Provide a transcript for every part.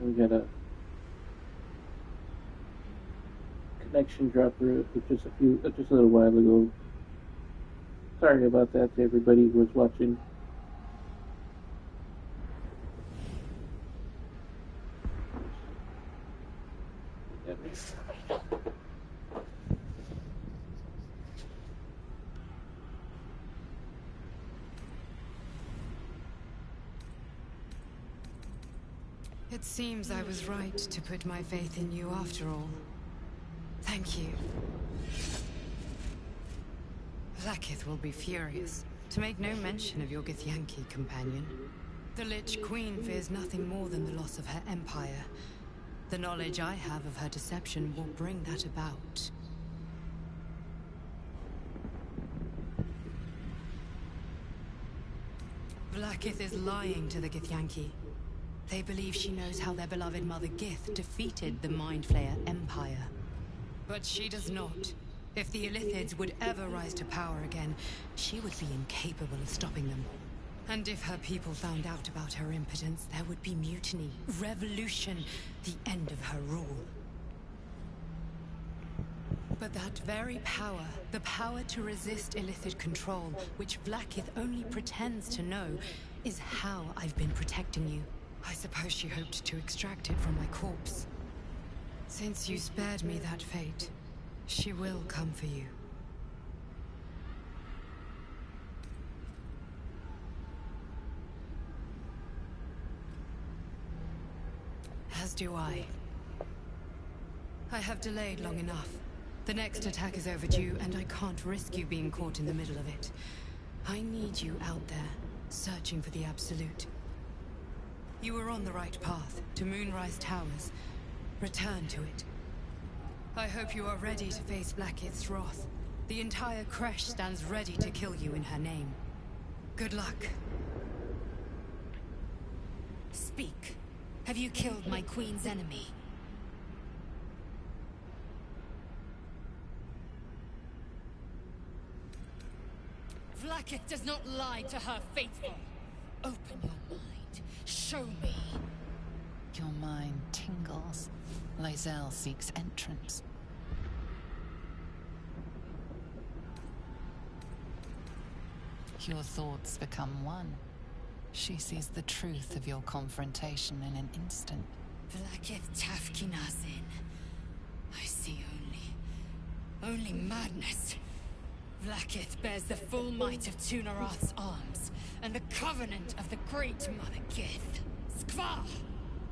We got a connection dropper just a little while ago. Sorry about that to everybody who was watching. It seems I was right to put my faith in you after all. Thank you. Vlaakith will be furious, to make no mention of your Githyanki companion. The Lich Queen fears nothing more than the loss of her empire. The knowledge I have of her deception will bring that about. Vlaakith is lying to the Githyanki. They believe she knows how their beloved mother Gith defeated the Mind Flayer Empire. But she does not. If the Illithids would ever rise to power again, she would be incapable of stopping them. And if her people found out about her impotence, there would be mutiny, revolution, the end of her rule. But that very power, the power to resist Illithid control, which Vlaakith only pretends to know, is how I've been protecting you. I suppose she hoped to extract it from my corpse. Since you spared me that fate, she will come for you. As do I. I have delayed long enough. The next attack is overdue, and I can't risk you being caught in the middle of it. I need you out there, searching for the Absolute. You were on the right path, to Moonrise Towers. Return to it. I hope you are ready to face Vlaakith's wrath. The entire Kresh stands ready to kill you in her name. Good luck. Speak. Have you killed my queen's enemy? Vlaakith does not lie to her faithful. Open your mind. Show me. Your mind tingles. Lae'zel seeks entrance. Your thoughts become one. She sees the truth of your confrontation in an instant. Vlaakith Tafkinazin. I see only madness. Vlaakith bears the full might of Tunarath's arms, and the covenant of the Great Mother Gith. Skvar!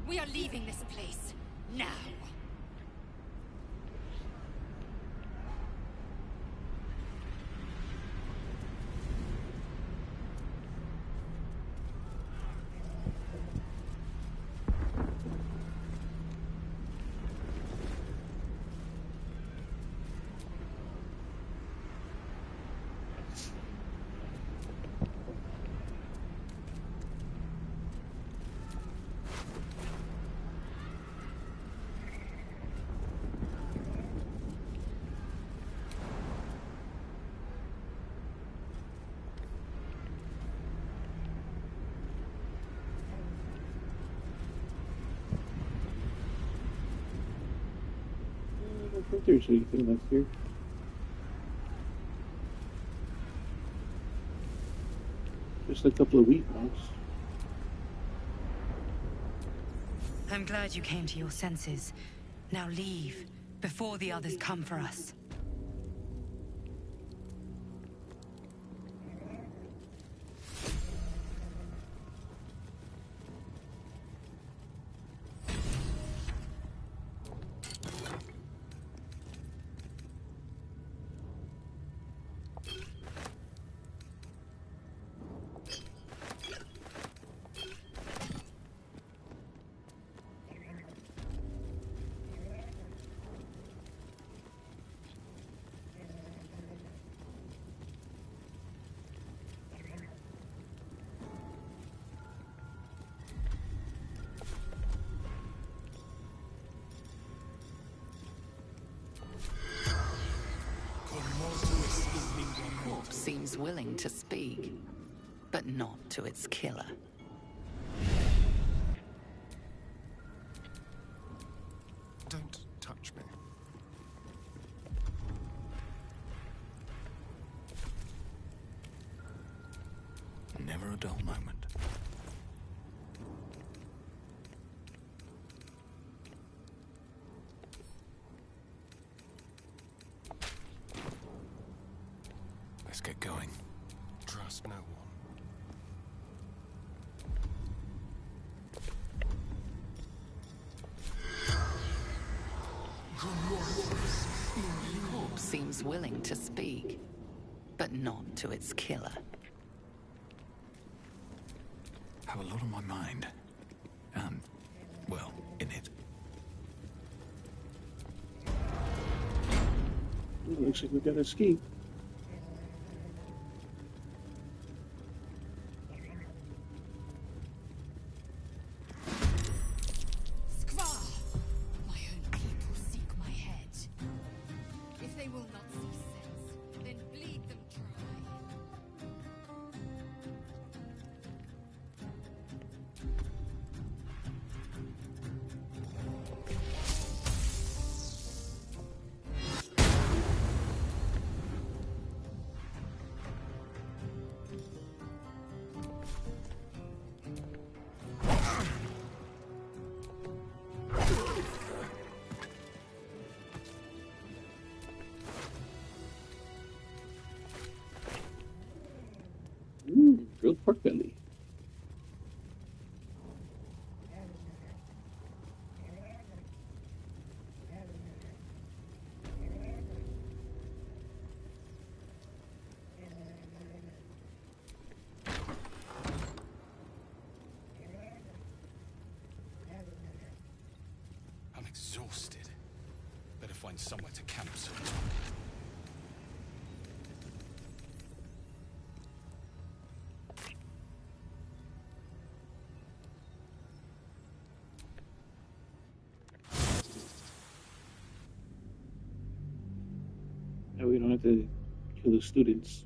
We are leaving this place, now! I don't think there's anything left here. Just a couple of wheat monks. I'm glad you came to your senses. Now leave, before the others come for us. Seems willing to speak, but not to its killer. never a dull moment. Let's get going. Trust no one. Corpse seems willing to speak, but not to its killer. Have a lot on my mind. And, well, in it. Looks like we gotta escape. My own people seek my head. If they will not see sense, then bleed them dry. Grilled pork belly. I'm exhausted. Better find somewhere to camp soon. Now we don't have to kill the students.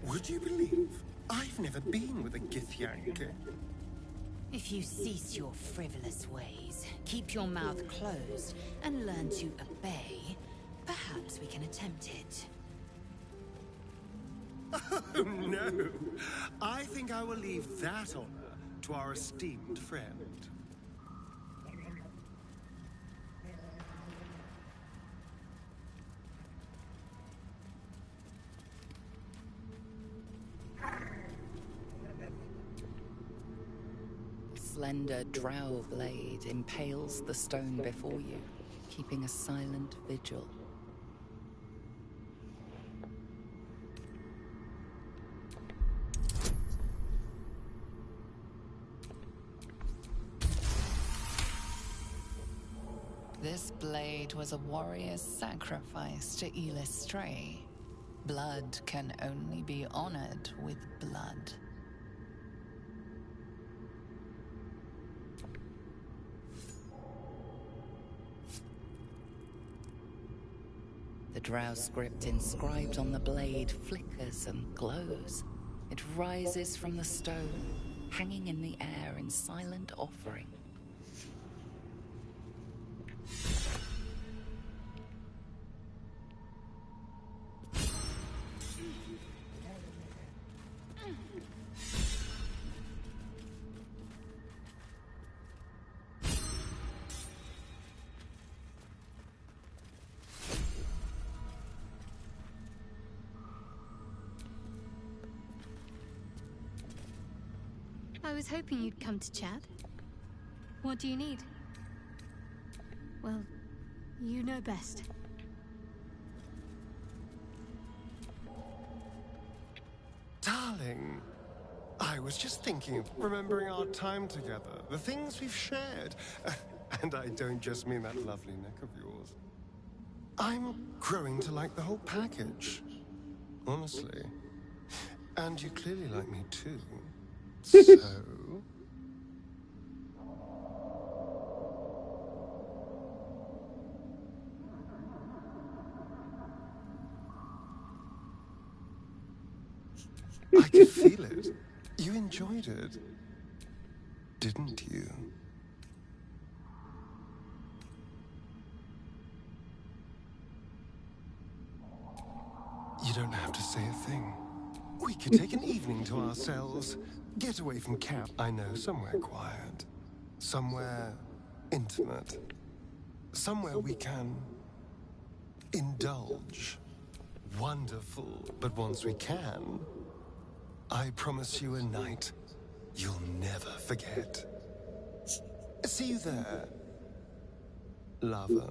Would you believe I've never been with a Gith Queen? If you cease your frivolous ways, keep your mouth closed, and learn to obey, perhaps we can attempt it. Oh no! I think I will leave that honor to our esteemed friend. Slender drow blade impales the stone before you, keeping a silent vigil. This blade was a warrior's sacrifice to Elis Stray. Blood can only be honored with blood. The drow script inscribed on the blade flickers and glows. It rises from the stone, hanging in the air in silent offering. I was hoping you'd come to chat. What do you need? Well, you know best. Darling, I was just thinking of remembering our time together, the things we've shared. And I don't just mean that lovely neck of yours. I'm growing to like the whole package, honestly. And you clearly like me too. So, I could feel it. You enjoyed it, didn't you? You don't have to say a thing. We could take an evening to ourselves. Get away from camp. I know, somewhere quiet. Somewhere intimate. Somewhere we can indulge. Wonderful, but once we can, I promise you a night you'll never forget. See you there, lover.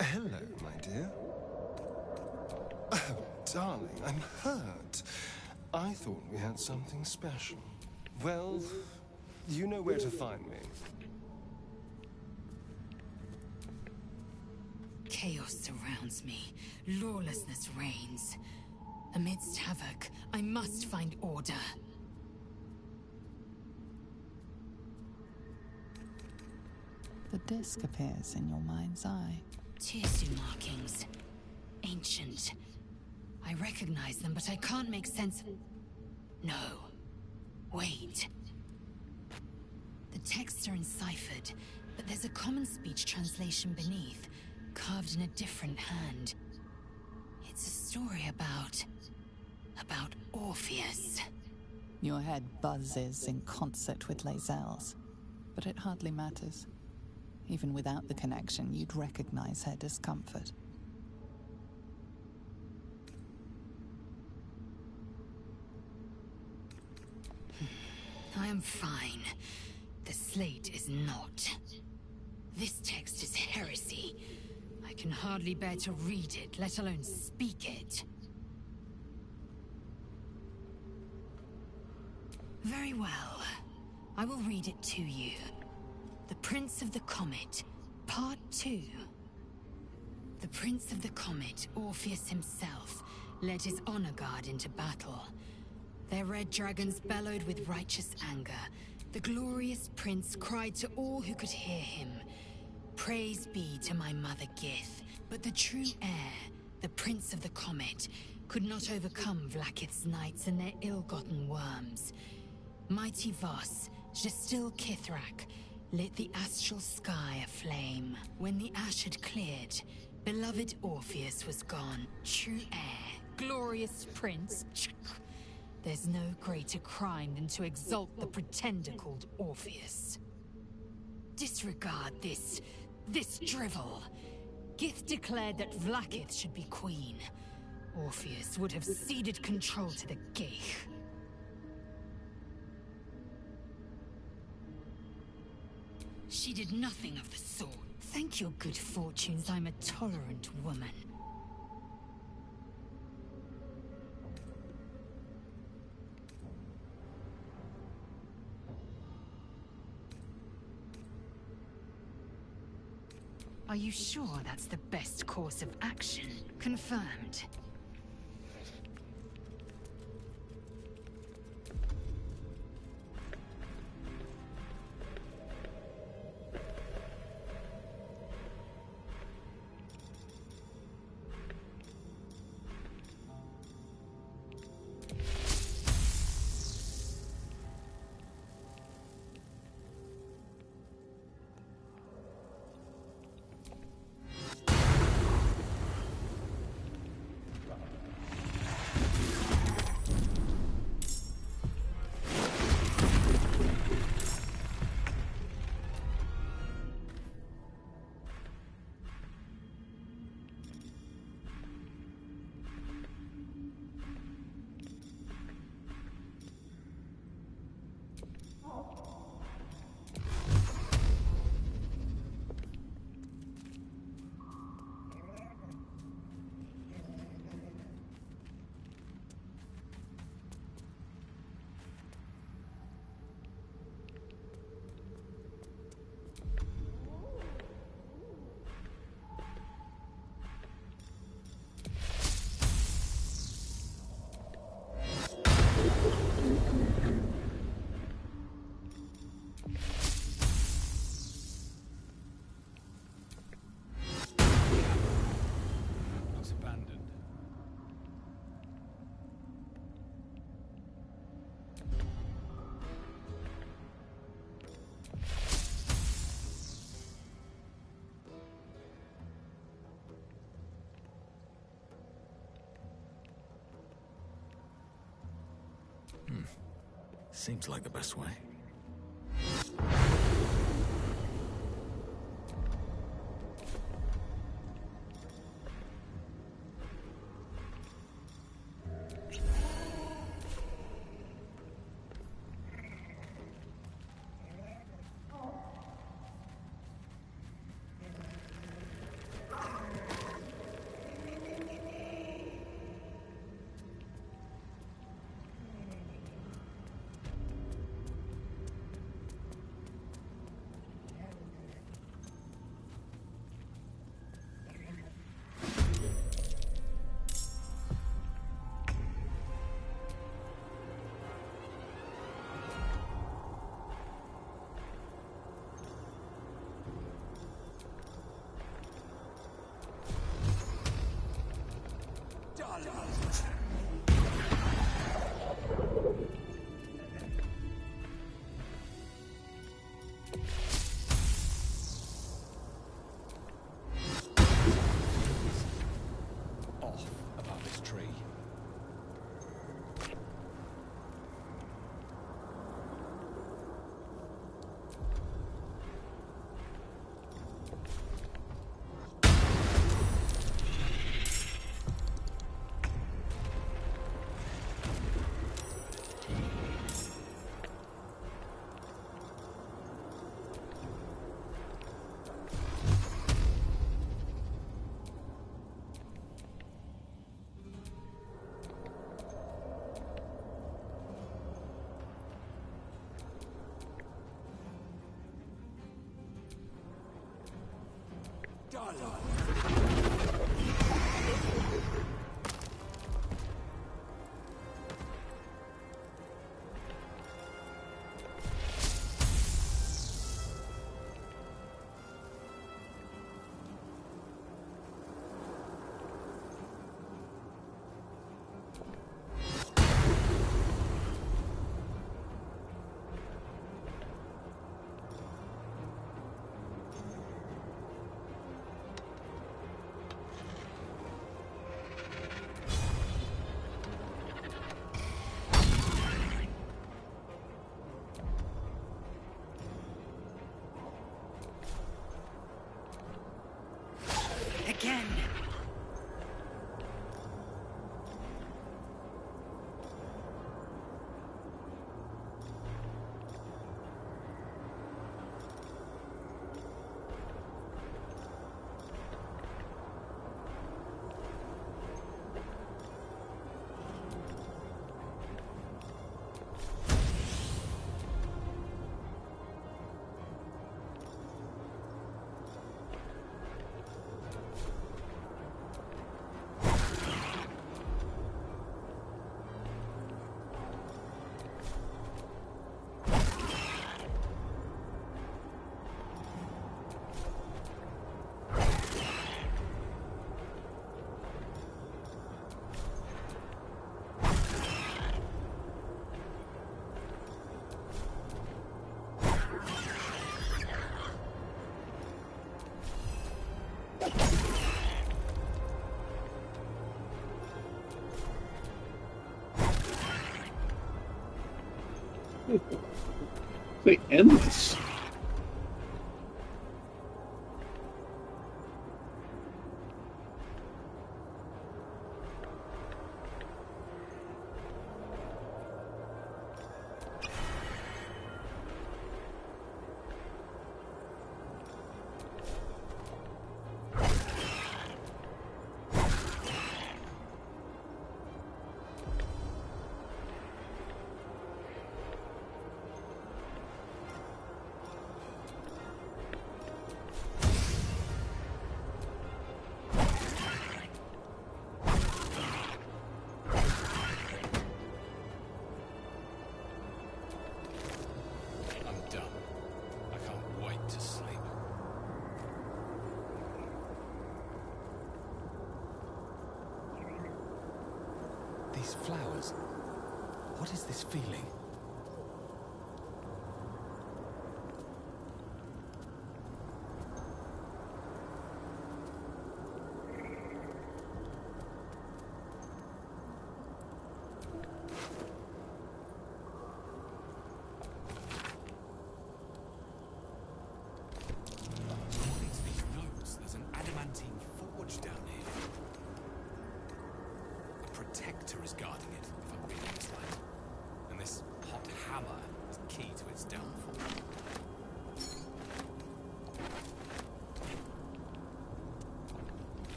Hello, my dear. Oh, darling, I'm hurt. I thought we had something special. Well, you know where to find me. Chaos surrounds me. Lawlessness reigns. Amidst havoc, I must find order. The disc appears in your mind's eye. Tissue markings. Ancient. I recognize them, but I can't make sense of... No. Wait. The texts are enciphered, but there's a common speech translation beneath, carved in a different hand. It's a story about Orpheus. Your head buzzes in concert with Lae'zel's, but it hardly matters. Even without the connection, you'd recognize her discomfort. I am fine. The slate is not. This text is heresy. I can hardly bear to read it, let alone speak it. Very well. I will read it to you. The Prince of the Comet, Part 2. The Prince of the Comet, Orpheus himself, led his honor guard into battle. Their red dragons bellowed with righteous anger. The glorious prince cried to all who could hear him, "Praise be to my mother Gith." But the true heir, the Prince of the Comet, could not overcome Vlaakith's knights and their ill-gotten worms. Mighty Voss, Gestil Kithrak, lit the astral sky aflame. When the ash had cleared, beloved Orpheus was gone. True heir, glorious prince. There's no greater crime than to exalt the pretender called Orpheus. Disregard this drivel. Gith declared that Vlaakith should be queen. Orpheus would have ceded control to the Gith. She did nothing of the sort. Thank your good fortunes, I'm a tolerant woman. Are you sure that's the best course of action? Confirmed. Seems like the best way. Off about this tree. Again. They endless. These flowers. What is this feeling?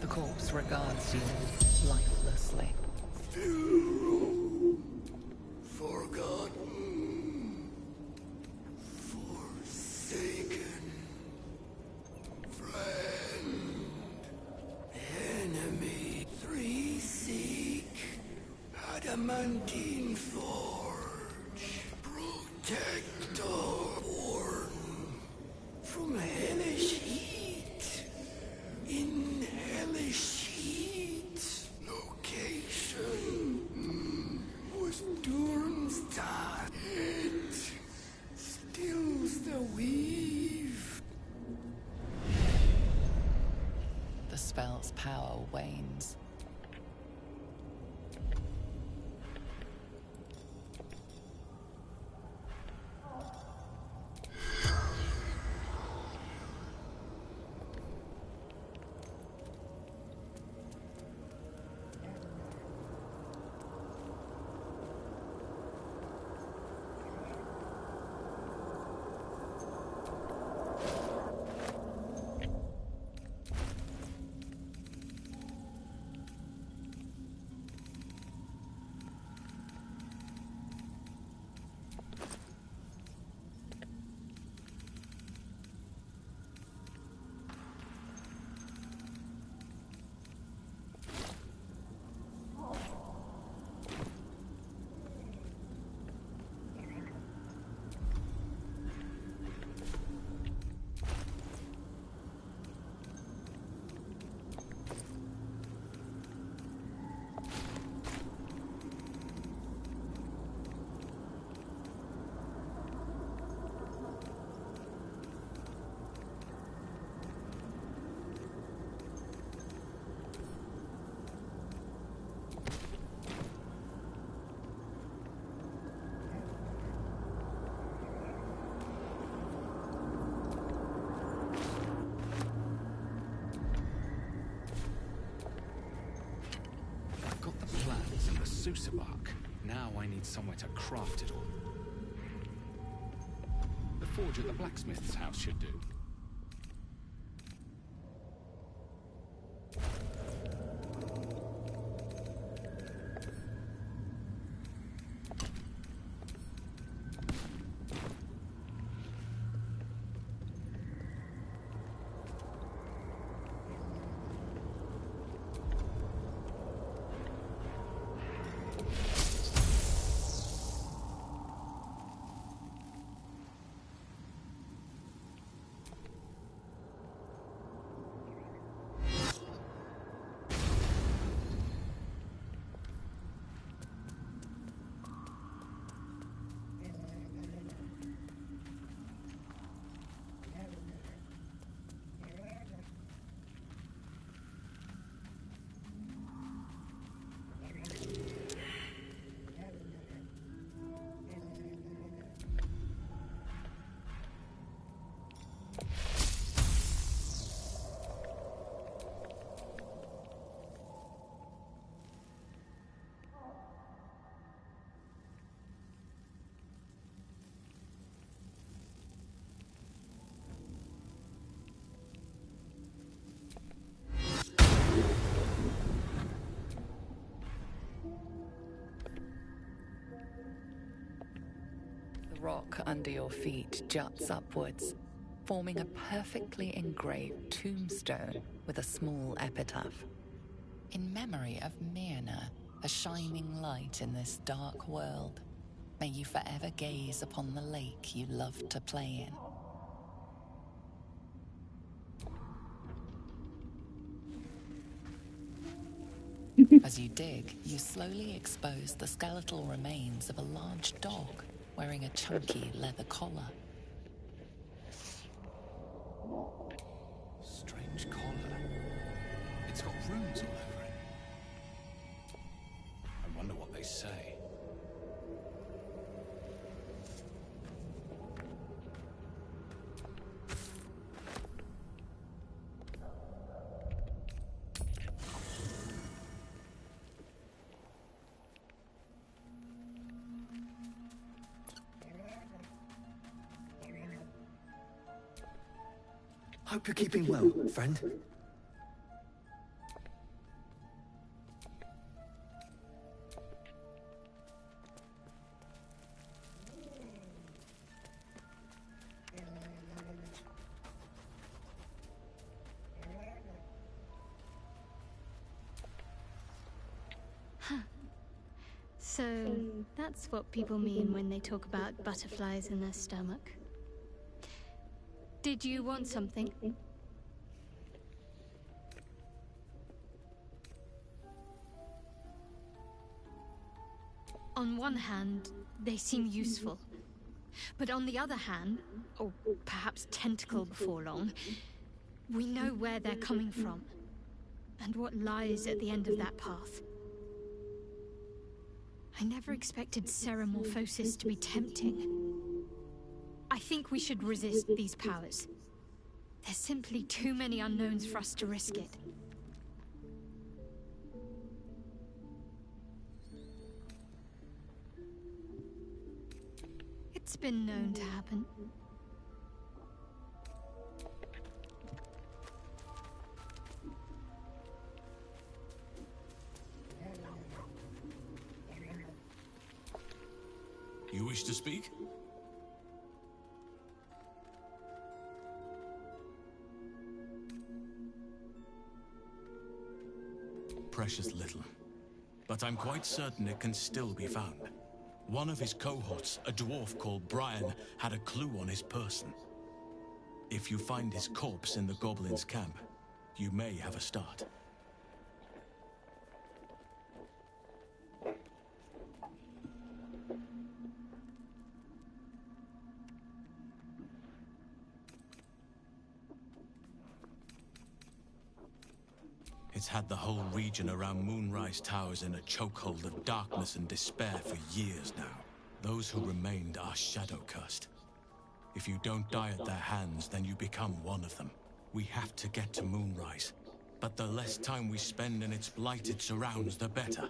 The corpse regards you lifelessly. Forgotten, forsaken, friend, enemy, three seek, adamantine forge, protector, born from hellish heat, in hellish heat, location. Was Durmstad. It stills the weave. The spell's power wanes. Sousa bark. Now I need somewhere to craft it all. The forge at the blacksmith's house should do. The rock under your feet juts upwards, forming a perfectly engraved tombstone with a small epitaph. In memory of Myrna, a shining light in this dark world, may you forever gaze upon the lake you loved to play in. As you dig, you slowly expose the skeletal remains of a large dog wearing a chunky leather collar. Strange collar. It's got runes all over it. I wonder what they say. Hope you're keeping well, friend. So, that's what people mean when they talk about butterflies in their stomach. Did you want something? On one hand, they seem useful. But on the other hand, or perhaps tentacle before long, we know where they're coming from, and what lies at the end of that path. I never expected ceremorphosis to be tempting. I think we should resist these powers. There's simply too many unknowns for us to risk it. It's been known to happen. You wish to speak? Precious little. But I'm quite certain it can still be found. One of his cohorts, a dwarf called Brian, had a clue on his person. If you find his corpse in the goblins' camp, you may have a start. It's had the whole region around Moonrise Towers in a chokehold of darkness and despair for years now. Those who remained are shadow-cursed. If you don't die at their hands, then you become one of them. We have to get to Moonrise, but the less time we spend in its blighted surrounds, the better.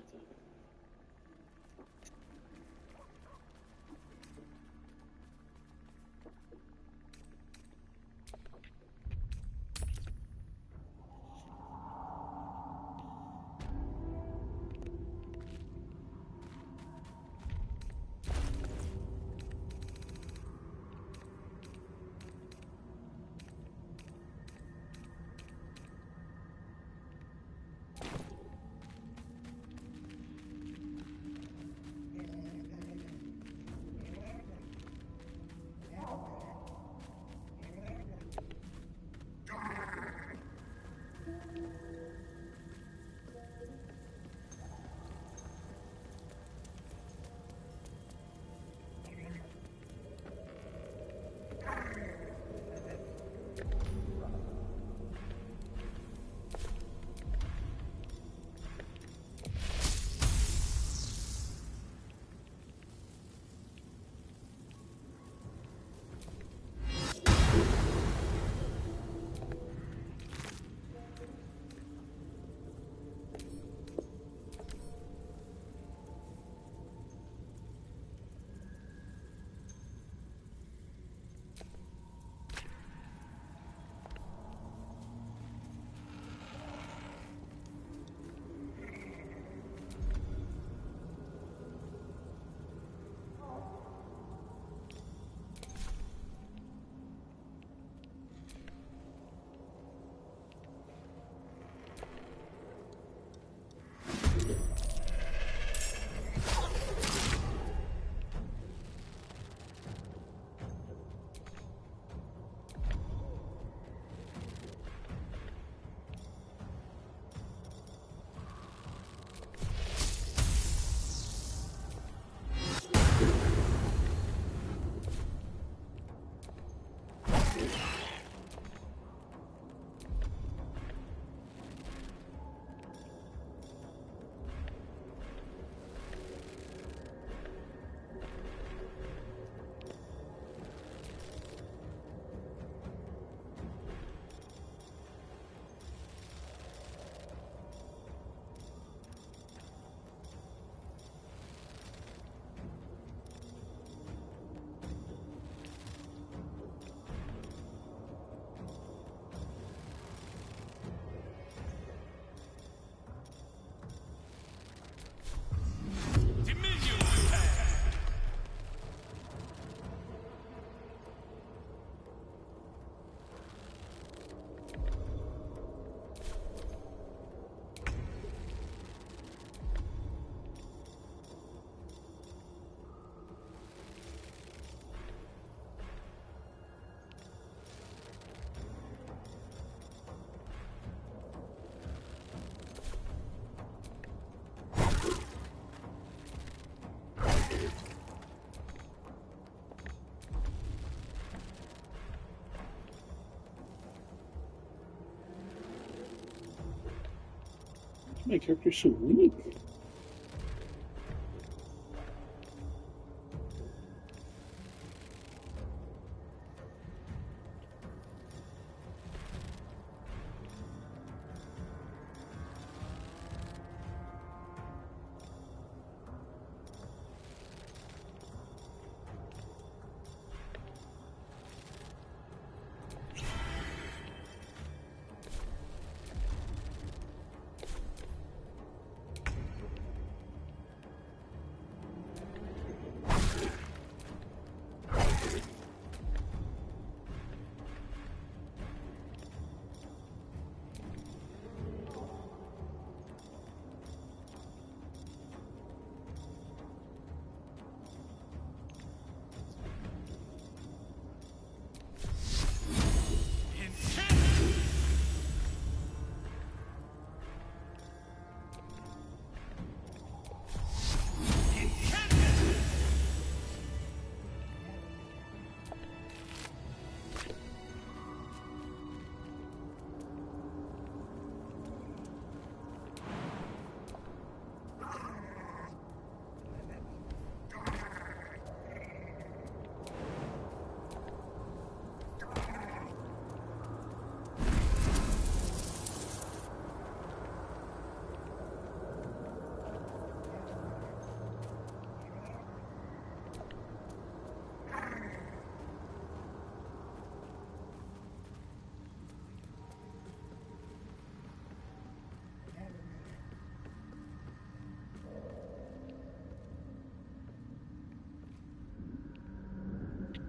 My character's so weak.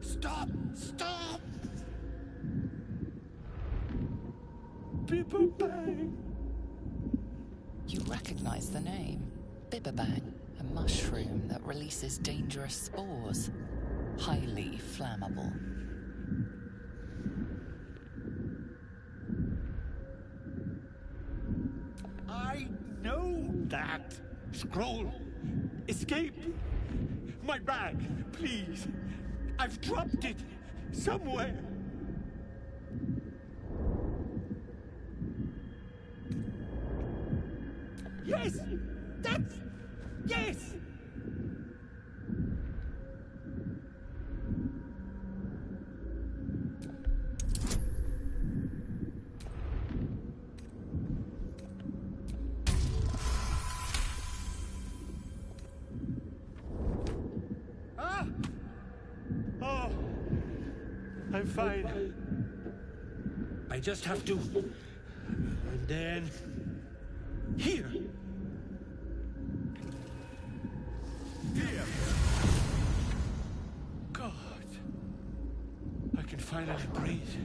Stop! Stop! Bibberbang! You recognize the name. Bibberbang, a mushroom that releases dangerous spores. Highly flammable. I know that! Scroll! Escape! My bag, please! I've dropped it somewhere! Yes! That's... Yes! Ah! Oh! I'm fine. I just have to... And then... Here! Here! God! I can finally breathe.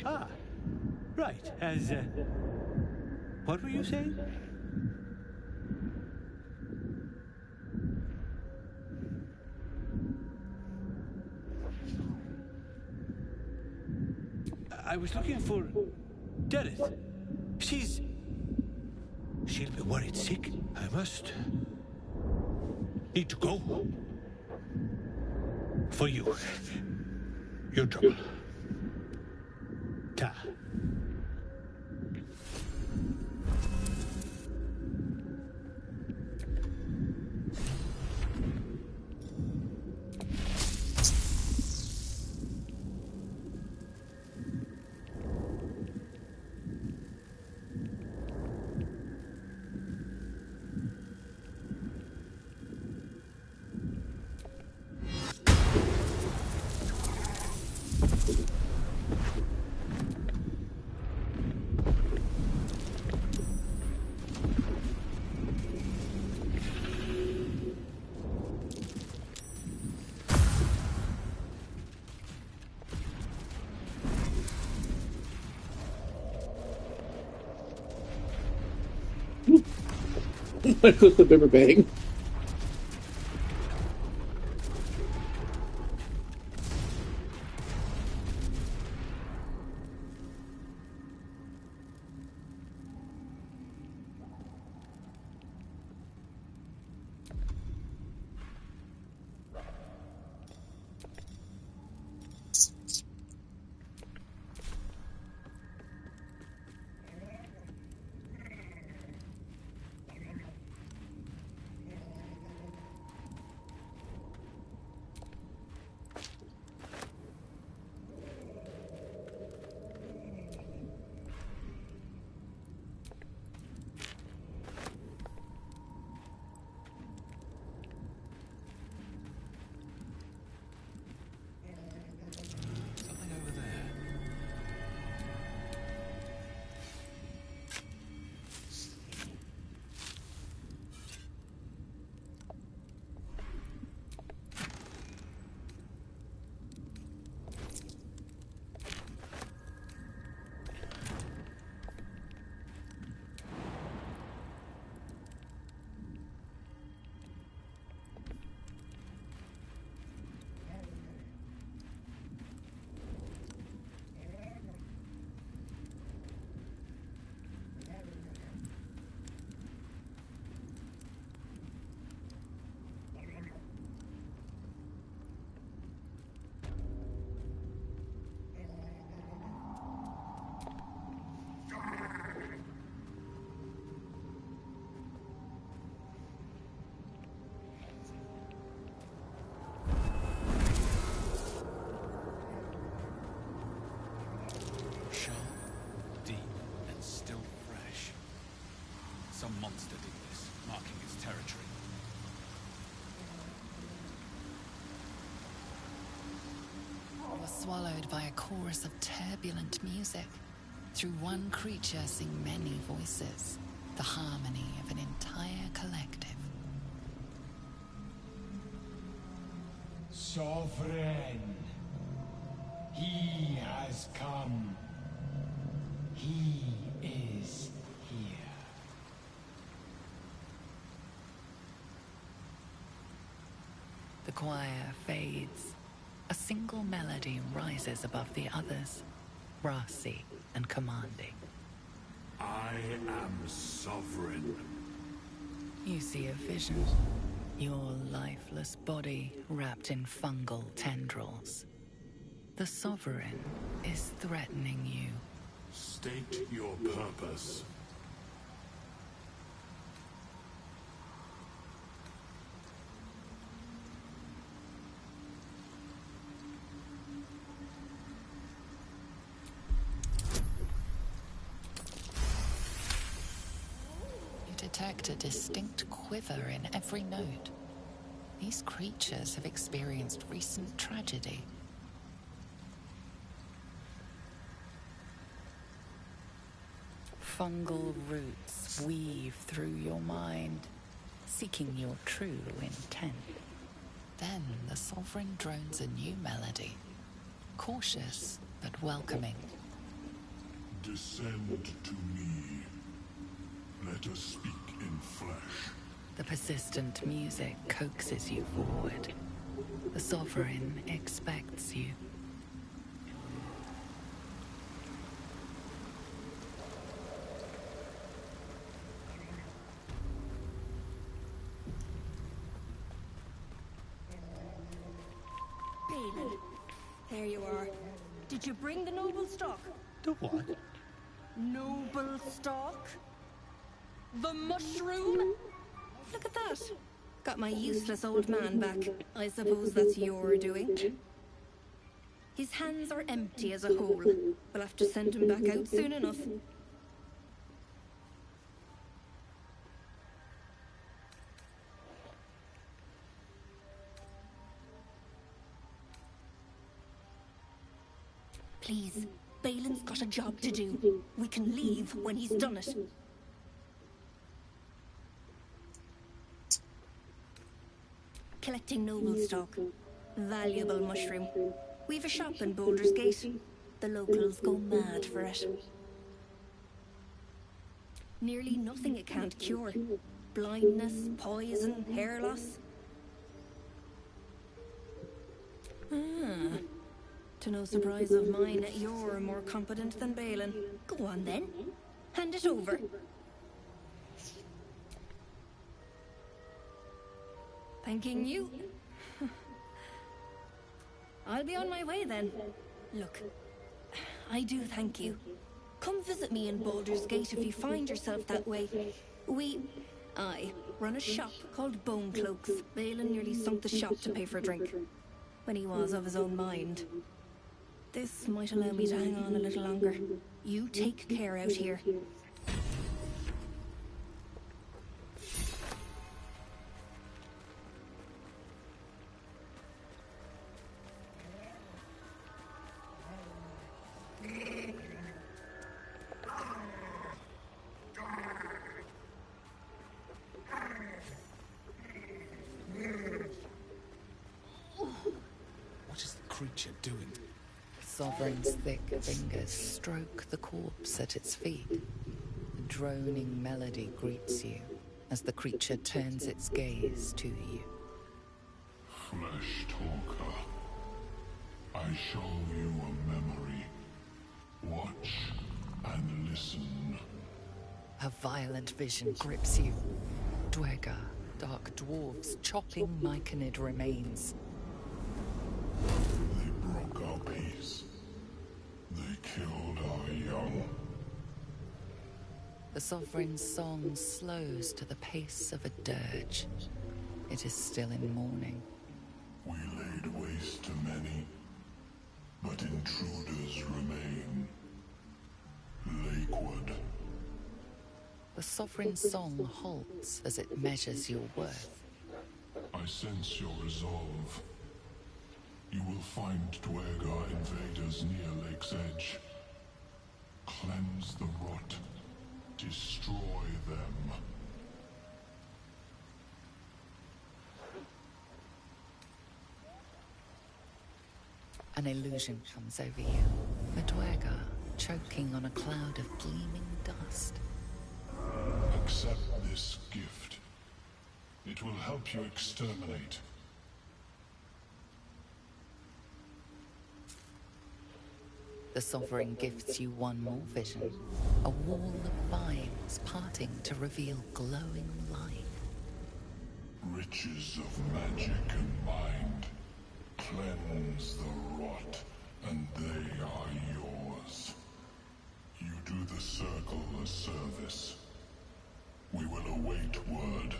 Ah! Right, as... what were you saying? I was looking for... Dereth. She'll be worried sick. I must... need to go. For you. Your trouble. Ta. What goes the bibber bag? monster did this, marking its territory. You are swallowed by a chorus of turbulent music. Through one creature sing many voices, the harmony of an entire collective. Sovereign, he has come. He is here. The choir fades. A single melody rises above the others, brassy and commanding. I am sovereign. You see a vision. Your lifeless body wrapped in fungal tendrils. The Sovereign is threatening you. State your purpose. You detect a distinct quiver in every note. These creatures have experienced recent tragedy. Fungal roots weave through your mind, seeking your true intent. Then the Sovereign drones a new melody, cautious but welcoming. Descend to me. Let us speak in flesh. The persistent music coaxes you forward. The Sovereign expects you. Bailey, there you are. Did you bring the noble stock? The what? Noble stock? The mushroom? Look at that. Got my useless old man back. I suppose that's your doing. His hands are empty as a hole. We'll have to send him back out soon enough. Please, Balin's got a job to do. We can leave when he's done it. Collecting noble stock. Valuable mushroom. We've a shop in Baldurs Gate. The locals go mad for it. Nearly nothing it can't cure. Blindness, poison, hair loss. To no surprise of mine, you're more competent than Balin. Go on then. Hand it over. Thanking you. I'll be on my way then. Look, I do thank you. Come visit me in Baldur's Gate if you find yourself that way. I run a shop called Bone Cloaks. Balin nearly sunk the shop to pay for a drink, when he was of his own mind. This might allow me to hang on a little longer. You take care out here. What is the creature doing? Sovereign's thick fingers stroke the corpse at its feet. A droning melody greets you as the creature turns its gaze to you. Flesh talker. I show you a memory. Watch and listen. A violent vision grips you. Dwegar, dark dwarves chopping myconid remains. They broke our peace. They killed our young. The Sovereign's song slows to the pace of a dirge. It is still in mourning. We laid waste to many, but intruders remain. Lakewood. The The sovereign song halts as it measures your worth. I sense your resolve. You will find Dwergar invaders near Lake's Edge. Cleanse the rot. Destroy them. An illusion comes over you. A Dwergar choking on a cloud of gleaming dust. Accept this gift. It will help you exterminate. The Sovereign gifts you one more vision. A wall of vines parting to reveal glowing light. Riches of magic and mind. Cleanse the rot, and they are yours. You do the Circle a service. We will await word.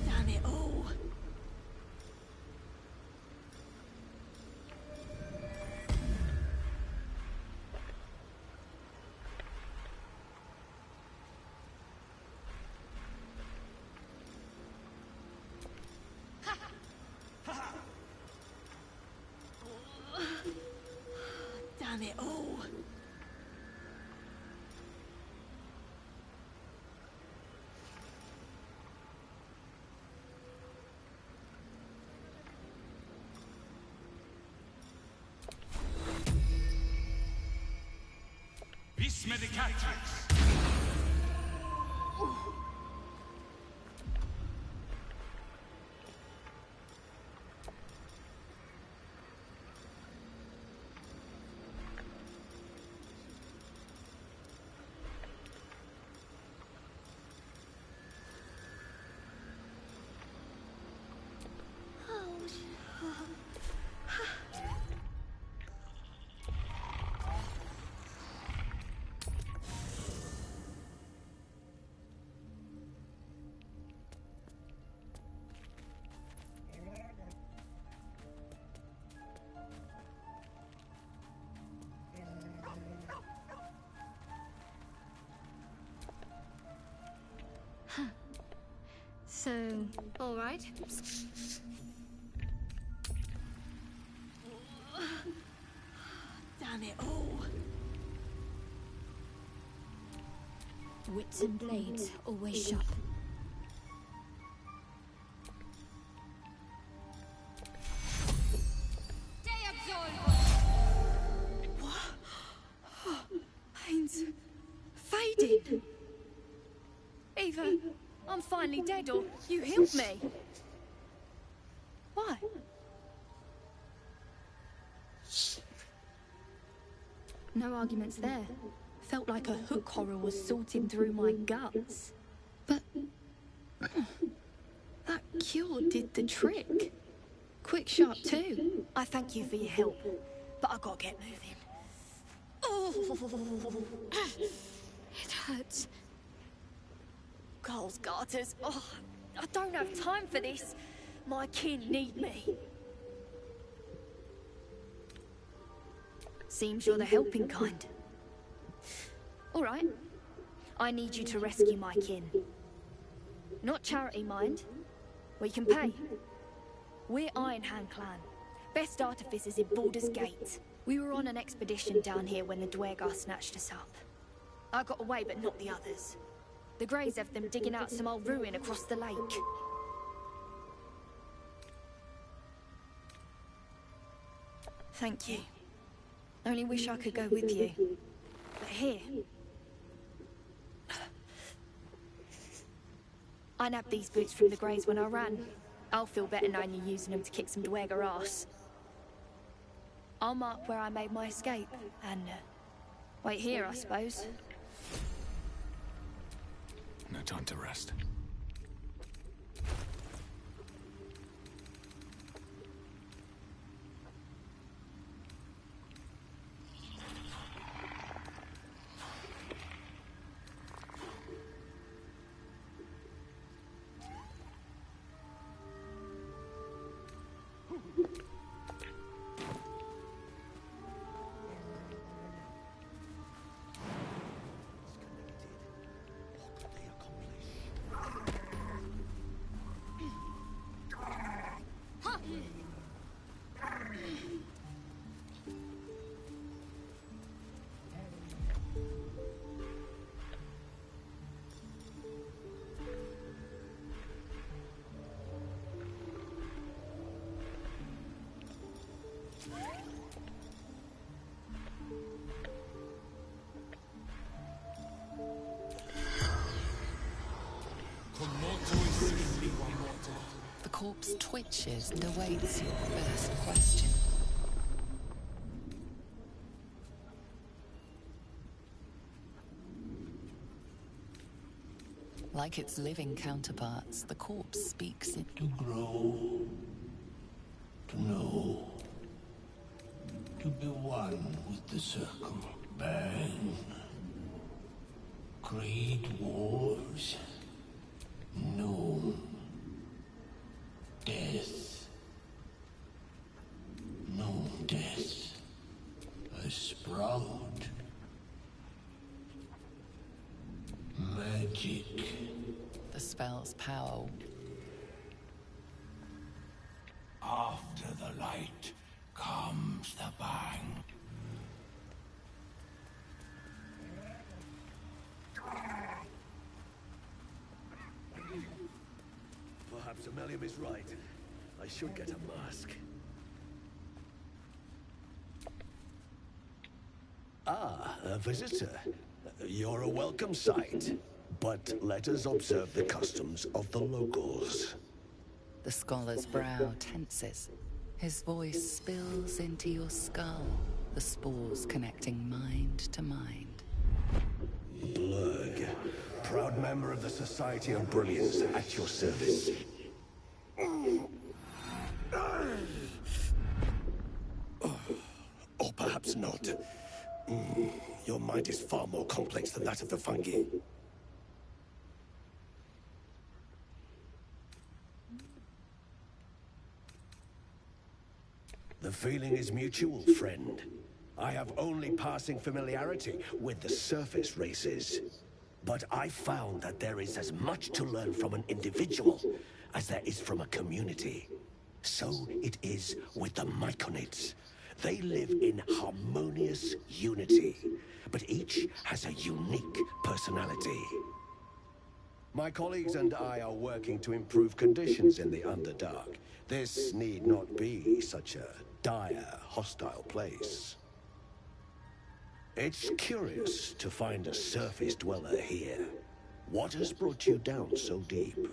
Damn it all. Damn it all. Vis medicatrix. So, all right. Damn it all. Wits and blades always sharp. Pain's fading. Either I'm finally dead or you healed me. Why? No arguments there. Felt like a hook horror was sorting through my guts. But that cure did the trick. Quick, sharp too. I thank you for your help, but I gotta get moving. Oh, It hurts. Carl's garters. Oh, I don't have time for this. My kin need me. Seems you're the helping kind. All right. I need you to rescue my kin. Not charity, mind. We can pay. We're Iron Hand Clan. Best artificers in Baldur's Gate. We were on an expedition down here when the Dwergar snatched us up. I got away, but not the others. The Greys have them digging out some old ruin across the lake. Thank you. Only wish I could go with you. But here... I nabbed these boots from the Greys when I ran. I'll feel better knowing you're using them to kick some Dwergar ass. I'll mark where I made my escape, and wait here, I suppose. No time to rest. reaches and awaits your first question. Like its living counterparts, the corpse speaks in... To grow, to know, to be one with the circle. Bang. Great wars. No. Death. No death. A sprout. Magic. The spell's power. After the light comes the bang. Perhaps Ammonium is right. I should get a mask. Ah, a visitor. You're a welcome sight. But let us observe the customs of the locals. The scholar's brow tenses. His voice spills into your skull, the spores connecting mind to mind. Blurg, proud member of the Society of Brilliance, at your service. Or perhaps not. Your mind is far more complex than that of the fungi. The feeling is mutual, friend. I have only passing familiarity with the surface races. But I found that there is as much to learn from an individual as there is from a community. So it is with the Myconids. They live in harmonious unity, but each has a unique personality. My colleagues and I are working to improve conditions in the Underdark. This need not be such a dire, hostile place. It's curious to find a surface dweller here. What has brought you down so deep?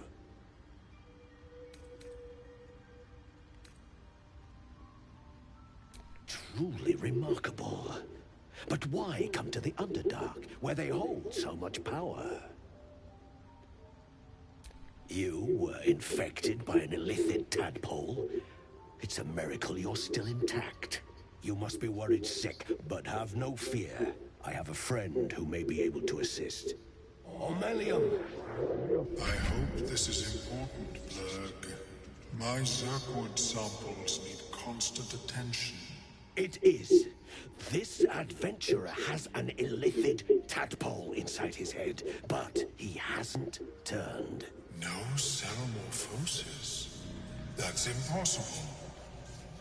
Truly remarkable. But why come to the Underdark, where they hold so much power? You were infected by an illithid tadpole? It's a miracle you're still intact. You must be worried sick, but have no fear. I have a friend who may be able to assist. Omelium! I hope this is important, Blurg. My Zerkwood samples need constant attention. It is. This adventurer has an illithid tadpole inside his head, but he hasn't turned. No cell morphosis. That's impossible,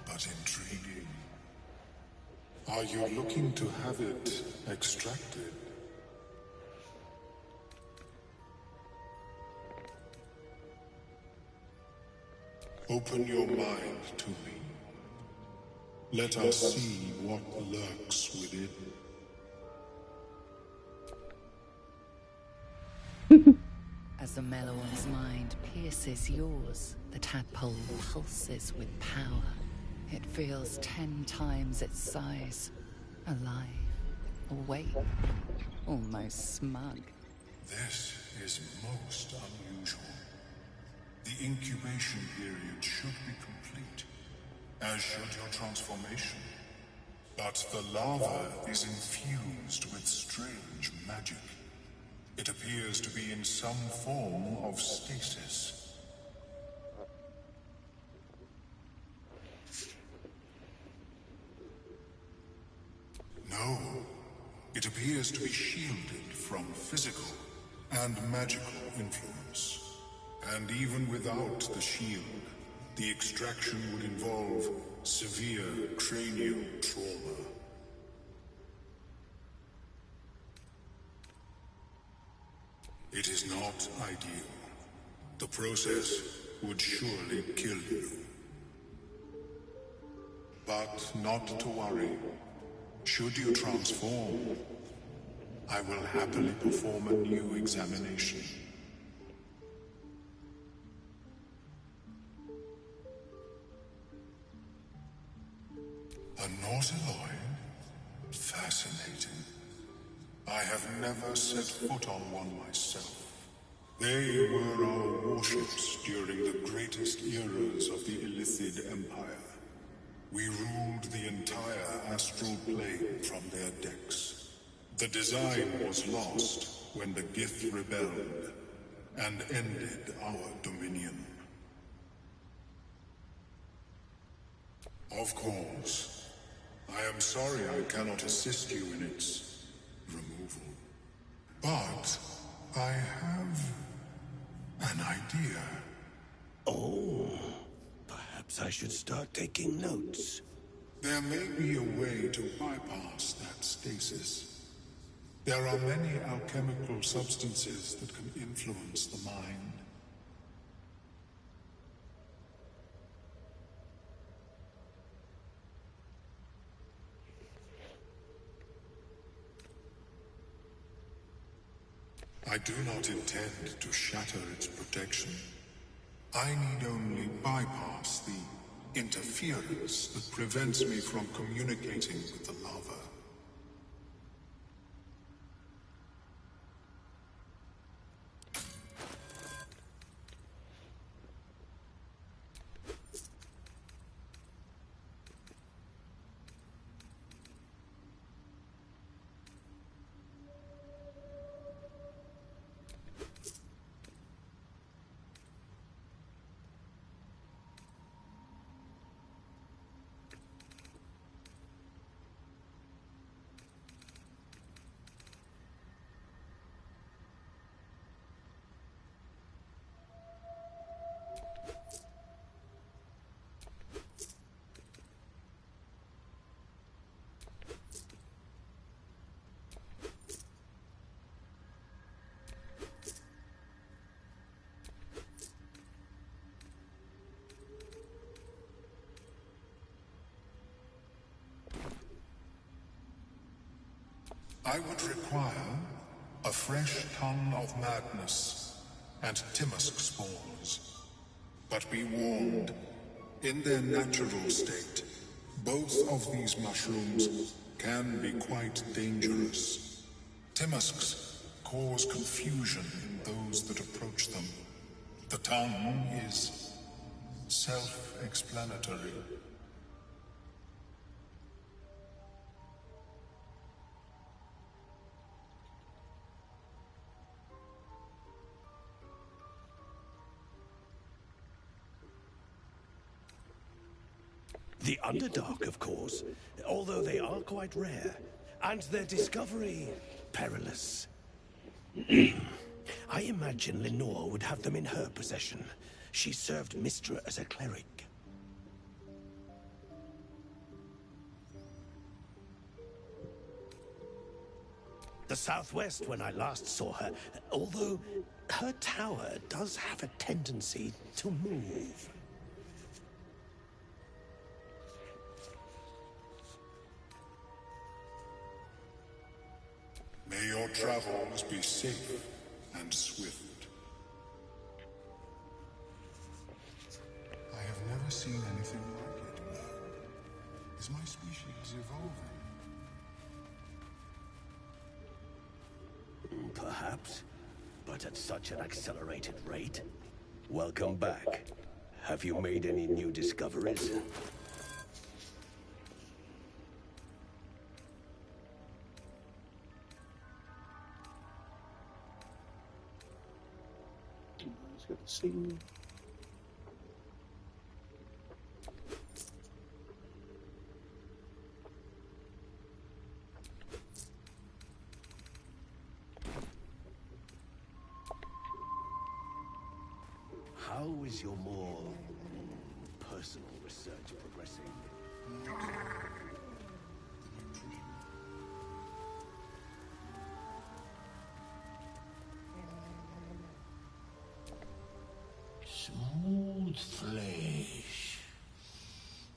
but intriguing. Are you looking to have it extracted? Open your mind to me. Let us see what lurks within. As the Meloon's mind pierces yours, the tadpole pulses with power. It feels 10 times its size. Alive, awake, almost smug. This is most unusual. The incubation period should be complete, as should your transformation. But the larva is infused with strange magic. It appears to be in some form of stasis. No, it appears to be shielded from physical and magical influence. And even without the shield, the extraction would involve severe cranial trauma. It is not ideal. The process would surely kill you. But not to worry. Should you transform, I will happily perform a new examination. Nautiloid? Fascinating. I have never set foot on one myself. They were our warships during the greatest eras of the Illithid Empire. We ruled the entire astral plane from their decks. The design was lost when the Gith rebelled and ended our dominion. Of course, I am sorry I cannot assist you in its removal. But I have an idea. Oh, perhaps I should start taking notes. There may be a way to bypass that stasis. There are many alchemical substances that can influence the mind. I do not intend to shatter its protection. I need only bypass the interference that prevents me from communicating with the lava. I would require a fresh ton of madness and Timusk spores. But be warned, in their natural state, both of these mushrooms can be quite dangerous. Timusks cause confusion in those that approach them. The tongue is self-explanatory. The Underdark, of course, although they are quite rare, and their discovery perilous. I imagine Lenore would have them in her possession. She served Mystra as a cleric. The southwest when I last saw her, although her tower does have a tendency to move. May your travels be safe and swift. I have never seen anything like it. Is my species evolving? Perhaps, but at such an accelerated rate. Welcome back. Have you made any new discoveries? Let's see. How is your more personal research progressing? Smooth flesh.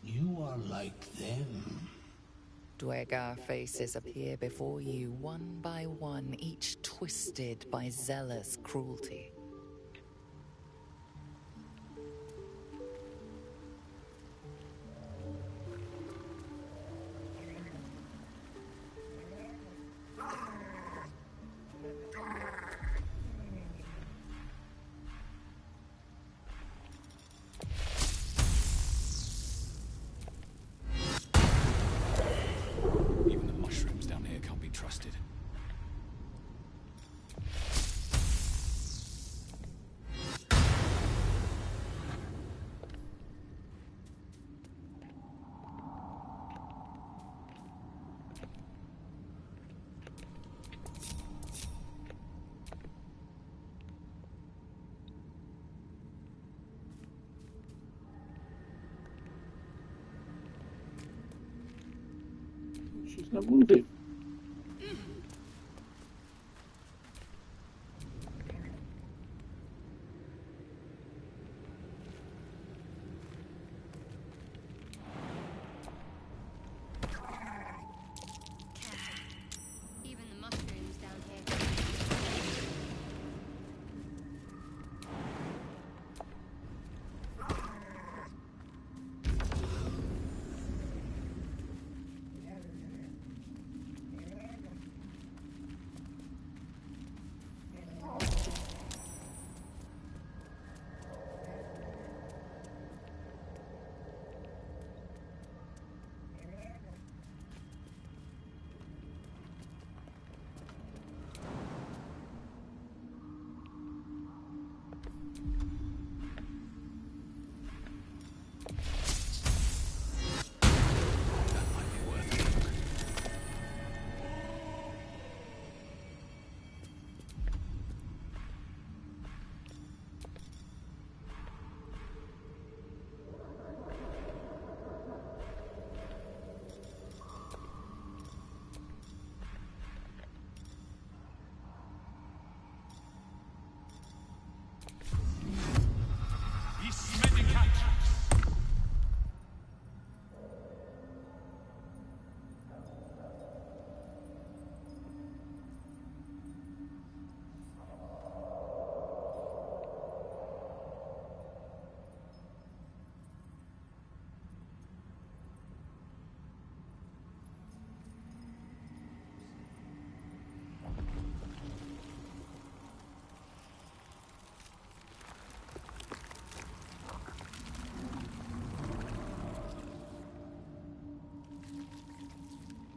You are like them. Dwegar faces appear before you one by one, each twisted by zealous cruelty. Stop moving. Even the mushrooms down here.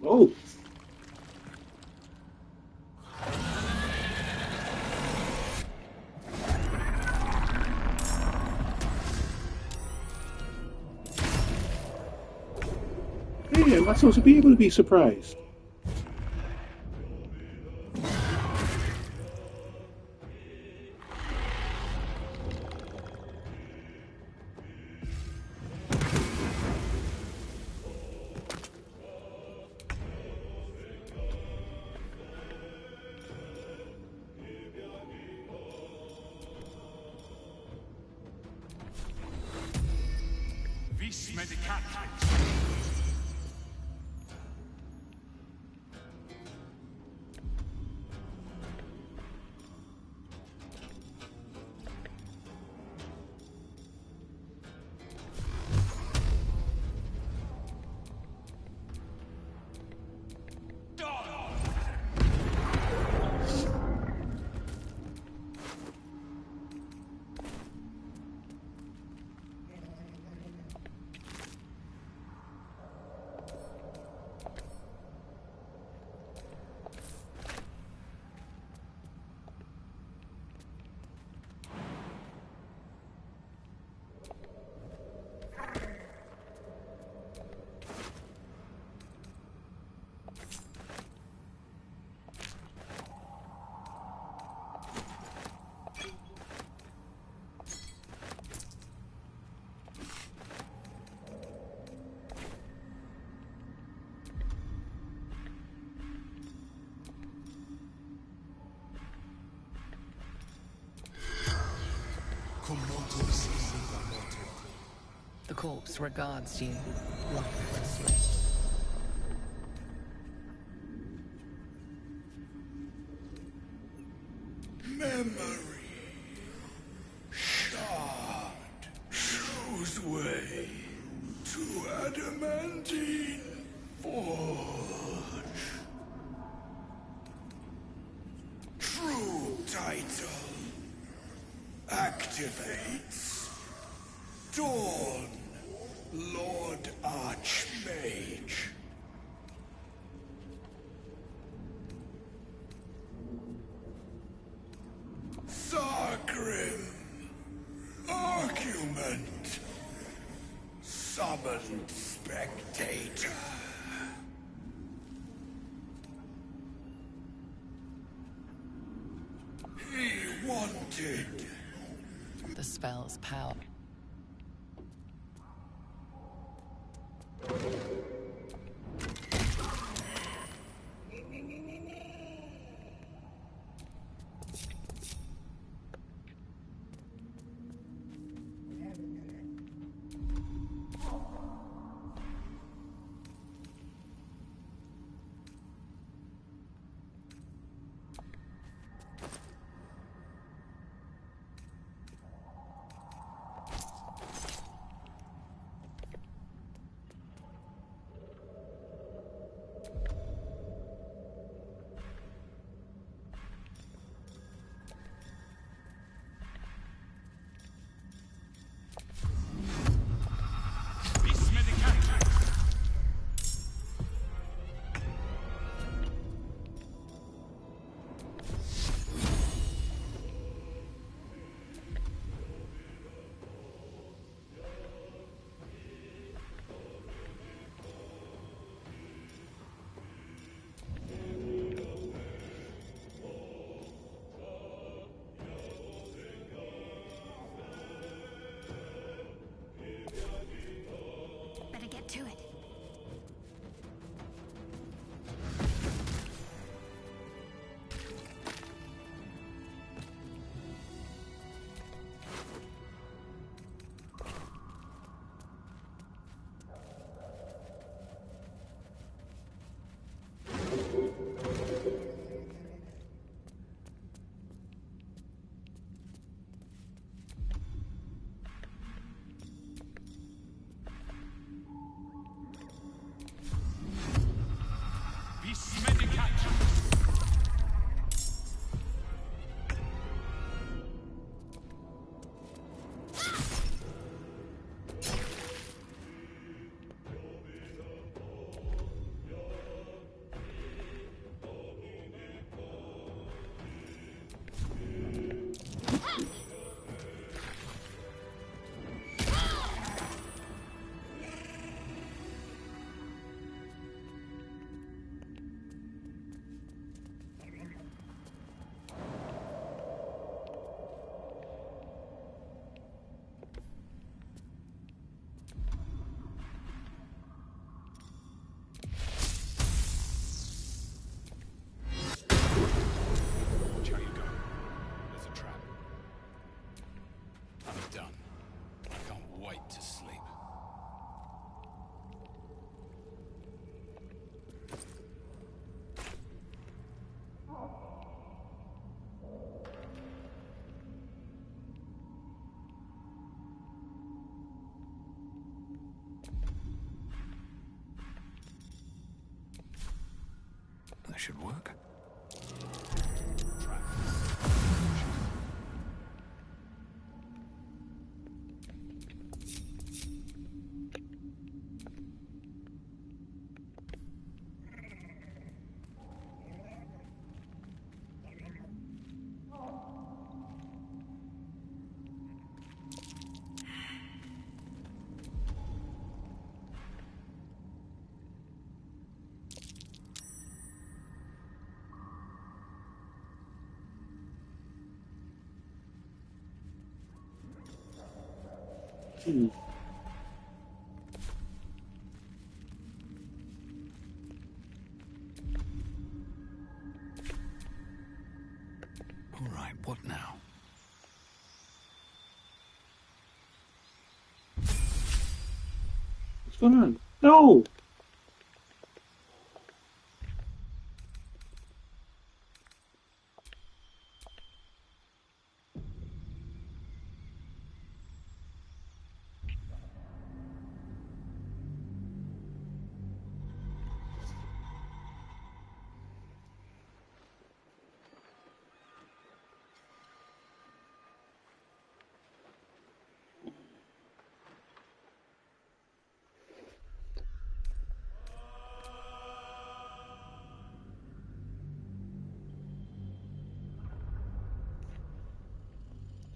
Oh! Hey, am I supposed to be able to be surprised? Vis Medicatrix. The corpse regards you lifelessly. Memory. Shard. Shows way to adamantine forge. True title. Activates. Dawn. Lord Archmage. Sargrim. Argument. Summoned spectator. He wanted. The spell's power. That should work. All right, what now? What's going on? No!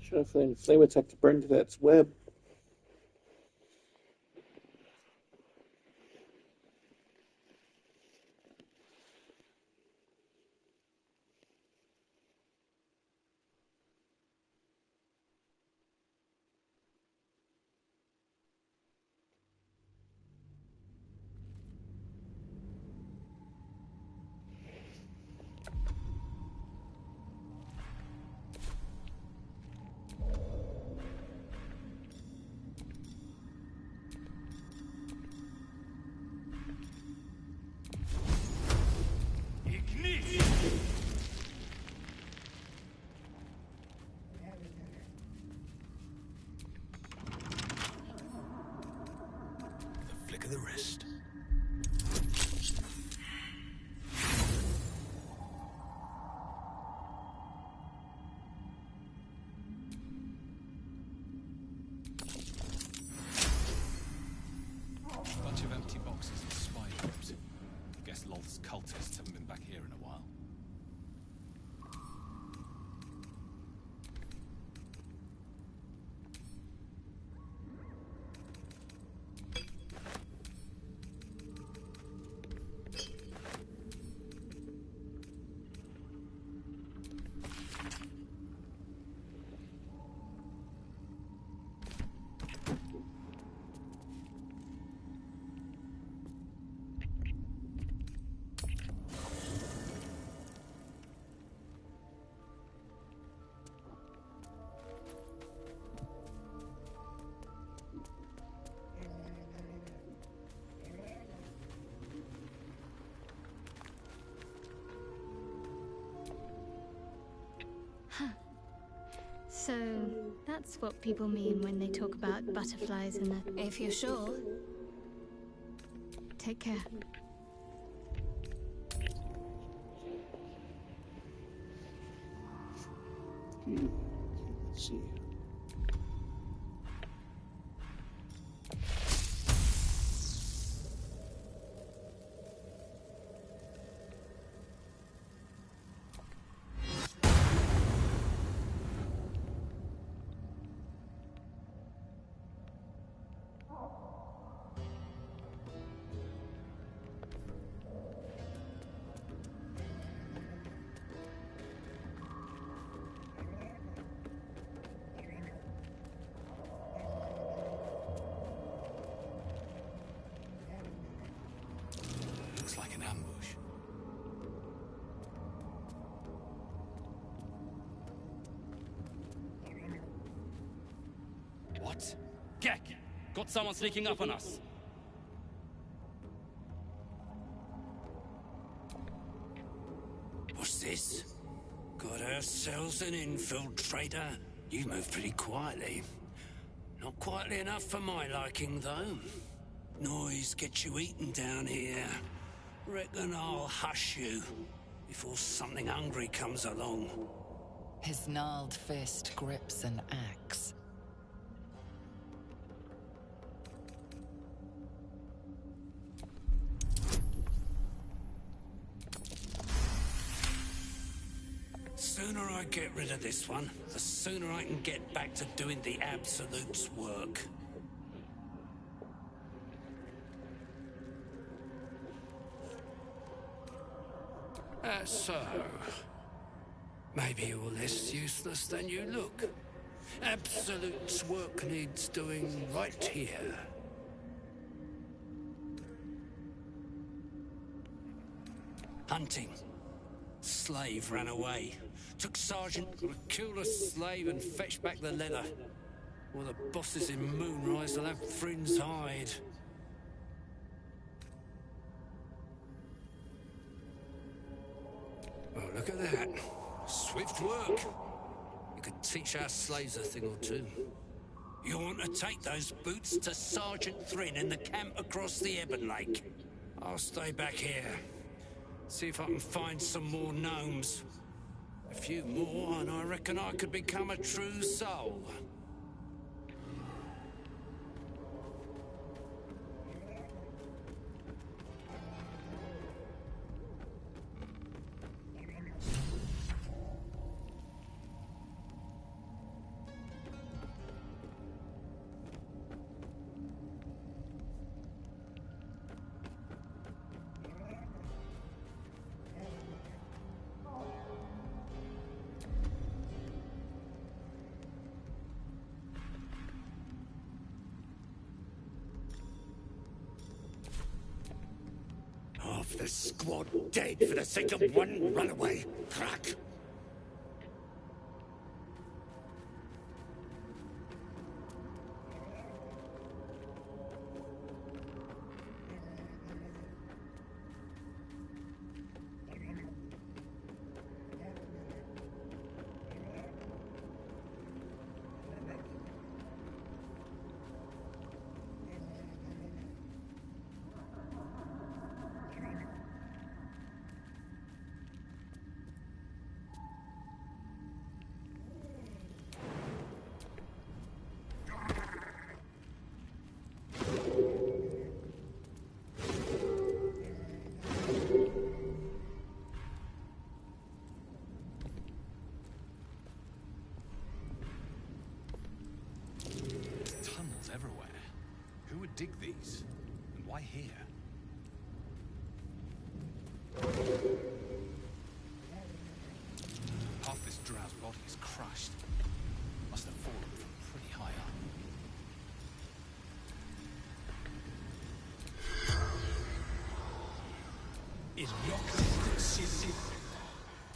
Should have flame attack to burn to that web. Flick of the wrist. Bunch of empty boxes and spy webs. Guess Lolth's cultists haven't been back here in a while. So, that's what people mean when they talk about butterflies in the... If you're sure. Take care. Let's see. Looks like an ambush. What? Gek! Got someone sneaking up on us. What's this? Got ourselves an infiltrator. You move pretty quietly. Not quietly enough for my liking, though. Noise gets you eaten down here. Reckon I'll hush you before something hungry comes along. His gnarled fist grips an axe. Sooner I get rid of this one, the sooner I can get back to doing the Absolute's work. So, maybe you're less useless than you look. Absolute's work needs doing right here. Hunting. Slave ran away. Took Sergeant, killed a slave and fetched back the leather. Well, the bosses in Moonrise will have Frinn's hide. Oh, look at that. Swift work. You could teach our slaves a thing or two. You want to take those boots to Sergeant Thrinn in the camp across the Ebon Lake. I'll stay back here. See if I can find some more gnomes. A few more, and I reckon I could become a true soul. Half the squad dead for the sake of one runaway. Crack! Dig these? And why here? Half this drow's body is crushed. Must have fallen from pretty high up.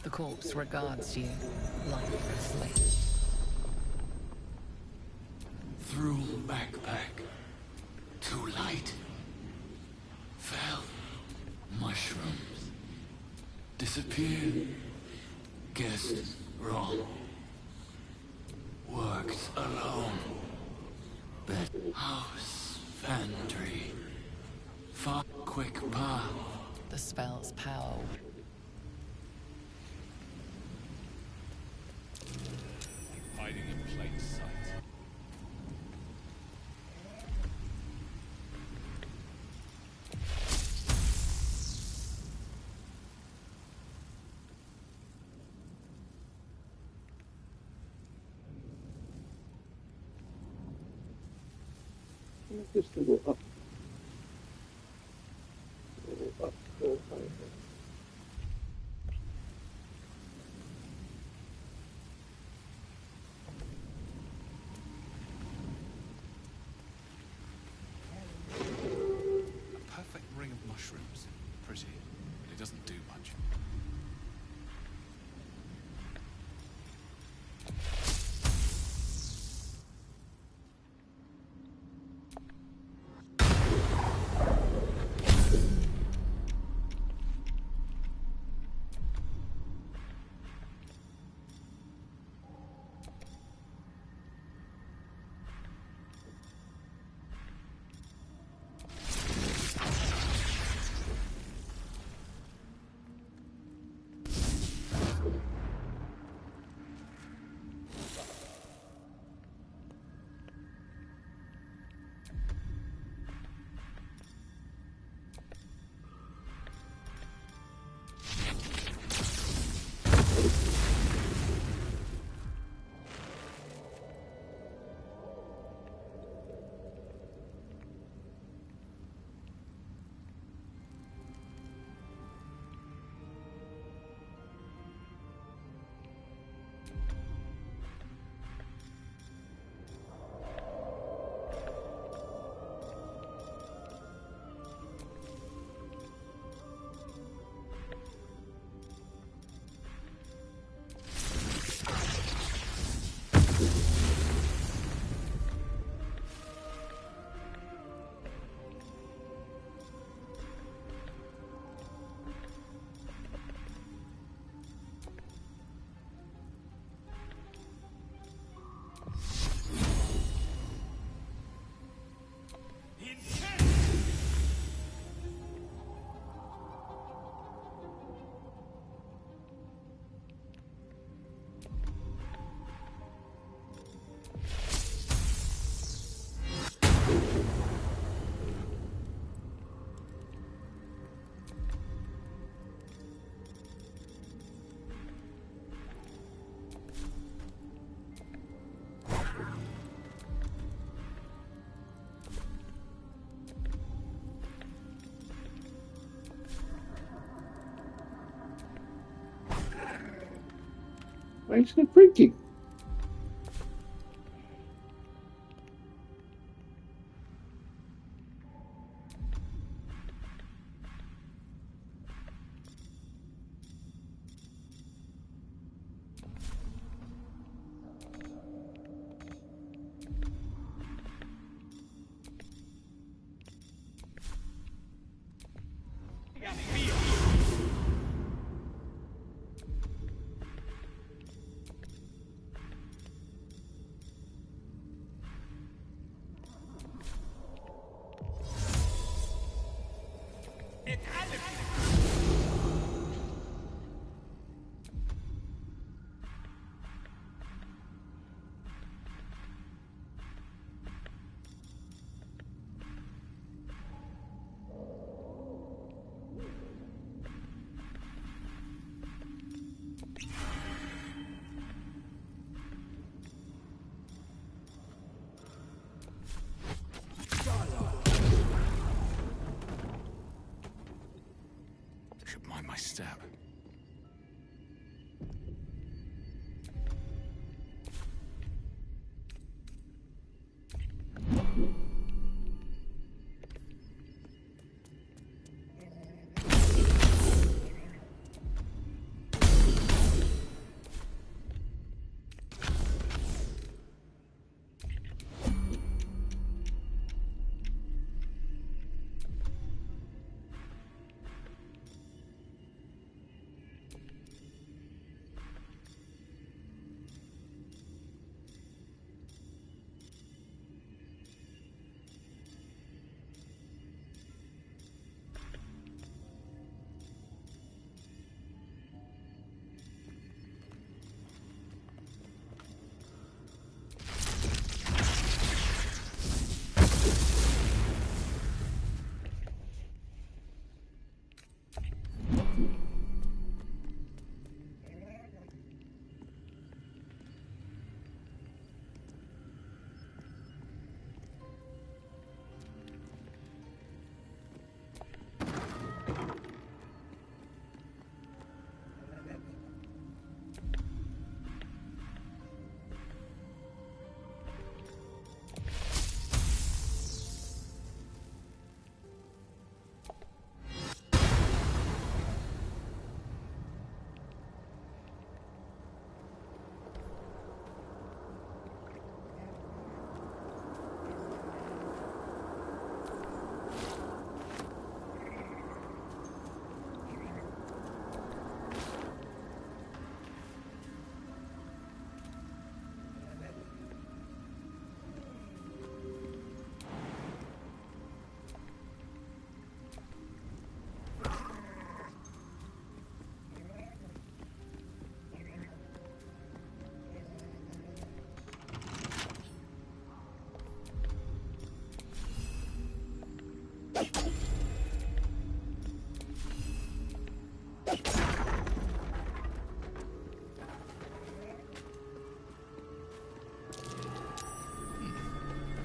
The corpse regards you lifelessly. Through backpack. Too light. Fell. Mushrooms. Disappeared. Guessed wrong. Worked alone. Bed house. Pantry. Far quick path. The spell's power. Hiding in plain sight. Just to go up. Go up, go higher. A perfect ring of mushrooms. Pretty, but it doesn't do much. Why is it freaking? Should mind my step.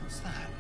What's that?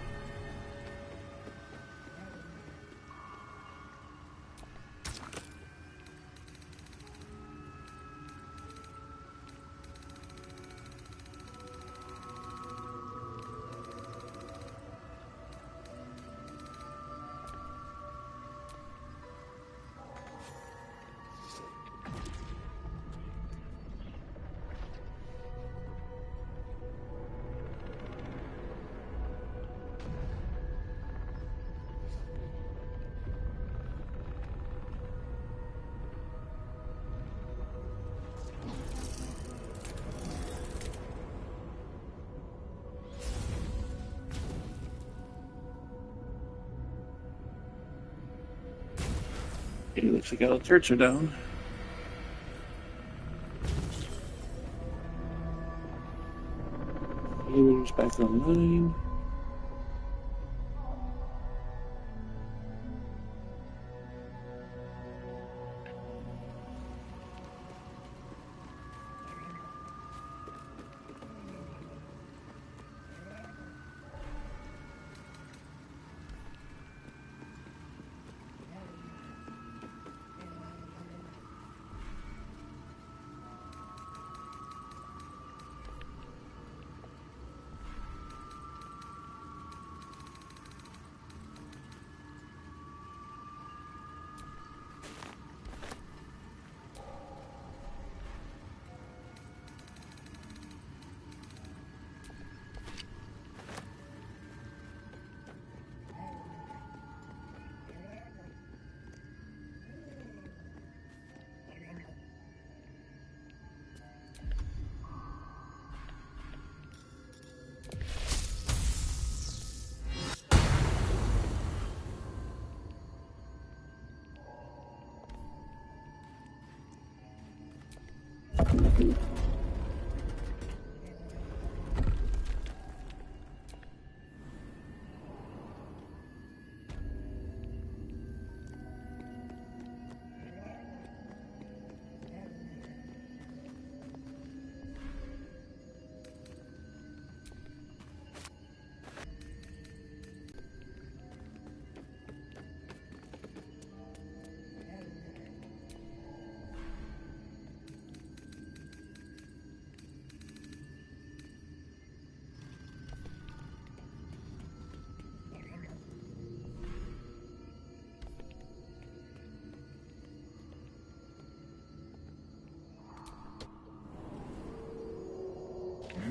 Okay, looks like all the turrets are down. Elevator's back online. New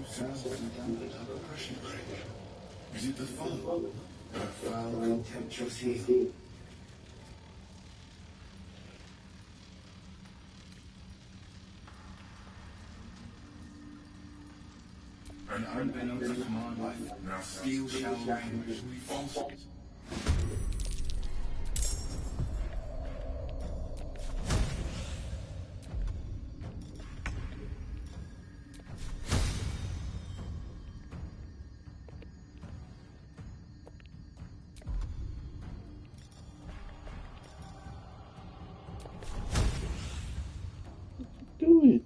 sounds been abandoned under pressure break. Is it the foe? That foul, contemptuous heel? An unbeknownst to command life, now steel shall reign. False. Do it.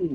I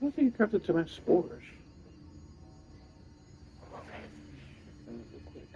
don't think you crafted too much spores. Real quick.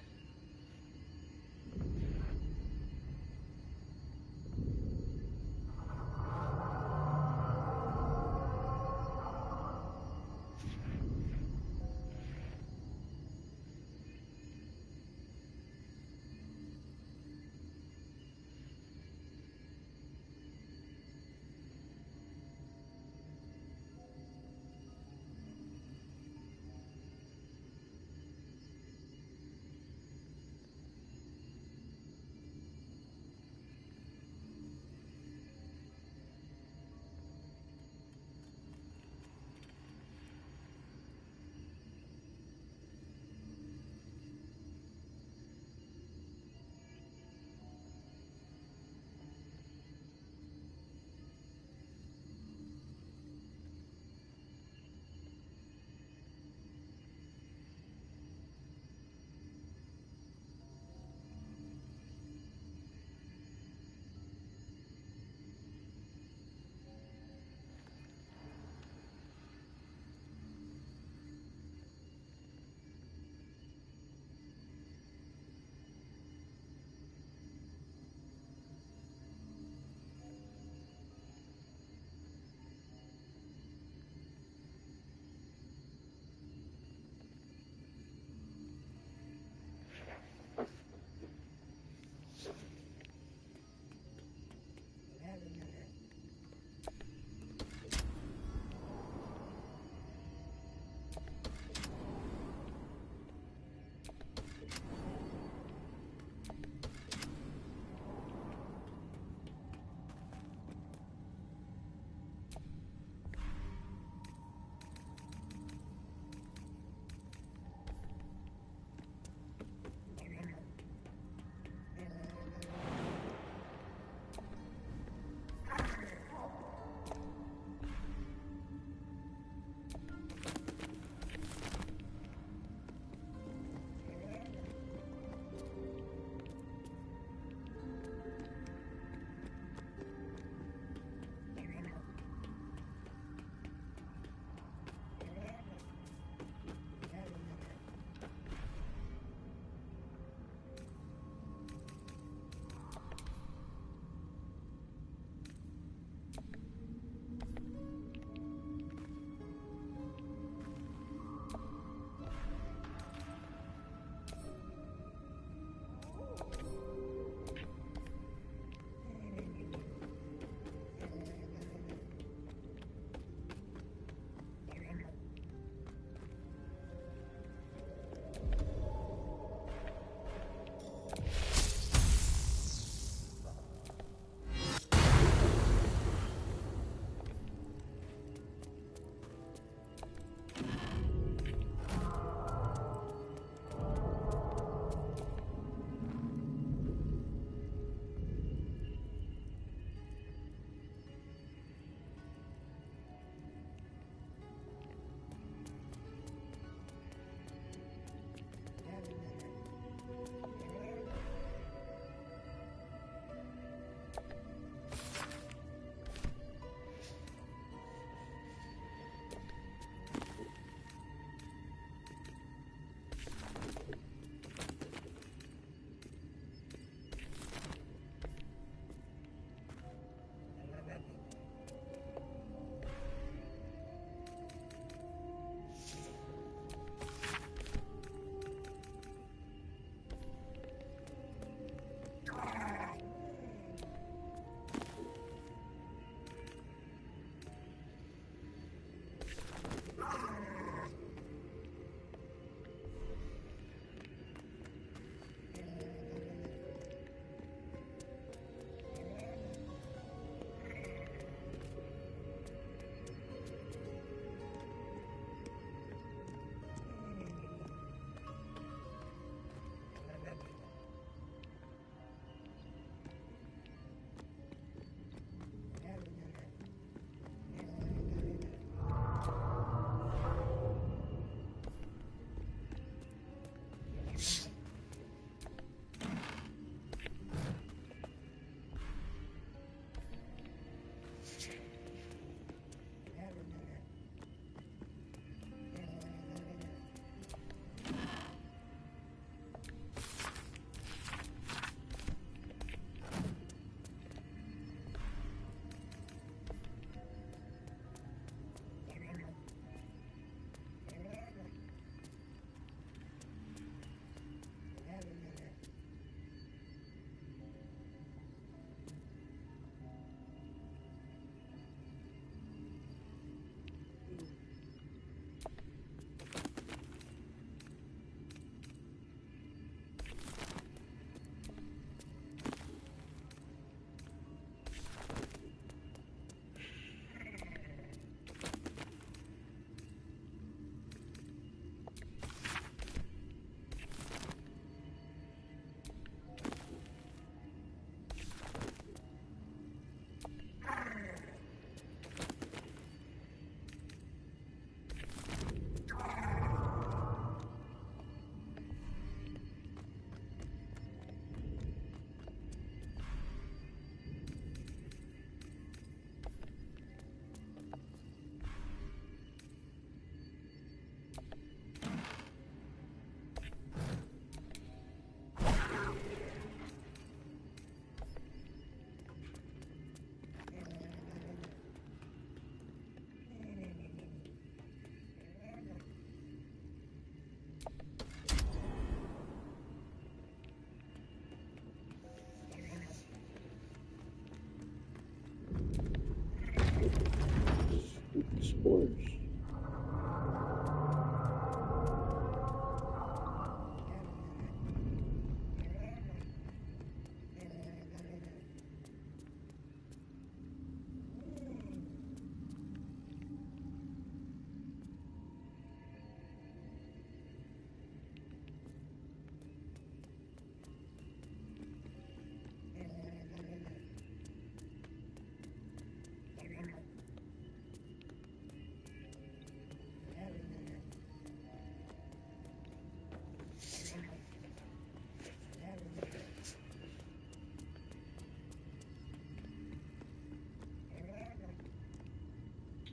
course.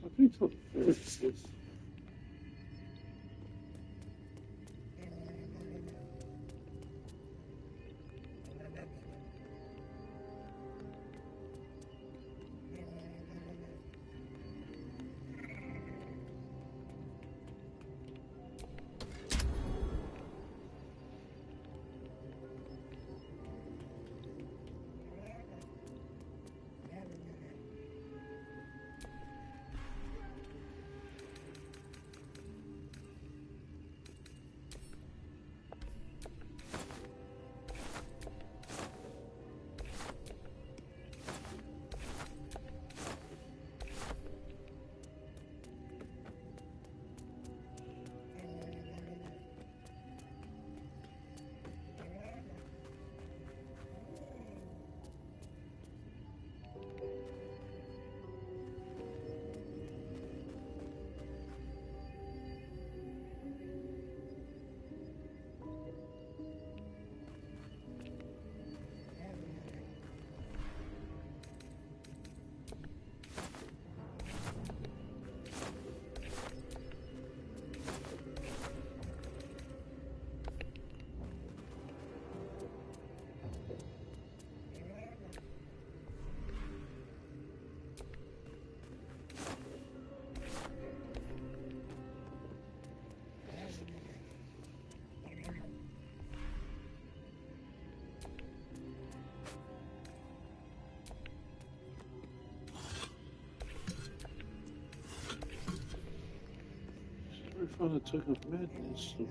I think so. This. I found a tug of madness. So.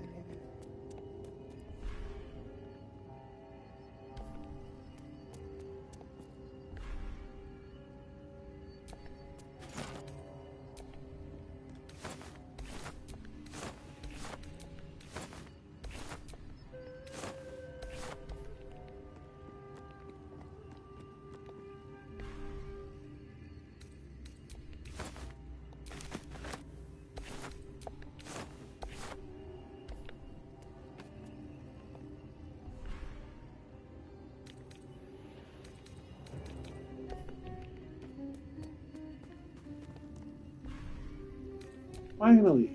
Finally.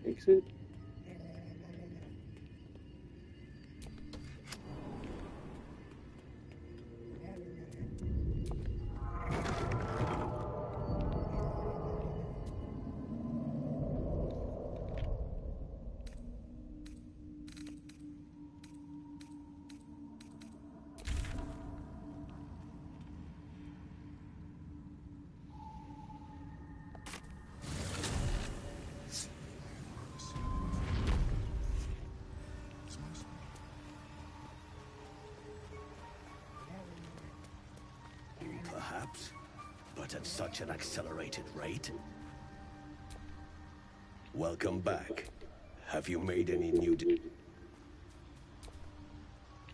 Exit. perhaps, but at such an accelerated rate. Welcome back. Have you made any new...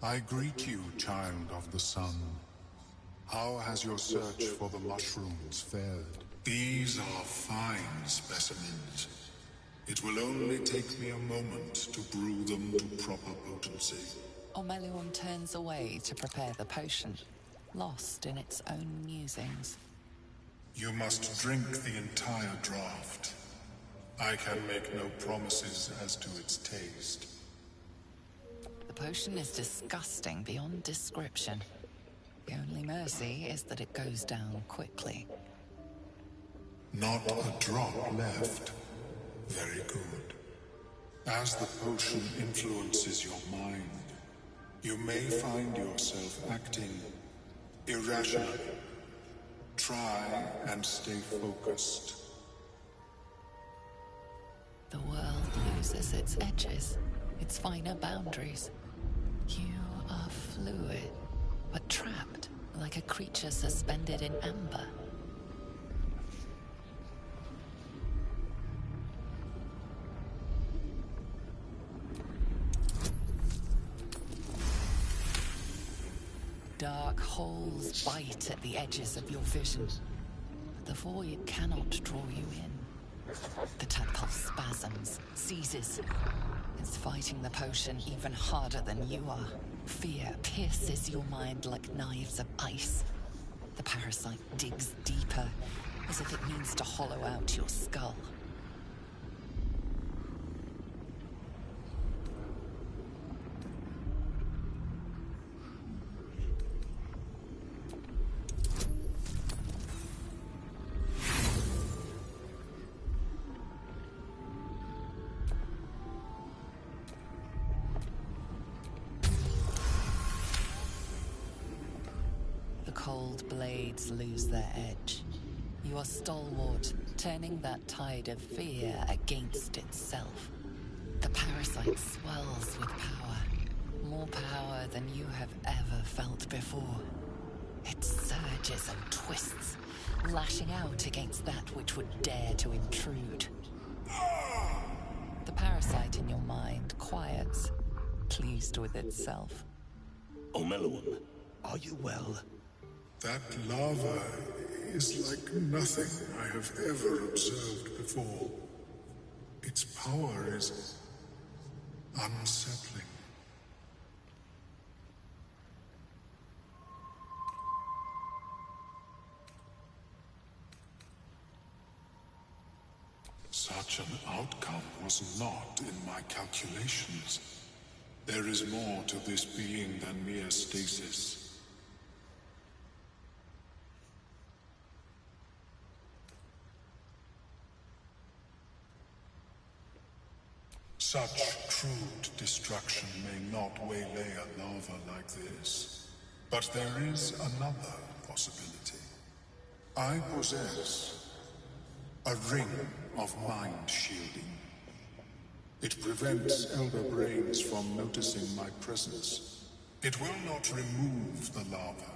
I greet you, child of the sun. How has your search for the mushrooms fared? These are fine specimens. It will only take me a moment to brew them to proper potency. Omeluum turns away to prepare the potion, lost in its own musings. You must drink the entire draught. I can make no promises as to its taste. The potion is disgusting beyond description. The only mercy is that it goes down quickly. Not a drop left. Very good. As the potion influences your mind, you may find yourself acting irrationally. Try and stay focused. The world loses its edges, its finer boundaries. You are fluid, but trapped like a creature suspended in amber. Dark holes bite at the edges of your vision, but the void cannot draw you in. The tadpole spasms, seizes. It's fighting the potion even harder than you are. Fear pierces your mind like knives of ice. The parasite digs deeper, as if it means to hollow out your skull. Cold blades lose their edge. You are stalwart, turning that tide of fear against itself. The parasite swells with power. More power than you have ever felt before. It surges and twists, lashing out against that which would dare to intrude. The parasite in your mind quiets, pleased with itself. Omeluum, are you well? That lava is like nothing I have ever observed before. Its power is unsettling. Such an outcome was not in my calculations. There is more to this being than mere stasis. Such crude destruction may not waylay a lava like this. But there is another possibility. I possess a ring of mind shielding. It prevents elder brains from noticing my presence. It will not remove the lava,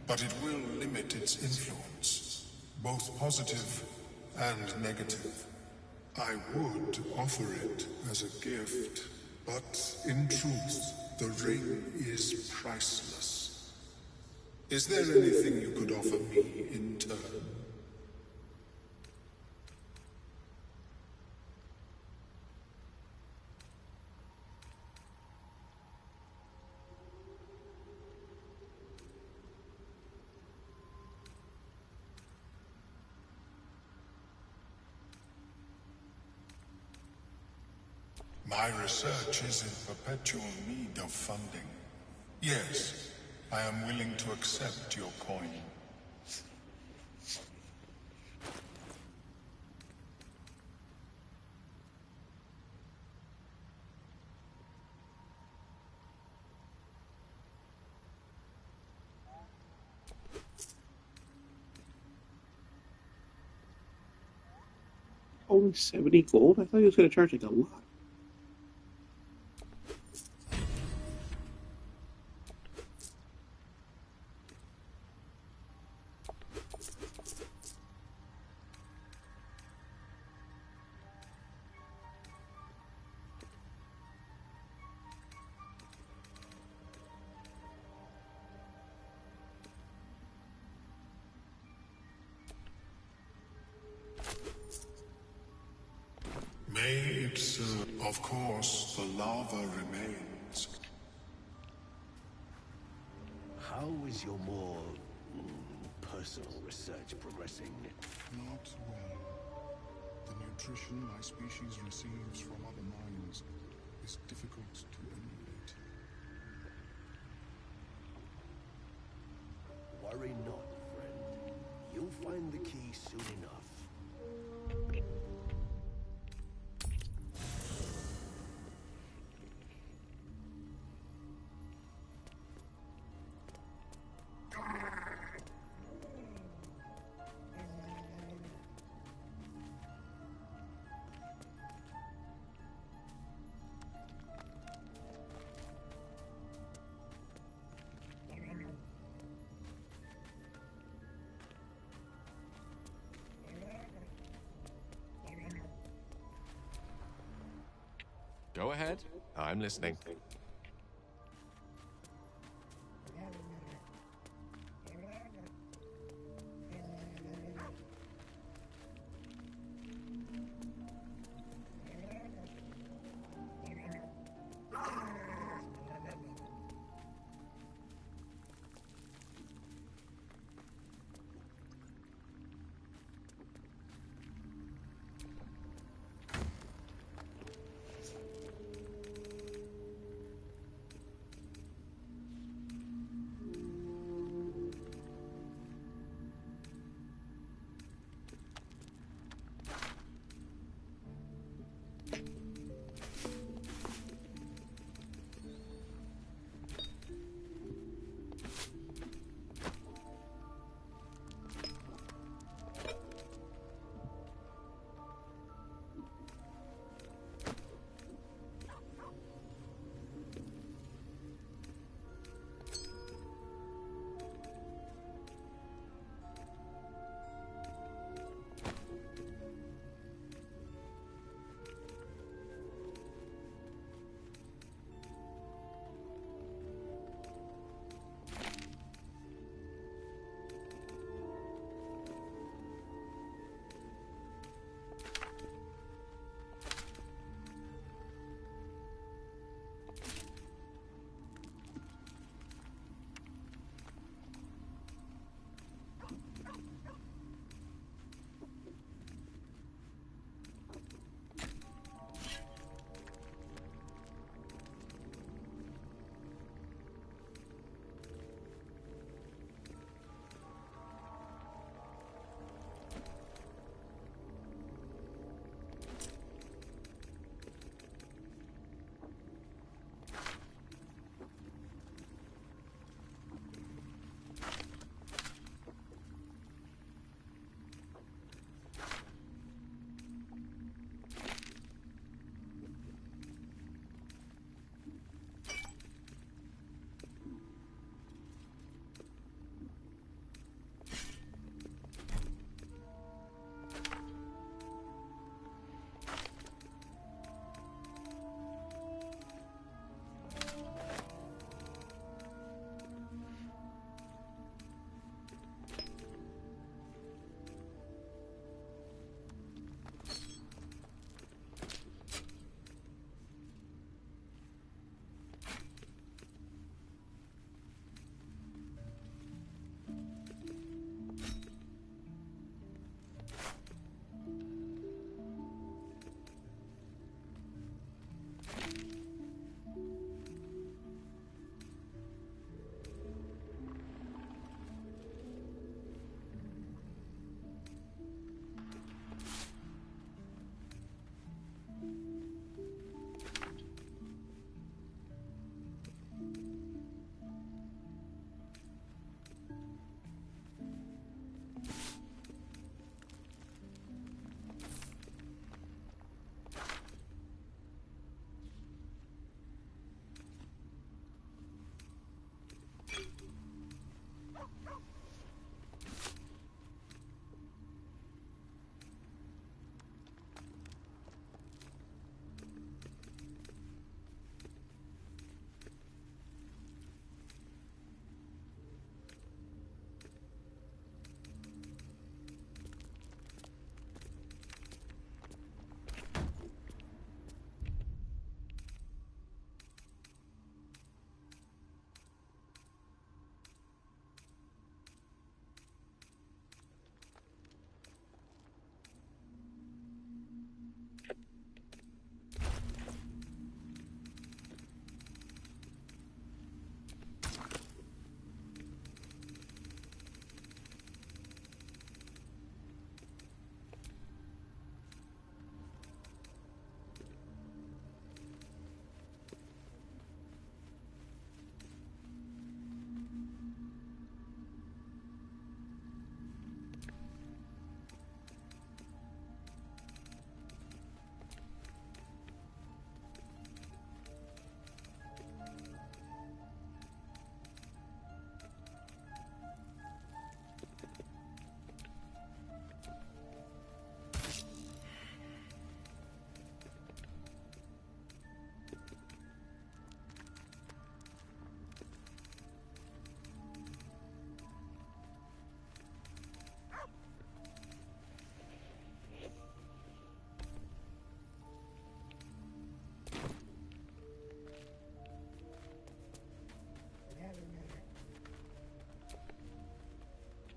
but it will limit its influence, both positive and negative. I would offer it as a gift, but in truth, the ring is priceless. Is there anything you could offer me in turn? My research is in perpetual need of funding. Yes, I am willing to accept your coin. Only 70 gold? I thought he was going to charge like a lot. It's, of course, the lava remains. How is your more personal research progressing? Not well. The nutrition my species receives from other mines is difficult to emulate. Worry not, friend. You'll find the key soon enough. Go ahead. I'm listening.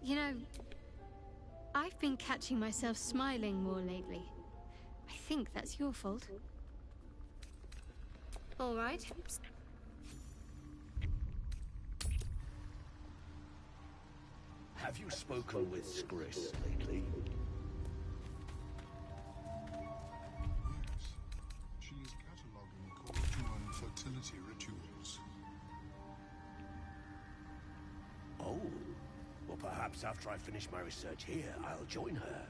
You know, I've been catching myself smiling more lately. I think that's your fault. All right. Have you spoken with Skris lately? Yes. She is cataloging Corduan fertility rituals. Oh. Well, perhaps after I finish my research here, I'll join her.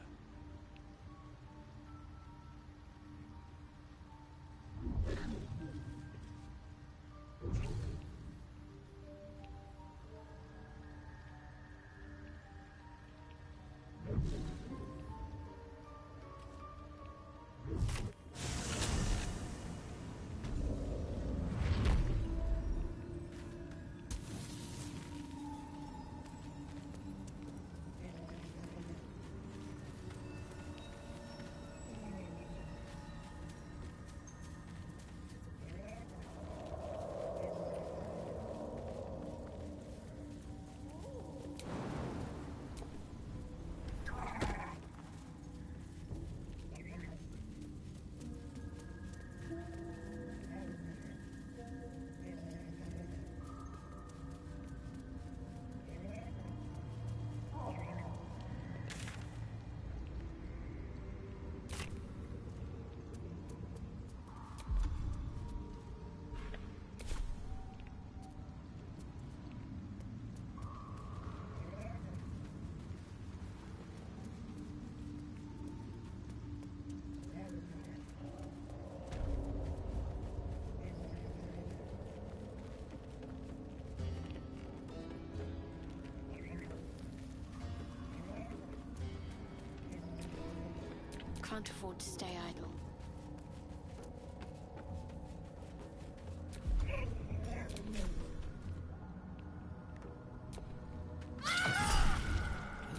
Can't afford to stay idle.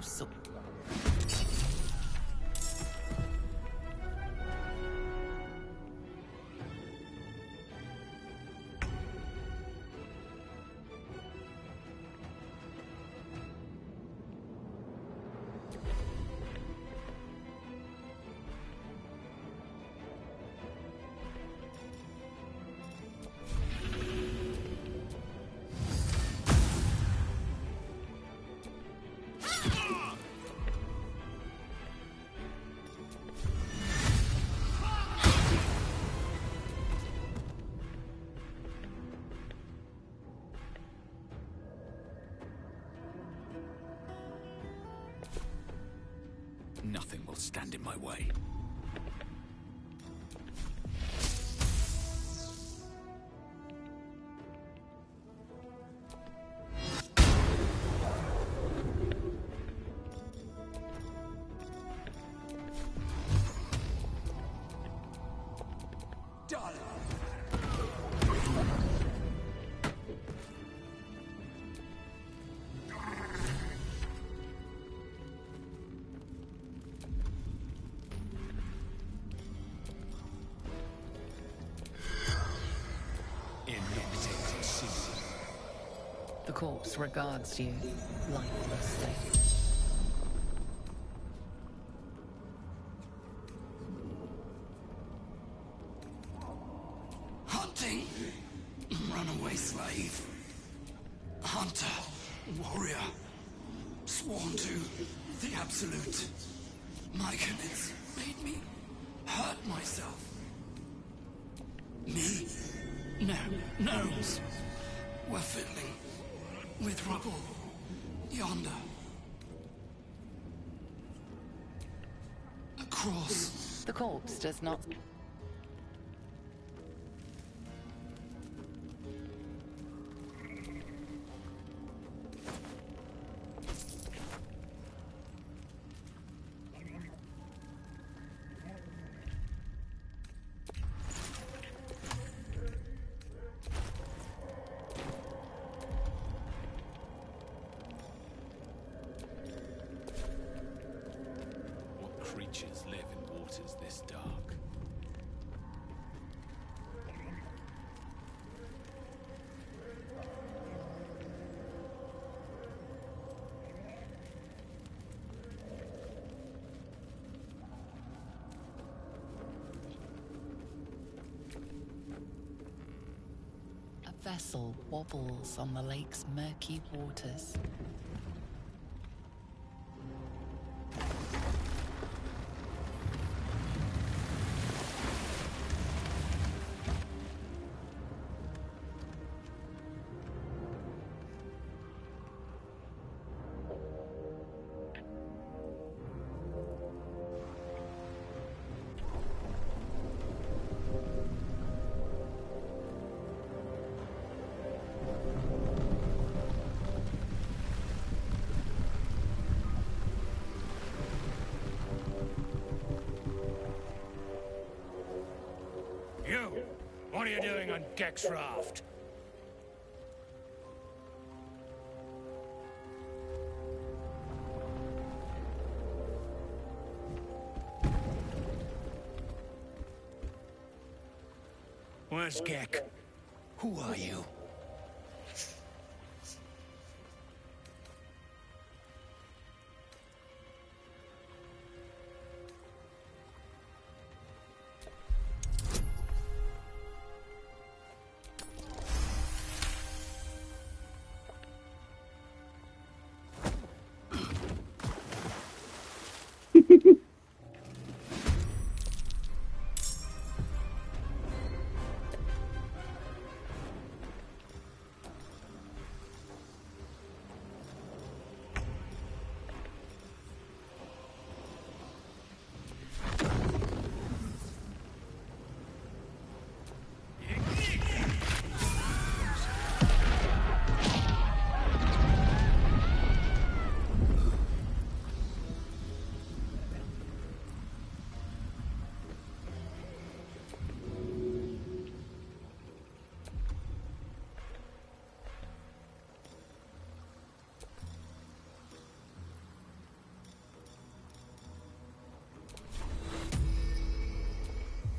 So Nothing will stand in my way. the corpse regards you lifelessly. Hunting, runaway slave, hunter, warrior, sworn to the absolute. Mycon, it's made me hurt myself. Me? No, gnomes. We're fiddling with rubble yonder. A cross. The corpse does not. Creatures live in waters this dark. vessel wobbles on the lake's murky waters. You! What are you doing on Gek's raft? Where's Gek? Who are you?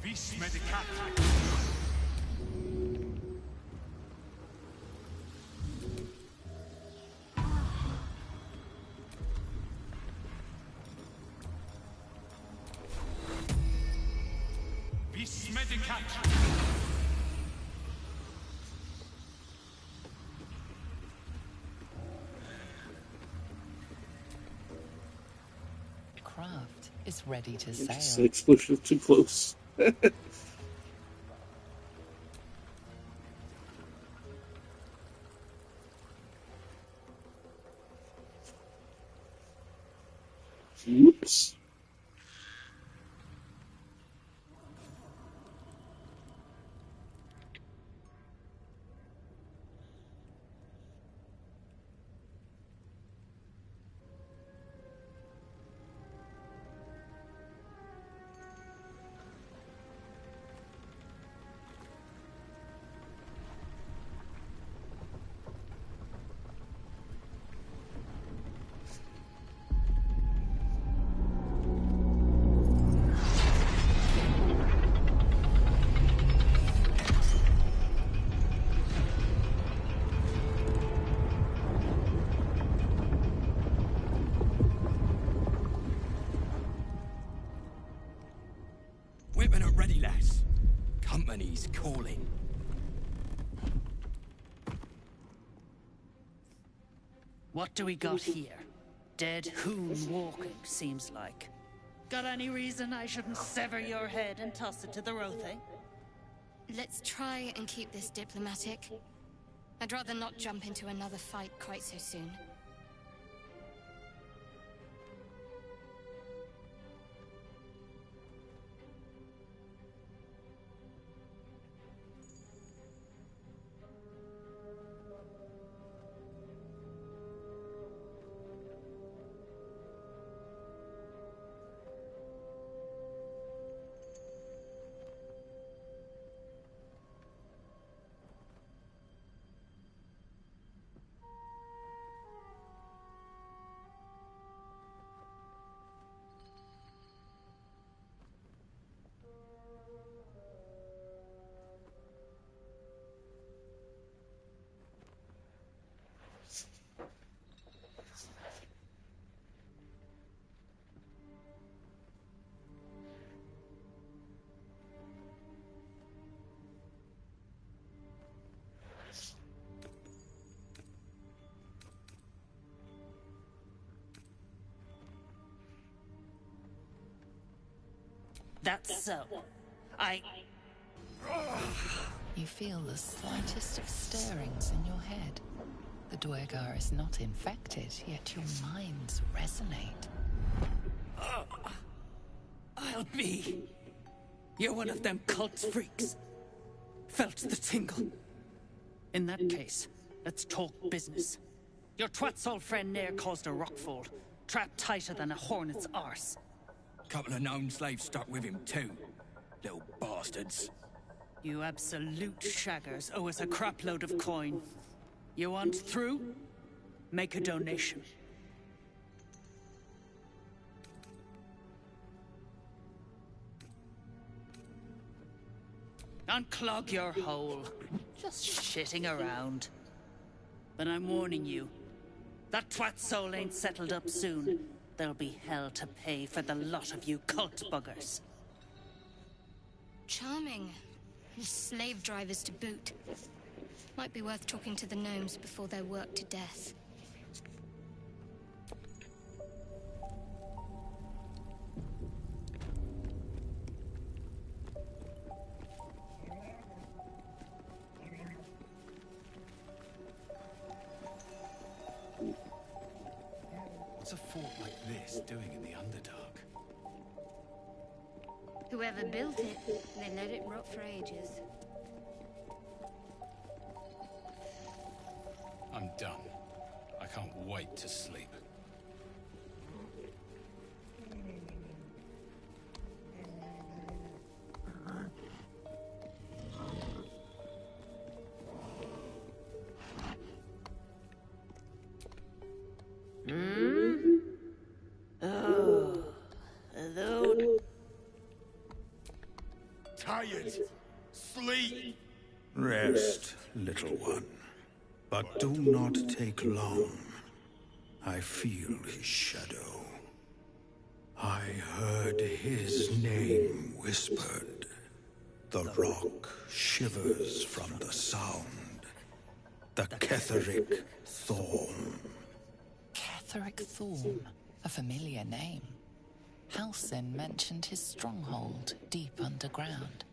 Vis medicat. Vis medicat. Craft is ready to Just sail. explosion too close. Oops. Whipping it ready, lads. Company's calling. What do we got here? Dead hoon walking, seems like. Got any reason I shouldn't sever your head and toss it to the Rothe? Let's try and keep this diplomatic. I'd rather not jump into another fight quite so soon. That's so. You feel the slightest of stirrings in your head. The Dwergar is not infected, yet your minds resonate. I'll be. You're one of them cult freaks. Felt the tingle. In that case, let's talk business. Your twat's old friend Nair caused a rockfall, trapped tighter than a hornet's arse. Couple of known slaves stuck with him too. Little bastards. You absolute shaggers owe us a crapload of coin. You want through? Make a donation. Unclog your hole. Just shitting around. But I'm warning you. That twat soul ain't settled up soon. There'll be hell to pay for the lot of you cult buggers. Charming. Slave drivers to boot. Might be worth talking to the gnomes before they're worked to death. What's a fort like this doing in the Underdark? Whoever built it, they let it rot for ages. I'm done. I can't wait to sleep. Tired. Sleep. Rest, little one. But do not take long. I feel his shadow. I heard his name whispered. The rock shivers from the sound. The Ketheric Thorm. Ketheric Thorm, a familiar name. Halsin mentioned his stronghold deep underground.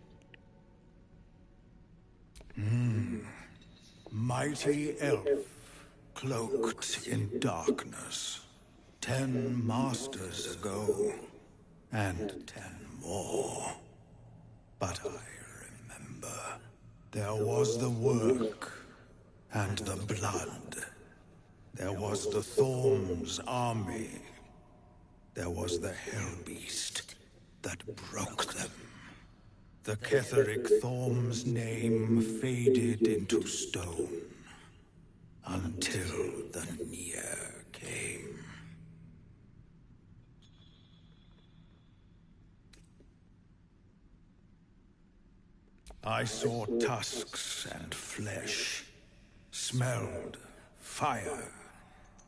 Mighty elf, cloaked in darkness. 10 masters ago, and 10 more. But I remember. There was the work, and the blood. There was the Thorm's army. There was the Hellbeast that broke them. The Ketheric Thorm's name faded into stone until the Nier came. I saw tusks and flesh, smelled fire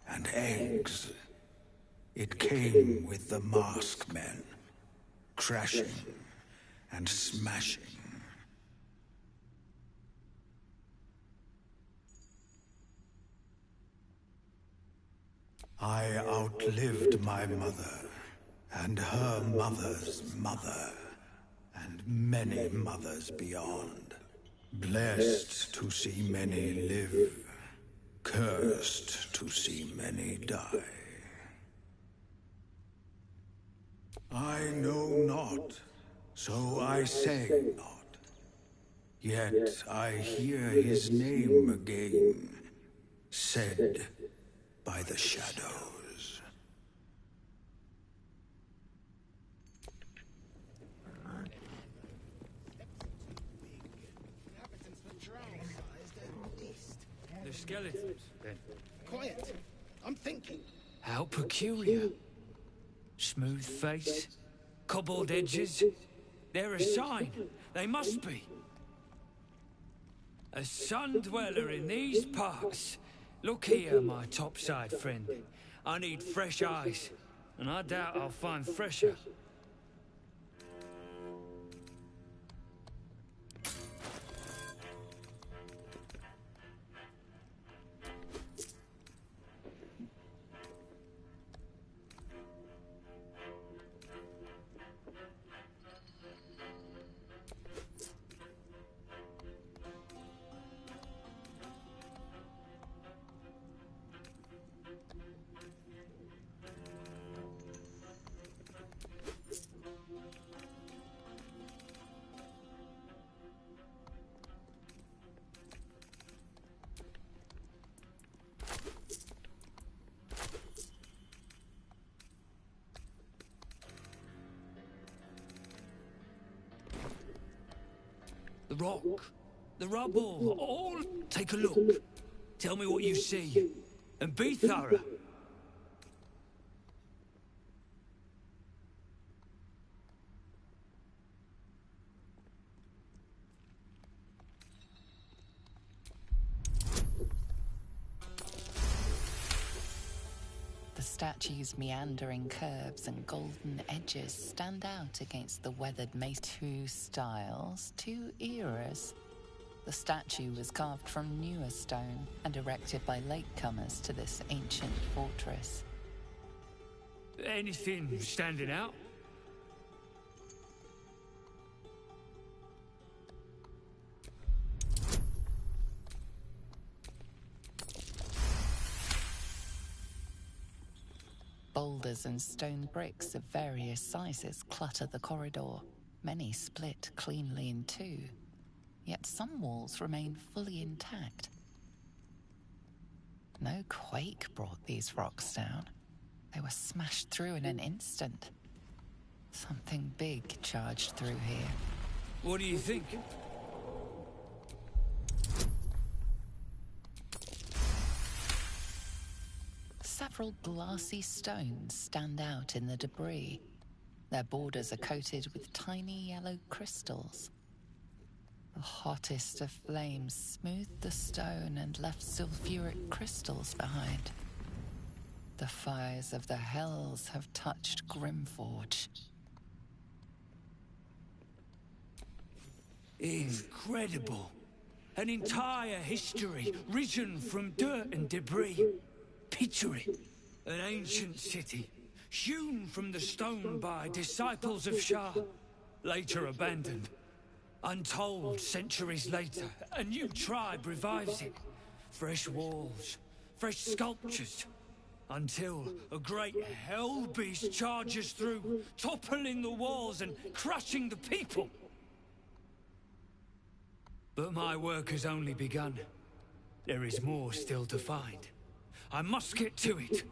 and eggs. It came with the masked men, crashing and smashing. I outlived my mother, and her mother's mother, and many mothers beyond. Blessed to see many live, cursed to see many die. I know not, so I say not. Yet I hear his name again, said by the shadows. The skeletons, then. Quiet. I'm thinking. How peculiar. Smooth face, cobbled edges. They're a sign. They must be. A sun dweller in these parts. Look here, my topside friend. I need fresh eyes, and I doubt I'll find fresher. the rock, the rubble, all take a look. Tell me what you see, and be thorough. The statue's meandering curves and golden edges stand out against the weathered mace. Two styles, two eras. The statue was carved from newer stone and erected by latecomers to this ancient fortress. Anything standing out? Boulders and stone bricks of various sizes clutter the corridor. Many split cleanly in two, yet some walls remain fully intact. No quake brought these rocks down. They were smashed through in an instant. Something big charged through here. What do you think? Several glassy stones stand out in the debris. Their borders are coated with tiny yellow crystals. The hottest of flames smoothed the stone and left sulfuric crystals behind. The fires of the hells have touched Grimforge. Incredible. An entire history risen from dirt and debris. Picture it. An ancient city, hewn from the stone by disciples of Shah, later abandoned. Untold centuries later, a new tribe revives it. Fresh walls, fresh sculptures, until a great hell beast charges through, toppling the walls and crushing the people. But my work has only begun. There is more still to find. I must get to it.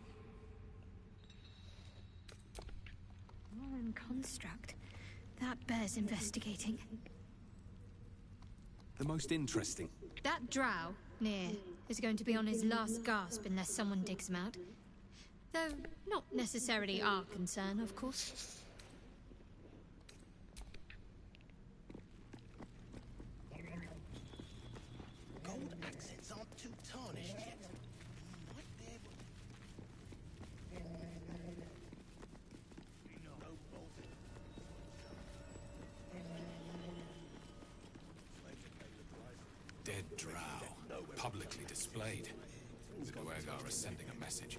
Foreign construct. That bears investigating. The most interesting. That drow, near, is going to be on his last gasp unless someone digs him out. Though not necessarily our concern, of course. Gold accents aren't too tarnished yet. Might be able Dead drow, publicly displayed. The Duergar are sending a message.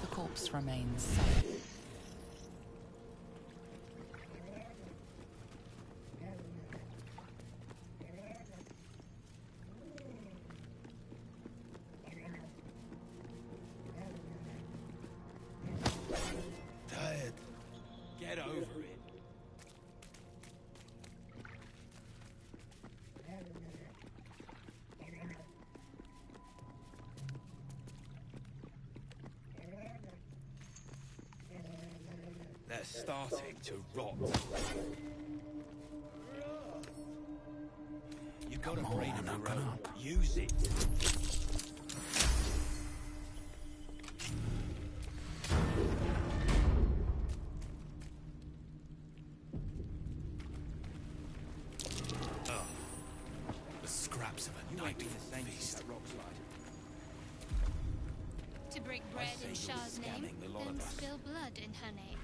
The corpse remains silent. tired. Get over it. They're starting to rot. You've got a brain of your own. Use it. The scraps of a night feast. To break bread in Shah's name, then spill blood in her name.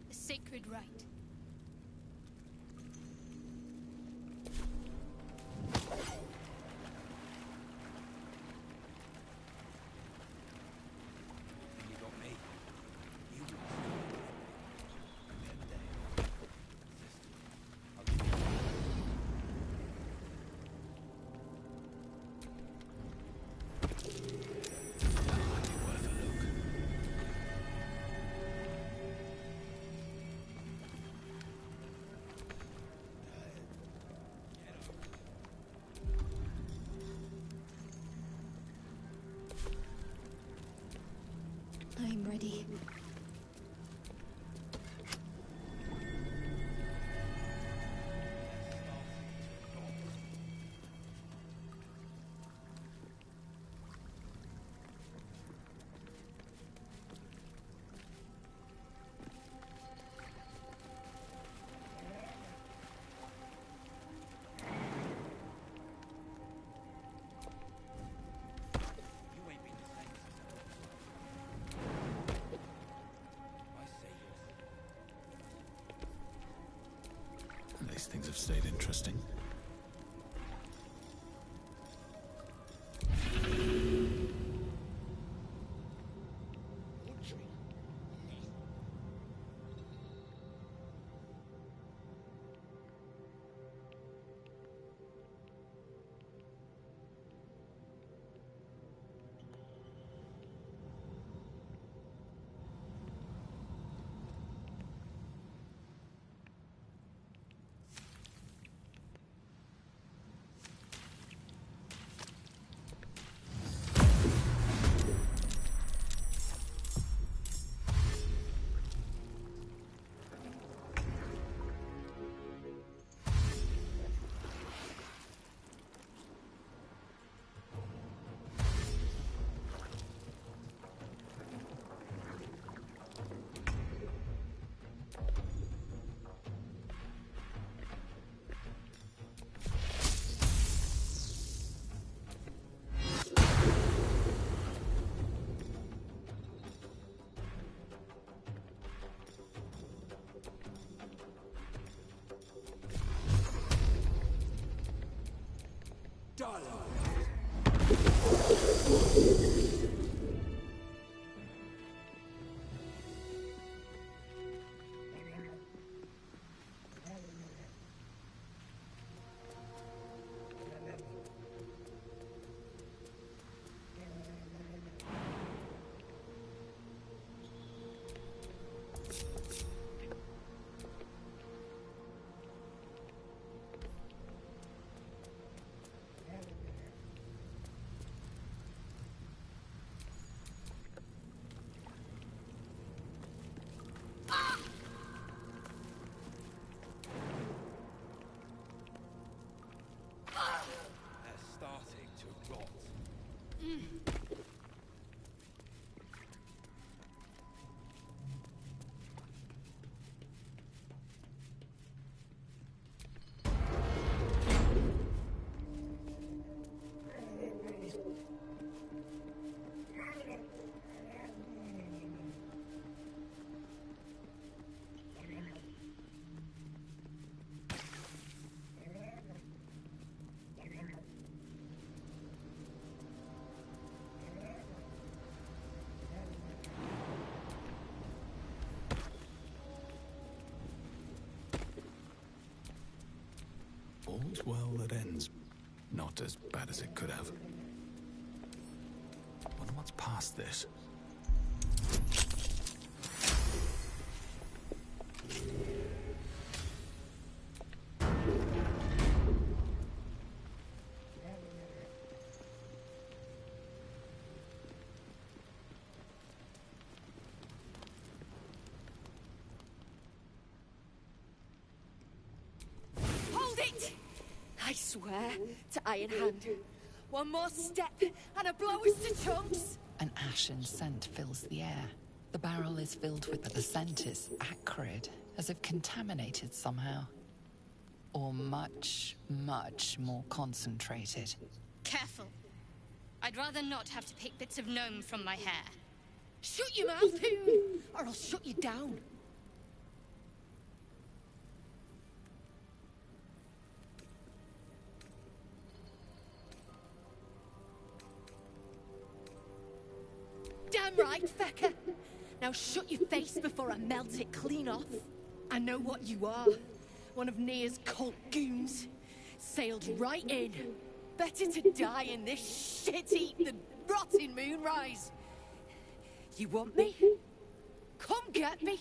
A sacred rite. You got me. You ready. These things have stayed interesting. All's well that ends. Not as bad as it could have. Wonder what's past this. I swear to Iron Hand. One more step, and a blow us to chunks! An ashen scent fills the air. The barrel is filled with the scent is acrid, as if contaminated somehow. Or much, much more concentrated. Careful. I'd rather not have to pick bits of gnome from my hair. Shut your mouth, Hoon, or I'll shut you down. Damn right, Fecker. Now shut your face before I melt it clean off. I know what you are. One of Nia's cult goons. Sailed right in. Better to die in this shit heap than rot in Moonrise. You want me? Come get me.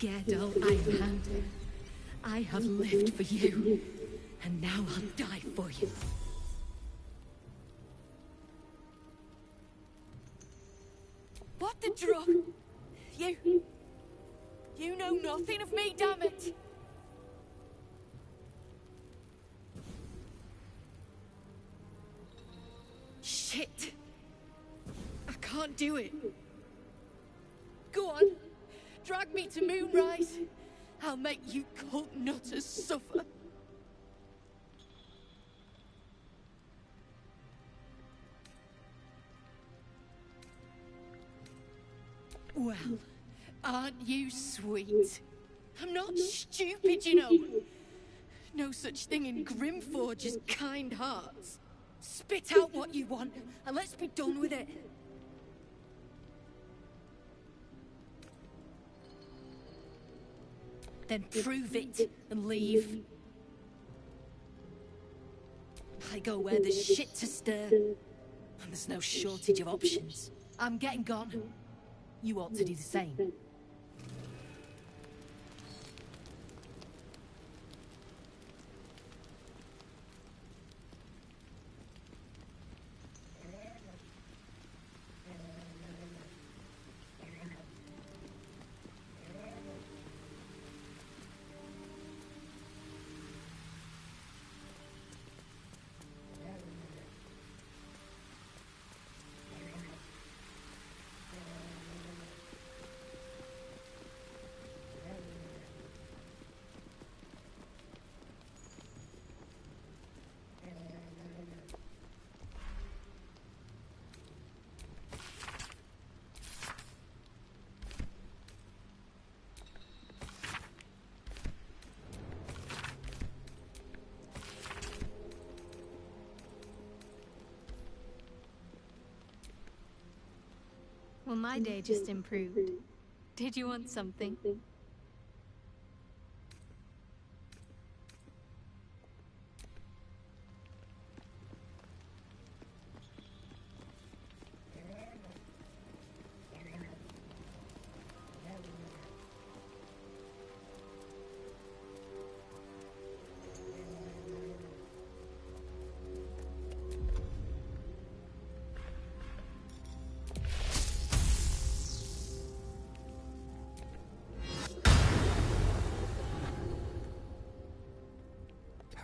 Gerdel Einhand, I have lived for you, and now I'll die for you. What the drum? You know nothing of me, damn it! Shit! I can't do it. Go on, drag me to Moonrise. I'll make you cult nutters suffer. Well, aren't you sweet? I'm not stupid, you know. No such thing in Grimforge as kind hearts. Spit out what you want, and let's be done with it. Then prove it and leave. I go where there's shit to stir, and there's no shortage of options. I'm getting gone. You ought to do the same. Well, my day just improved. Did you want something?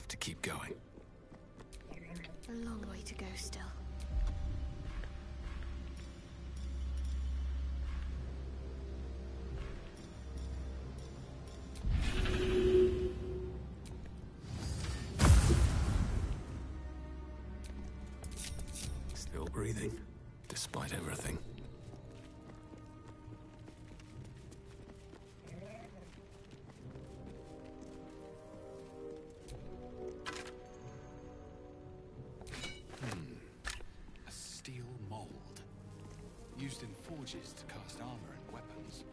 To keep going. A long way to go still. Still breathing, despite everything. Used in forges to cast armor and weapons.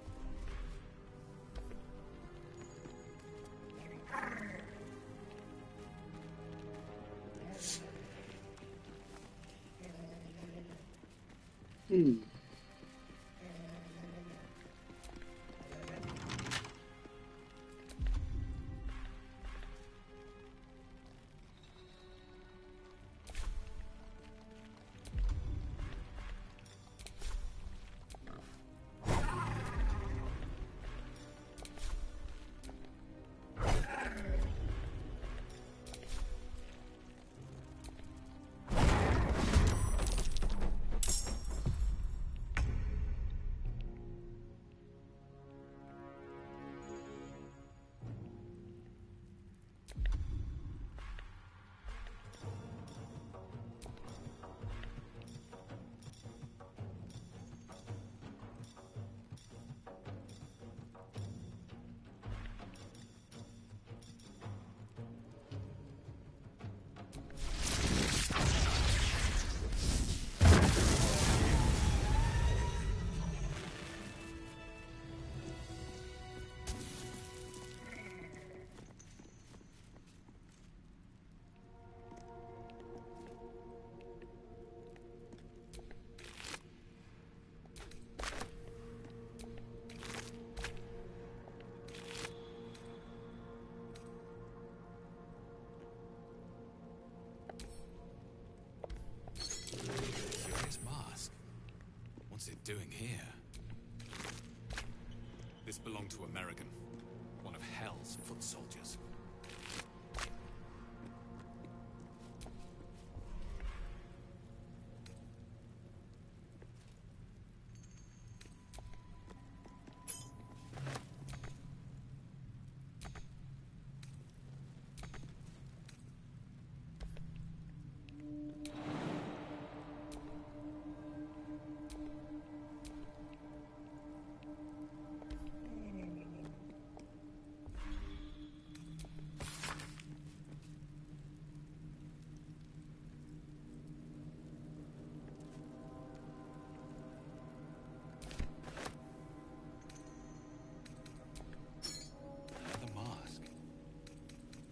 What's it doing here? This belonged to American, one of Hell's foot soldiers.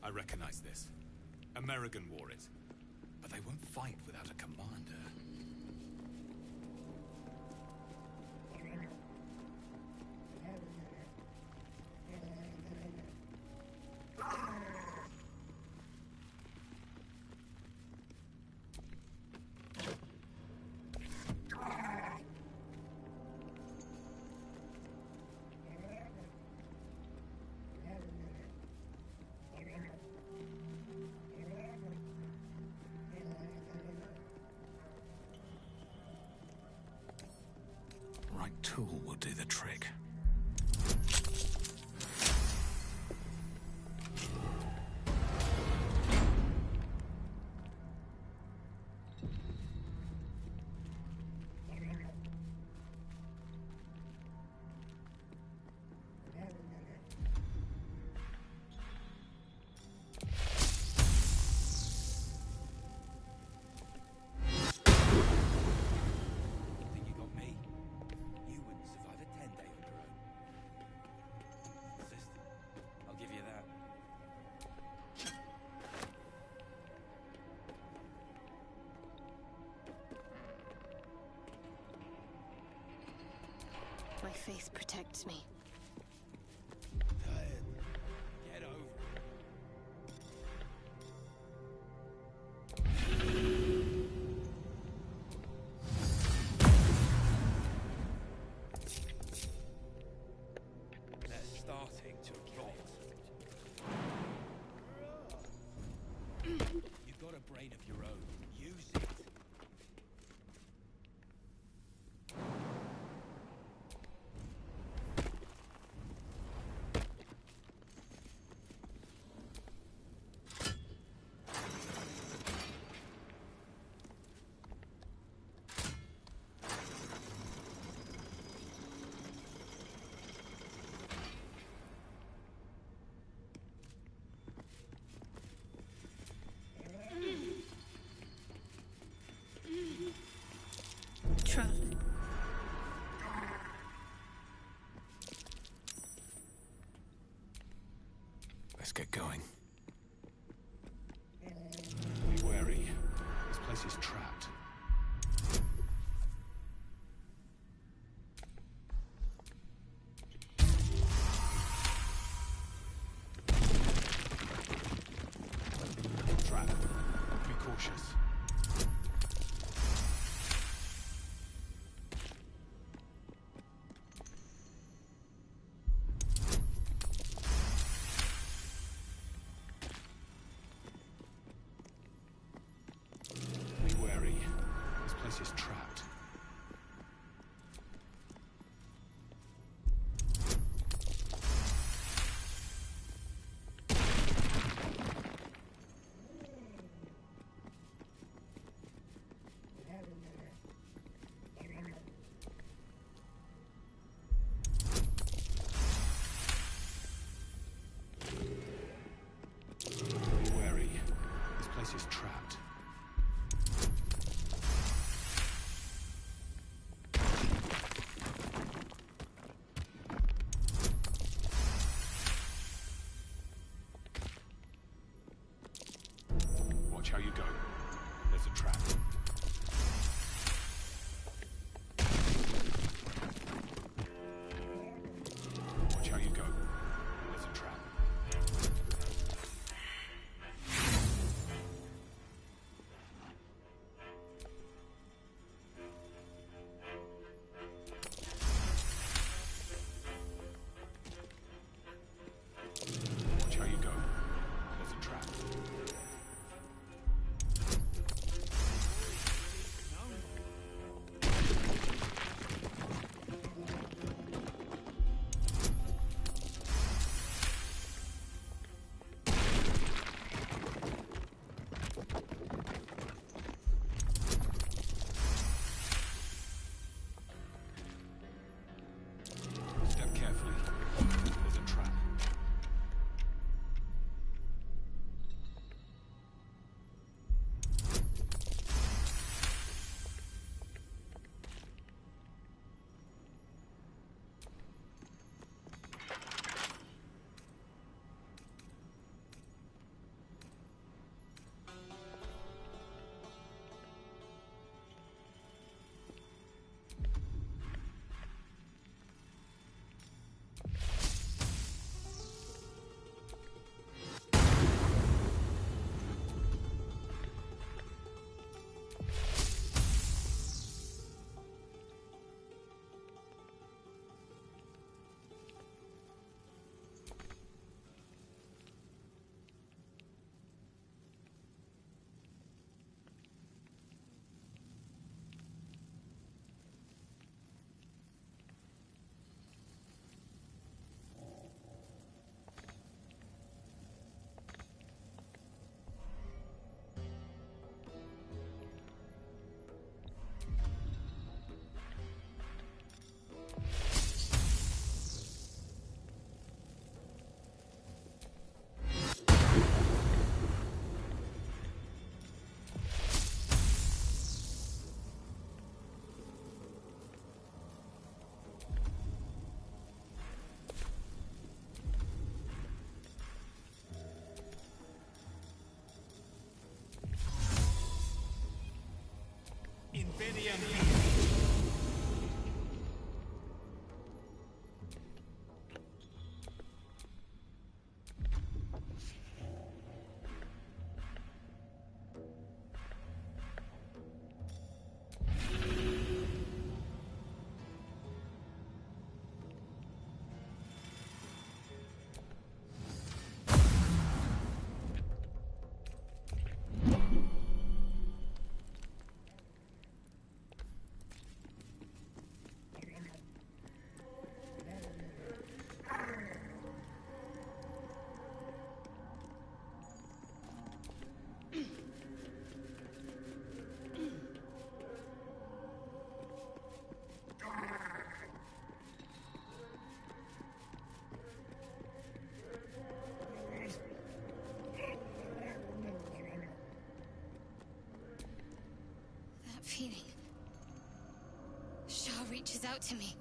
I recognize this. American wore it. But they won't fight without a commander. Right tool will do the trick. My faith protects me. Get over it. They're starting to rot. You've got a brain of your own. Use it. Trap. Let's get going. Be wary. This place is trapped. Trap. Be cautious. That feeling. Shah reaches out to me.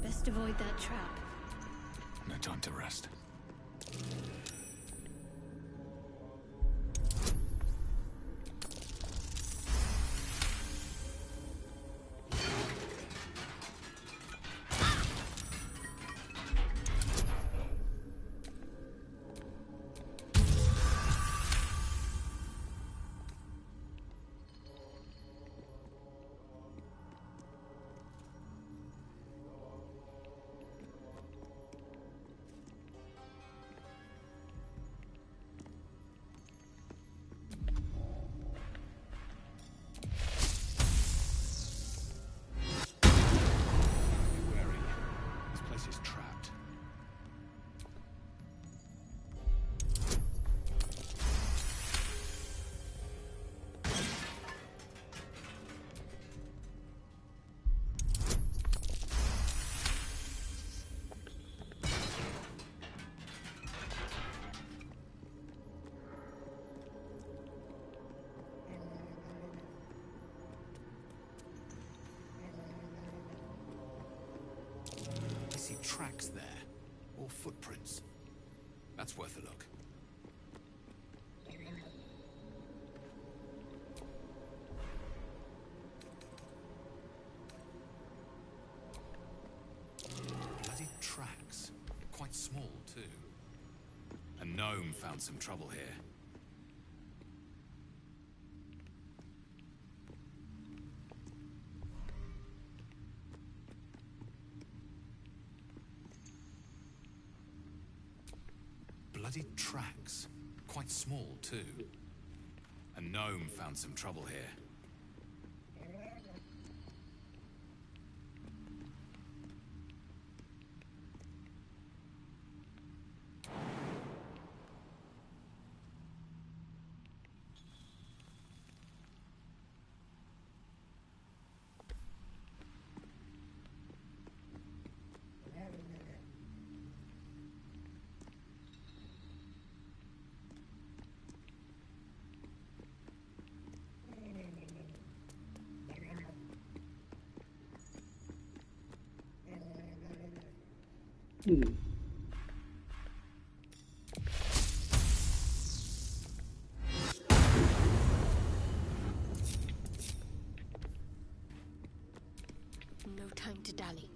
Best avoid that trap. No time to rest. Tracks there, or footprints. That's worth a look. Bloody tracks. Quite small, too. A gnome found some trouble here. Bloody tracks. Quite small, too. A gnome found some trouble here. No time to dally.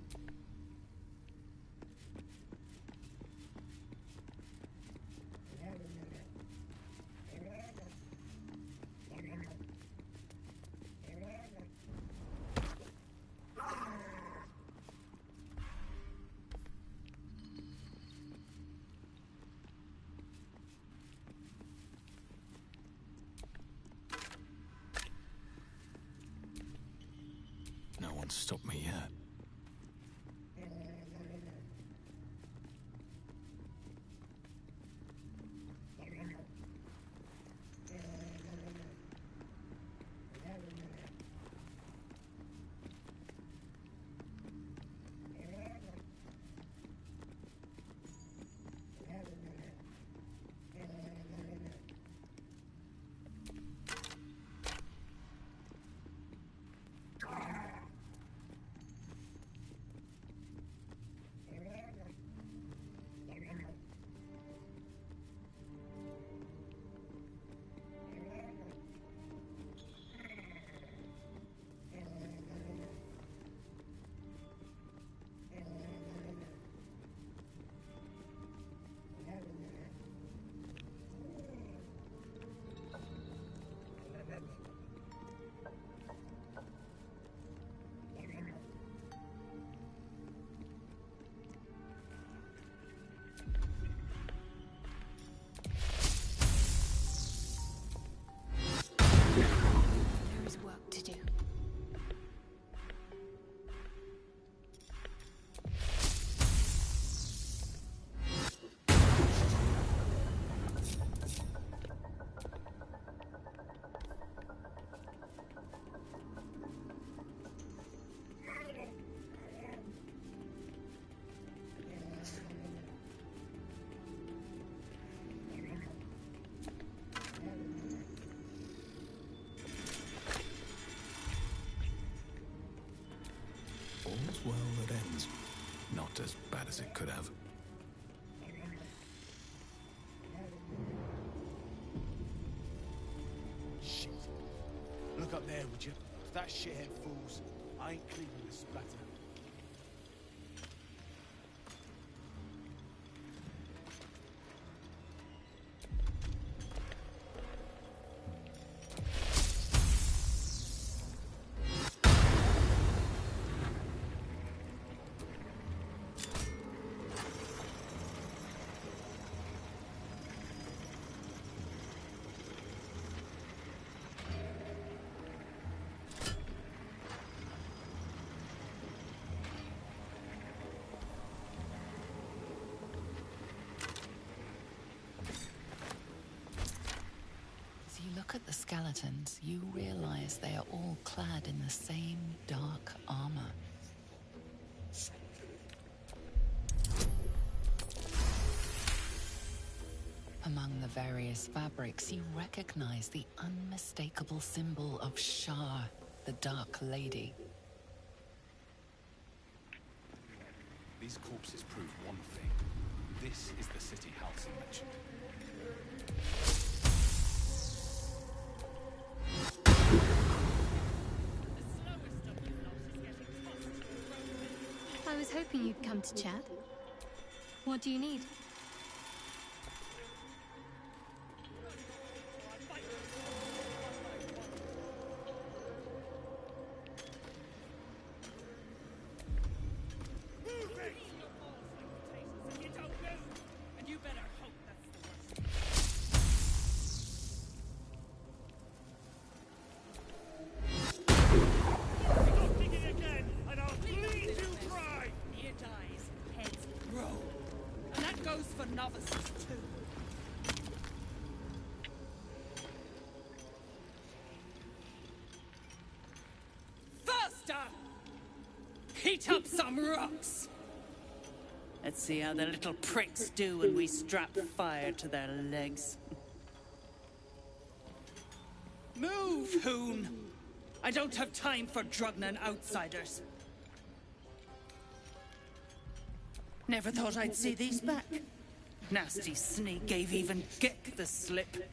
No one's stopped me yet. well that ends. Not as bad as it could have. Shit. Look up there, would you? If that shithead falls, I ain't cleaning the splatter. Look at the skeletons, you realize they are all clad in the same dark armor. Among the various fabrics, you recognize the unmistakable symbol of Shar, the Dark Lady. These corpses prove one thing. This is the city Halsin mentioned. I was hoping you'd come to chat. What do you need? Heat up some rocks! Let's see how the little pricks do when we strap fire to their legs. Move, Hoon! I don't have time for Drugnan outsiders. Never thought I'd see these back. Nasty sneak gave even Gith the slip.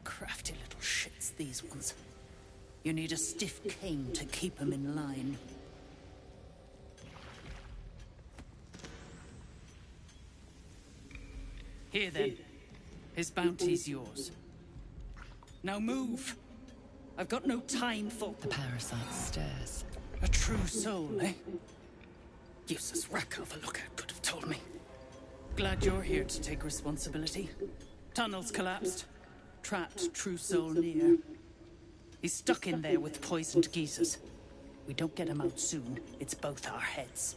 Crafty little shits, these ones. You need a stiff cane to keep them in line. Here then. His bounty's yours. Now move! I've got no time for... The parasite stirs. A true soul, eh? Useless wreck of a lookout could have told me. Glad you're here to take responsibility. Tunnels collapsed. Trapped true soul near. He's stuck in there with poisoned geezers. We don't get him out soon, it's both our heads.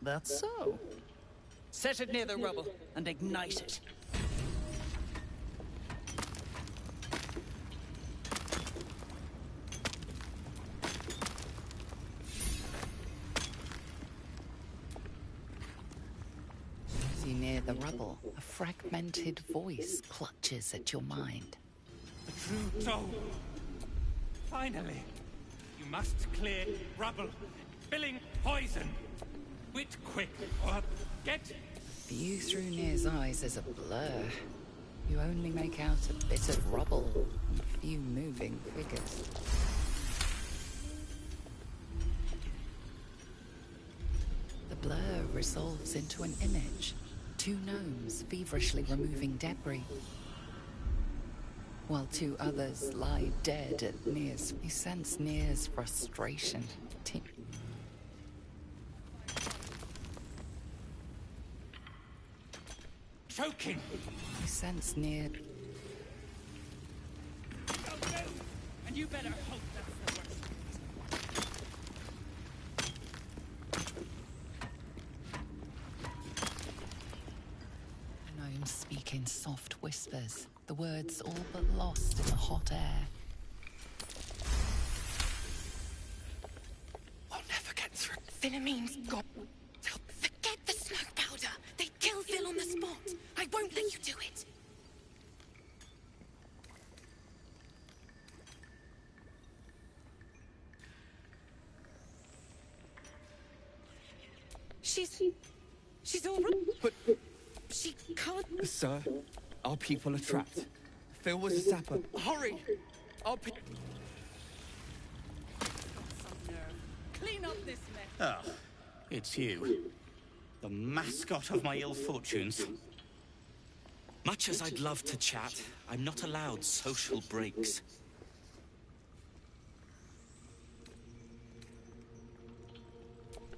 That's so. Set it near the rubble and ignite it. As you near the rubble, a fragmented voice clutches at your mind. The true soul. Finally. You must clear rubble. Spilling poison. Quit quick, or get... View through Nir's eyes is a blur. You only make out a bit of rubble and a few moving figures. The blur resolves into an image. Two gnomes feverishly removing debris, while two others lie dead at Nir's. You sense Nir's frustration. Choking! You sense Nir. Don't move! And you better hope that's the worst. Gnomes speak in soft whispers, the words all but lost in the hot air. What Philommene's gone. Forget the smoke powder. They'd kill Phil on the spot. I won't let you do it. She's all right. But... She can't... Sir, our people are trapped. Phil was a sapper. Hurry! Our people... Clean up this mess. Ah, it's you. The mascot of my ill fortunes. Much as I'd love to chat, I'm not allowed social breaks.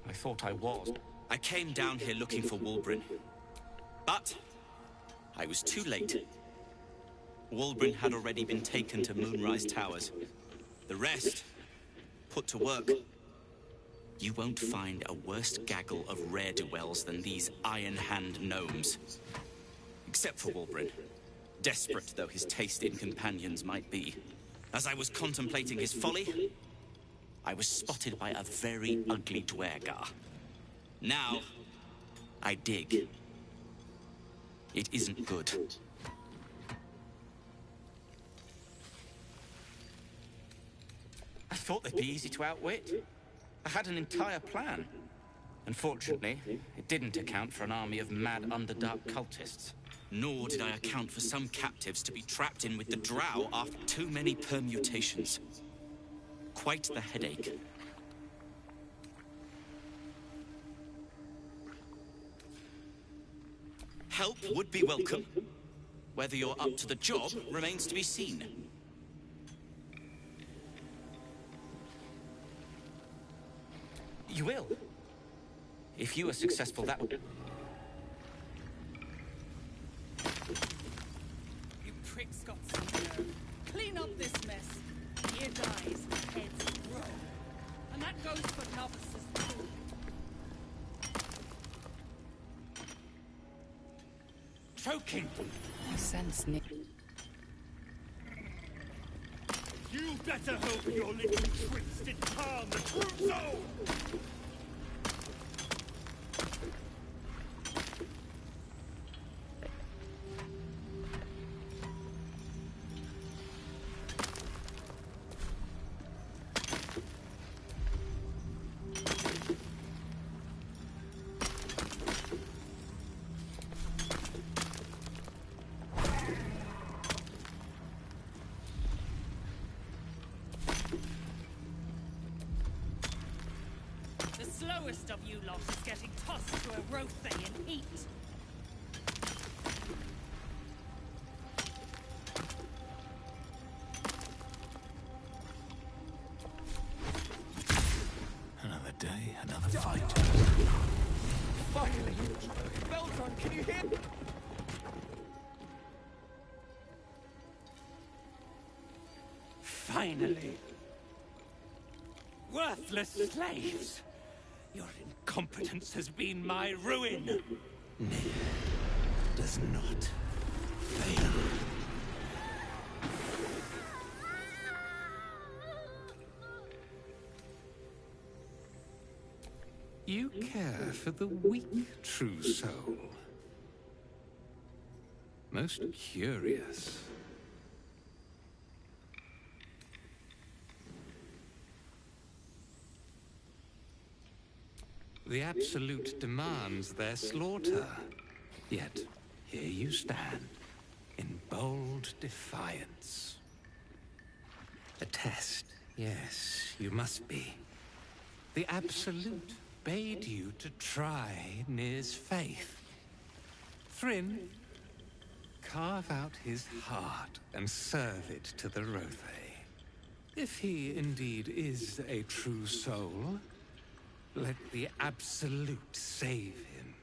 I thought I was. I came down here looking for Wulbren. But I was too late. Wulbren had already been taken to Moonrise Towers. The rest, put to work. You won't find a worse gaggle of rare-dwells than these Iron Hand gnomes. Except for Wulbren, desperate though his taste in companions might be. As I was contemplating his folly, I was spotted by a very ugly dwergar. Now, I dig. It isn't good. I thought they'd be easy to outwit. I had an entire plan. Unfortunately, it didn't account for an army of mad Underdark cultists. Nor did I account for some captives to be trapped in with the drow after too many permutations. Quite the headache. Help would be welcome. Whether you're up to the job remains to be seen. You will. If you are successful, that would... You pricks got some nerve. Clean up this mess. Ear dies, heads grow. And that goes for novices too. Choking! I sense Nick. You better hope your little tricks did harm the true soul! The slowest of you lot is getting tossed to a Rothe in heat. Another day, another fight. Finally! Beltron, can you hear? Finally! Worthless slaves! Your incompetence has been my ruin! Does not fail. You care for the weak, true soul. Most curious. The Absolute demands their slaughter. Yet, here you stand, in bold defiance. A test, yes, you must be. The Absolute bade you to try Nir's faith. Thryn, carve out his heart and serve it to the Rothe. If he indeed is a true soul, let the Absolute save him.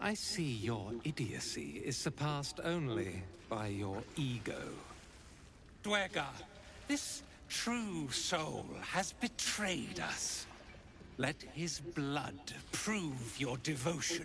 I see your idiocy is surpassed only by your ego. Dwergar, this true soul has betrayed us. Let his blood prove your devotion.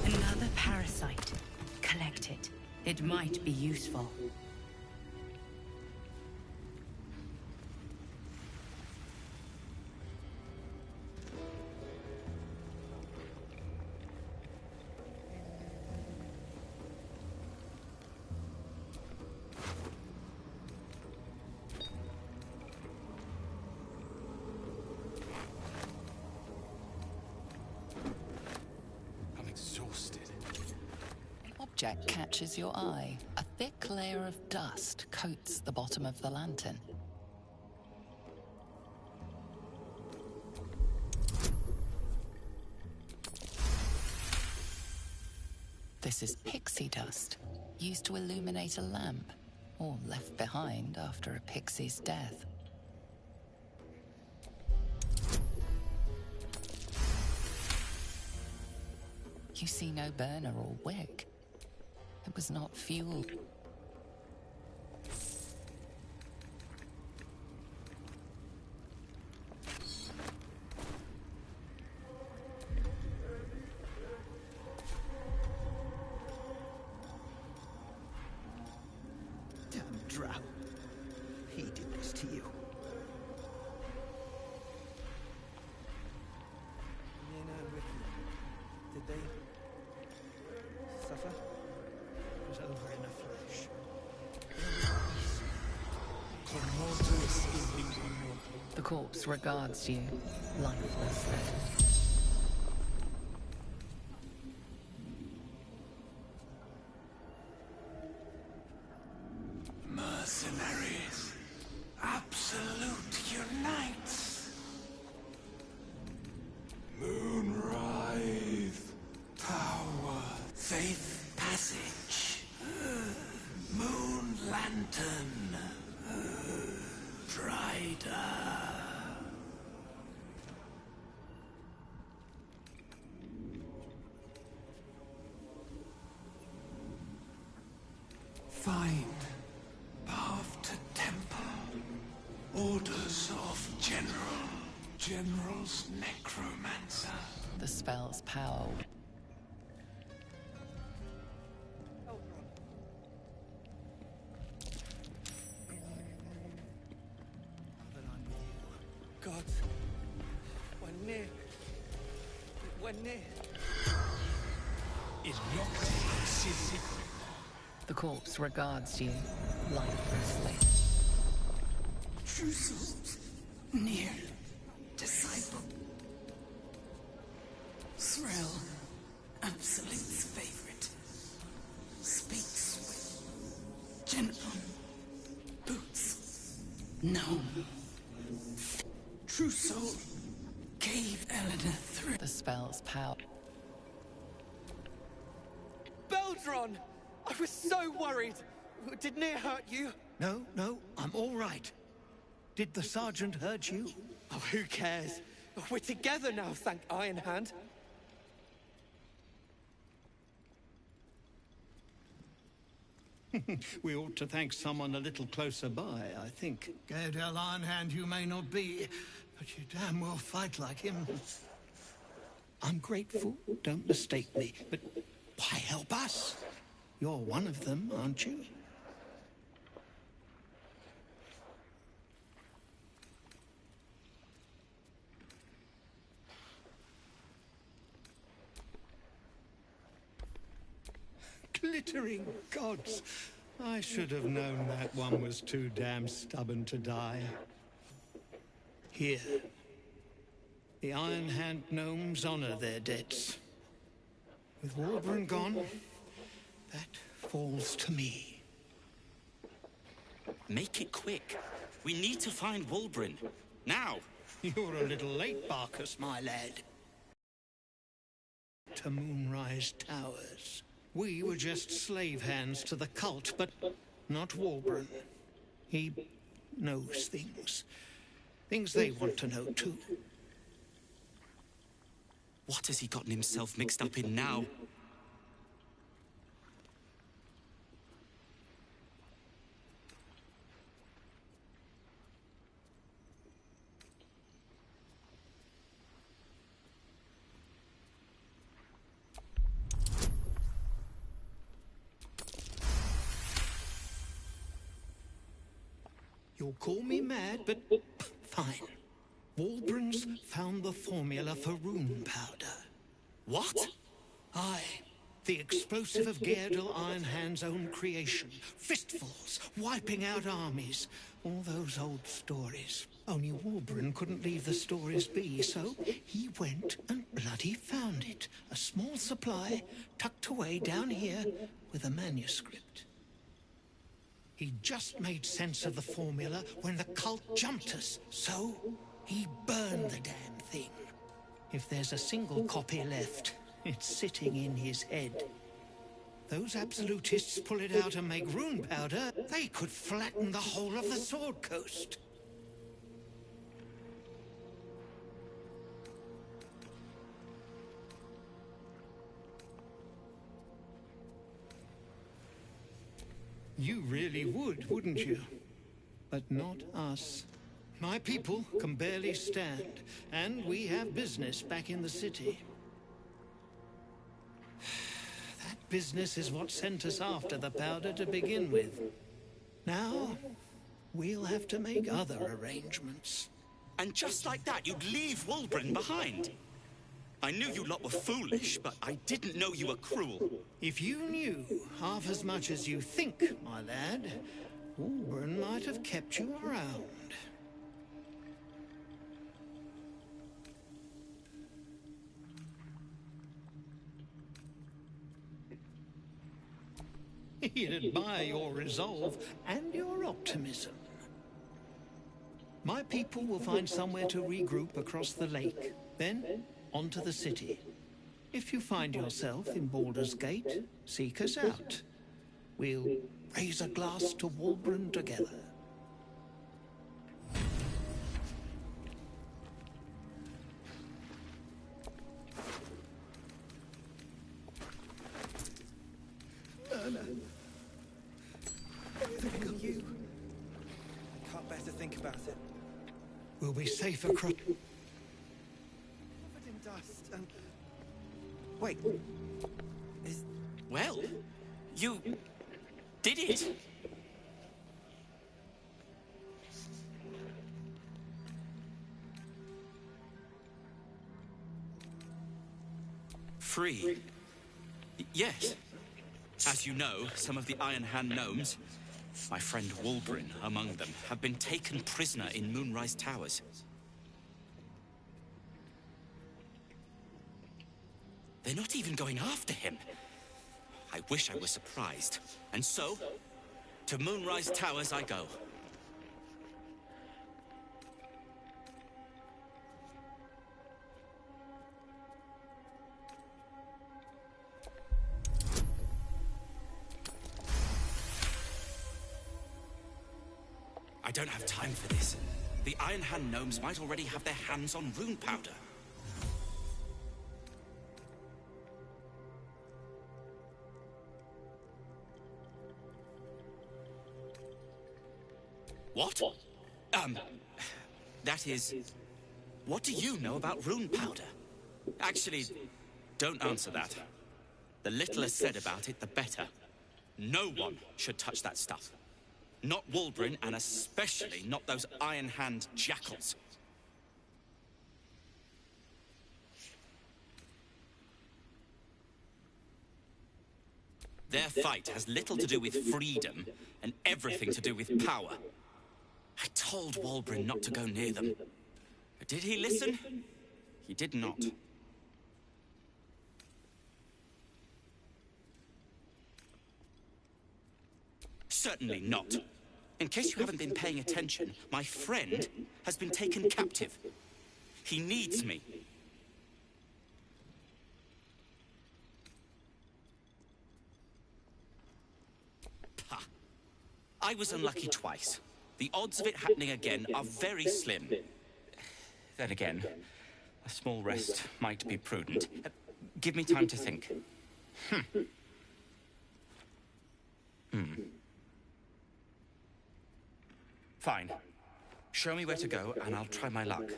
Another parasite. Collect it. It might be useful. Object catches your eye. A thick layer of dust coats the bottom of the lantern. This is pixie dust, used to illuminate a lamp, or left behind after a pixie's death. You see no burner or wick. It was not fuel. Damn drow. He did this to you. Nina and Ricky, did they suffer? It was over in a flash. The corpse regards you, lifelessly. Mercenaries. Absolute unites. Moonrise. Tower. Faith Passage. Moon Lantern. Drider. Find path to temple. Orders of general. General's necromancer. The spell's power. God, we're near. We're near. Is not a secret. The corpse regards you, lifelessly. True souls. Near. Disciple. Thrill. Absolute's favorite. Speaks with gentle. Boots. Gnome. True soul gave Eleanor through. The spell's power. Beldron! I was so worried! Did Near hurt you? No, I'm all right. Did the sergeant hurt you? Oh, who cares? We're together now, thank Iron Hand. We ought to thank someone a little closer by, I think. Gaedel Ironhand you may not be, but you damn well fight like him. I'm grateful, don't mistake me, but why help us? You're one of them, aren't you? Glittering gods! I should have known that one was too damn stubborn to die. Here. The Iron Hand gnomes honor their debts. With Walbran gone, that falls to me. Make it quick. We need to find Walbran. Now! You're a little late, Barkus, my lad. To Moonrise Towers. We were just slave hands to the cult, but not Walbran. He knows things. Things they want to know, too. What has he gotten himself mixed up in now? You'll call me mad, but fine. Walbrun's found the formula for rune powder. What? Aye. The explosive of Geardle Ironhand's own creation. Fistfuls, wiping out armies. All those old stories. Only Walbrun couldn't leave the stories be, so he went and bloody found it. A small supply tucked away down here with a manuscript. He just made sense of the formula when the cult jumped us, so he burned the damn thing. If there's a single copy left, it's sitting in his head. Those absolutists pull it out and make rune powder, they could flatten the whole of the Sword Coast. You really would, wouldn't you? But not us. My people can barely stand, and we have business back in the city. That business is what sent us after the powder to begin with. Now, we'll have to make other arrangements. And just like that, you'd leave Walbrun behind. I knew you lot were foolish, but I didn't know you were cruel. If you knew half as much as you think, my lad, Walbrun might have kept you around. He'd admire your resolve and your optimism. My people will find somewhere to regroup across the lake, then on to the city. If you find yourself in Baldur's Gate, seek us out. We'll raise a glass to Walbrun together. No. Everything on you. Can't bear to think about it. We'll be safe across... Covered in dust and... Wait. Well, you did it. Free? Yes. As you know, some of the Iron Hand gnomes, my friend Walbrun among them, have been taken prisoner in Moonrise Towers. They're not even going after him. I wish I were surprised. And so, to Moonrise Towers I go. I don't have time for this. The Iron Hand gnomes might already have their hands on rune powder. What? That is... What do you know about rune powder? Actually, don't answer that. The littler said about it, the better. No one should touch that stuff. Not Walbrun, and especially not those Iron Hand jackals. Their fight has little to do with freedom and everything to do with power. I told Walbrun not to go near them. But did he listen? He did not. Certainly not. In case you haven't been paying attention, my friend has been taken captive. He needs me. Pah. I was unlucky twice. The odds of it happening again are very slim. Then again, a small rest might be prudent. Give me time to think. Fine. Show me where to go, and I'll try my luck.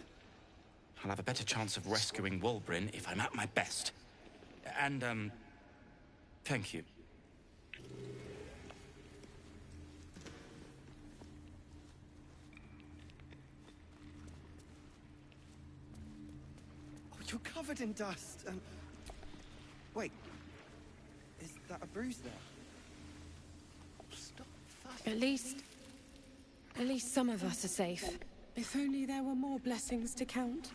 I'll have a better chance of rescuing Walbrun if I'm at my best. And, thank you. You're covered in dust. Wait. Is that a bruise there? Stop fussing. At least some of us are safe. If only there were more blessings to count.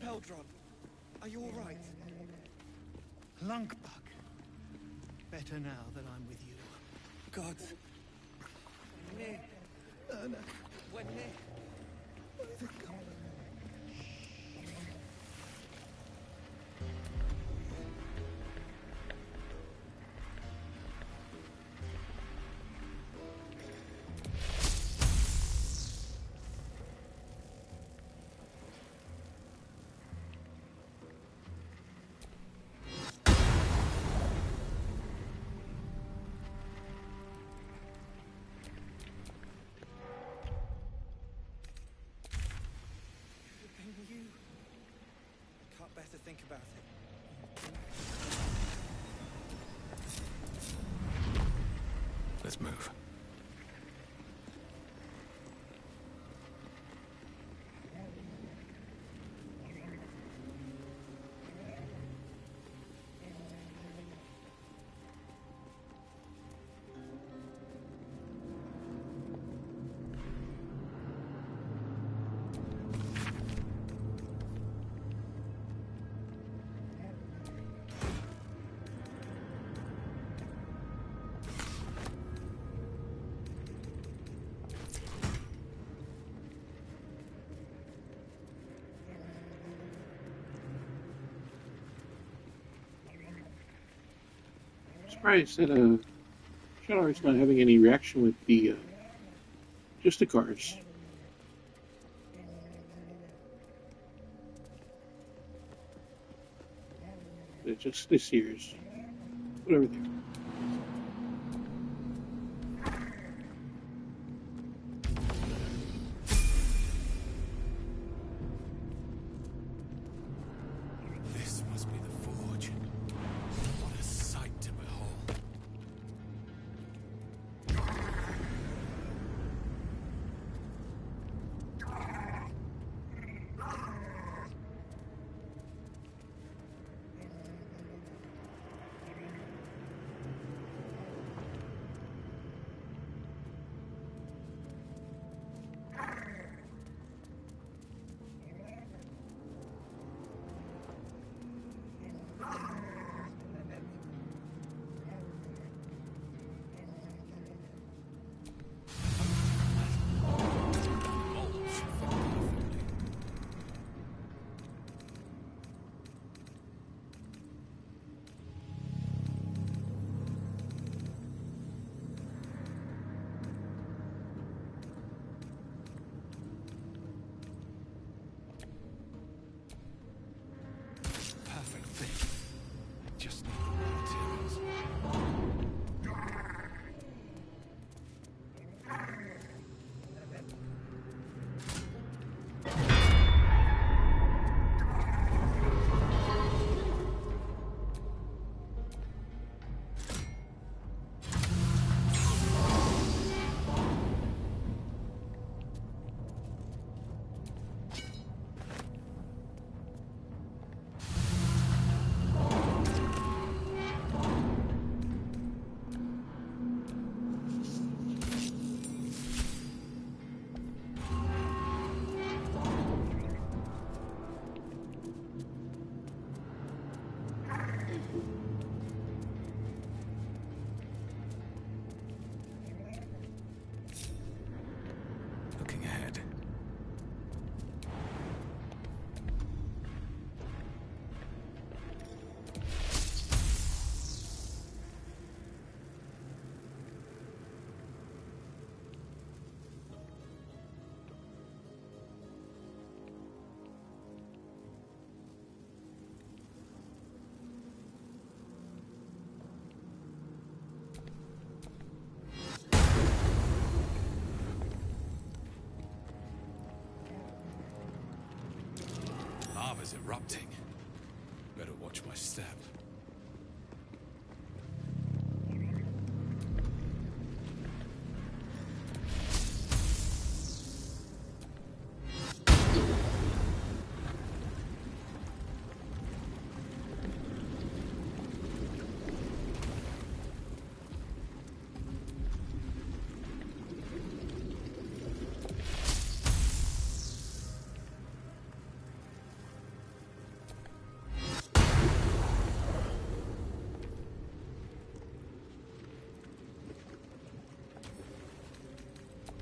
Peldron, are you all right? Lunkbug. Better now that I'm with you. God. Better think about it. Let's move. Surprised that Shadowheart's not having any reaction with the Justicars. They're just this year's. Whatever they are. This must be the forge. What a sight to behold. lava's erupting. Better watch my step.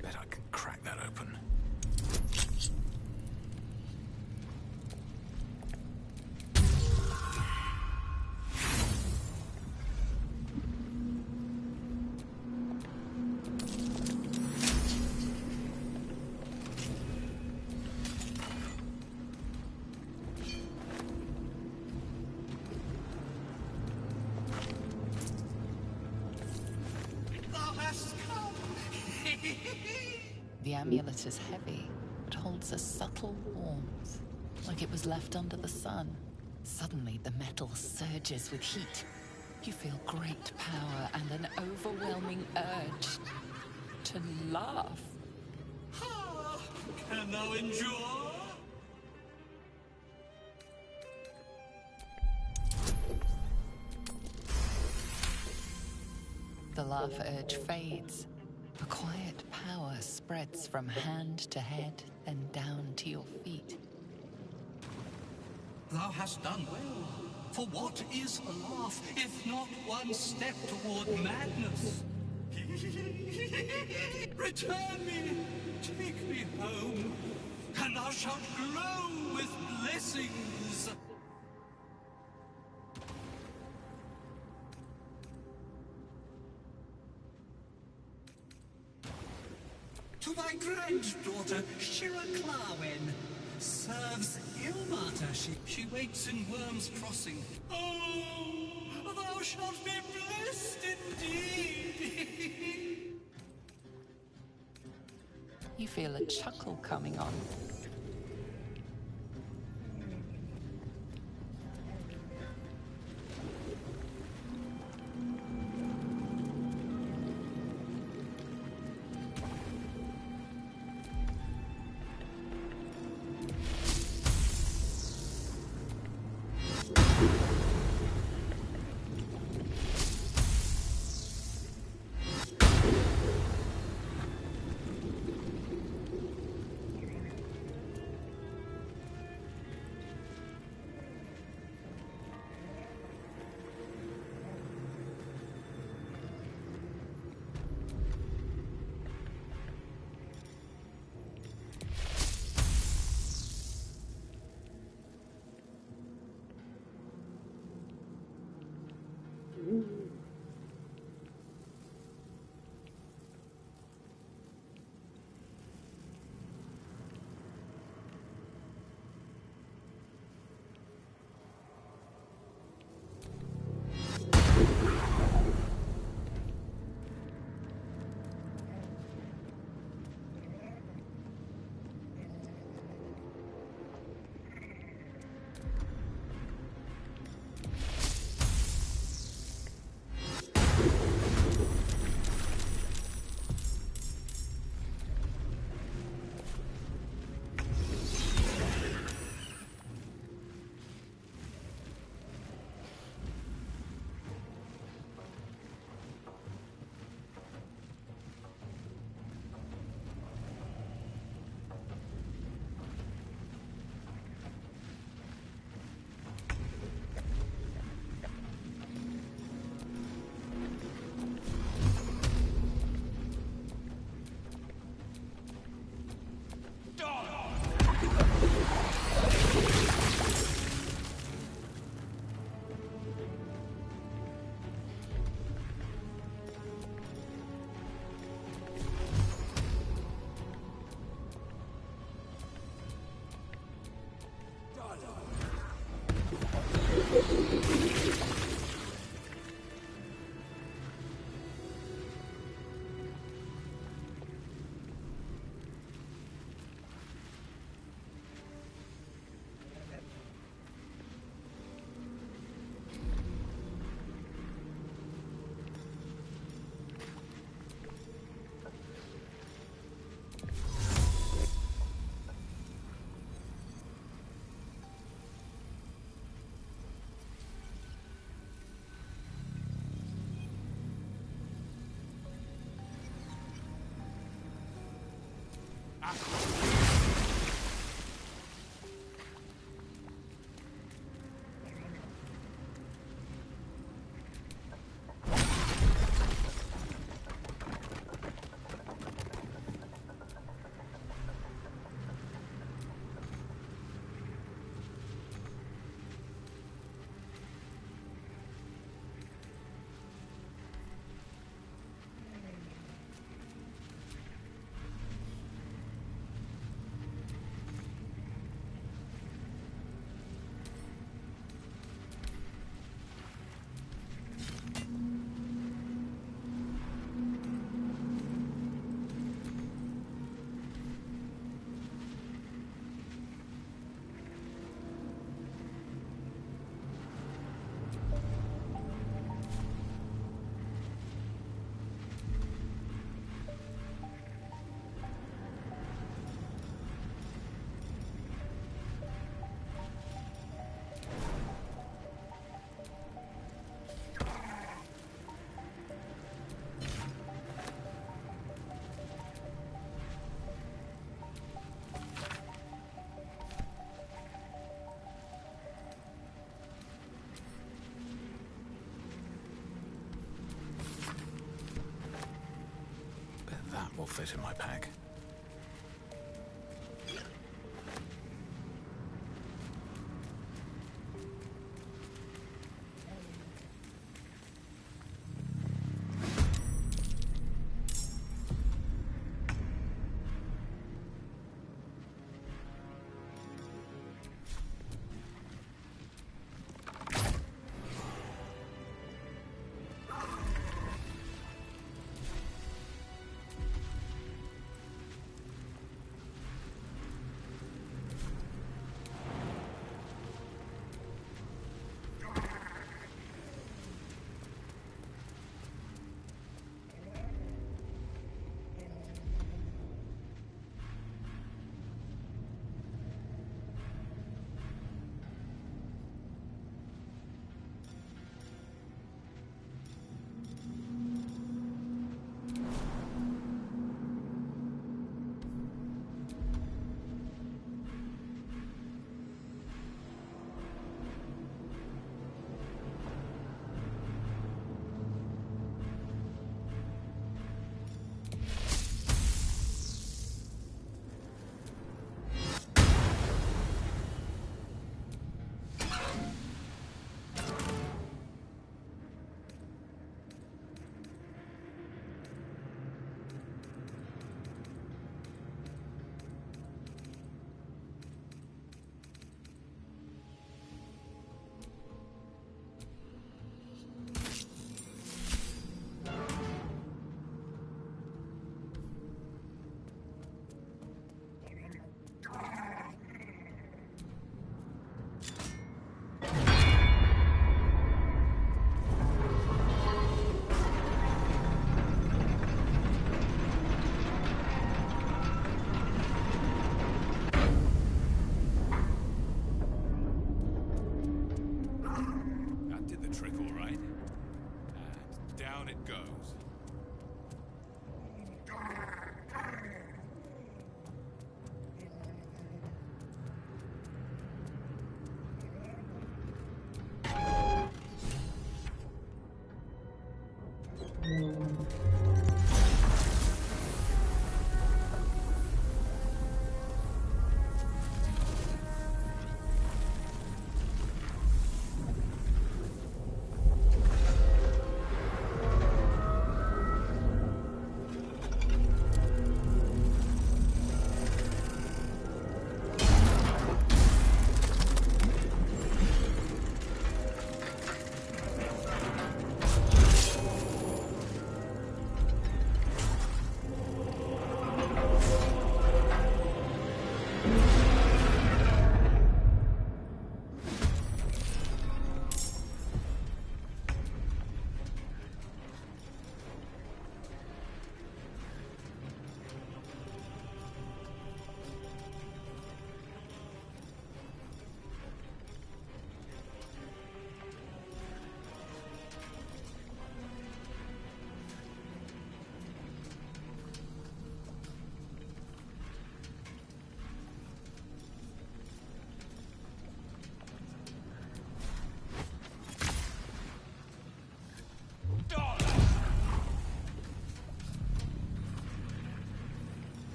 Bet I can crack that open. Thou hast come! The amulet is heavy, but holds a subtle warmth, like it was left under the sun. Suddenly, the metal surges with heat. You feel great power and an overwhelming urge to laugh. Can thou endure? The laugh urge fades. A quiet power spreads from hand to head, then down to your feet. Thou hast done well. For what is a laugh if not one step toward madness? Return me, take me home, and thou shalt glow with blessings. To my granddaughter, Shira Clarwen, serves Ilmata. She waits in Worm's Crossing. Oh, thou shalt be blessed indeed. You feel a chuckle coming on. That will fit in my pack.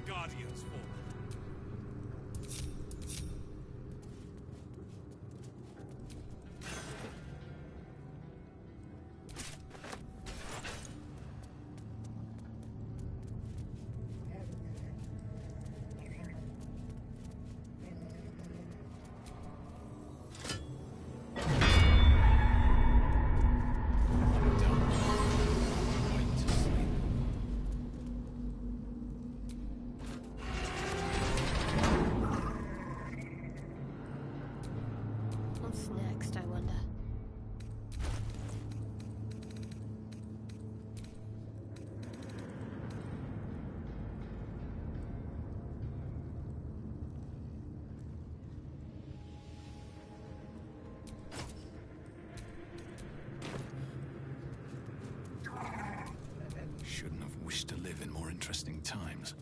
Guardians for? What's next, I wonder? Shouldn't have wished to live in more interesting times.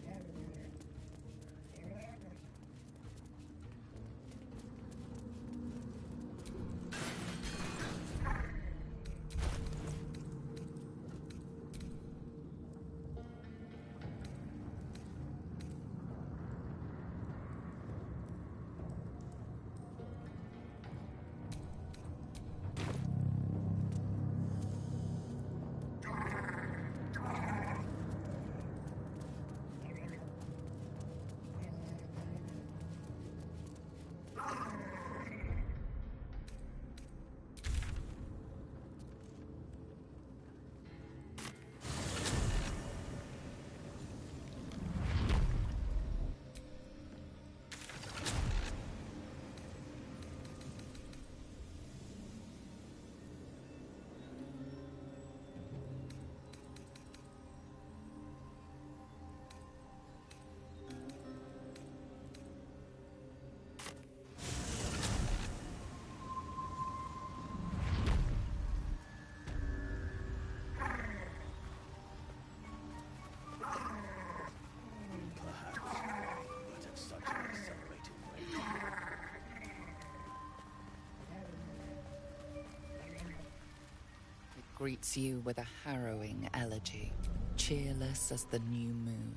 Greets you with a harrowing elegy, cheerless as the new moon.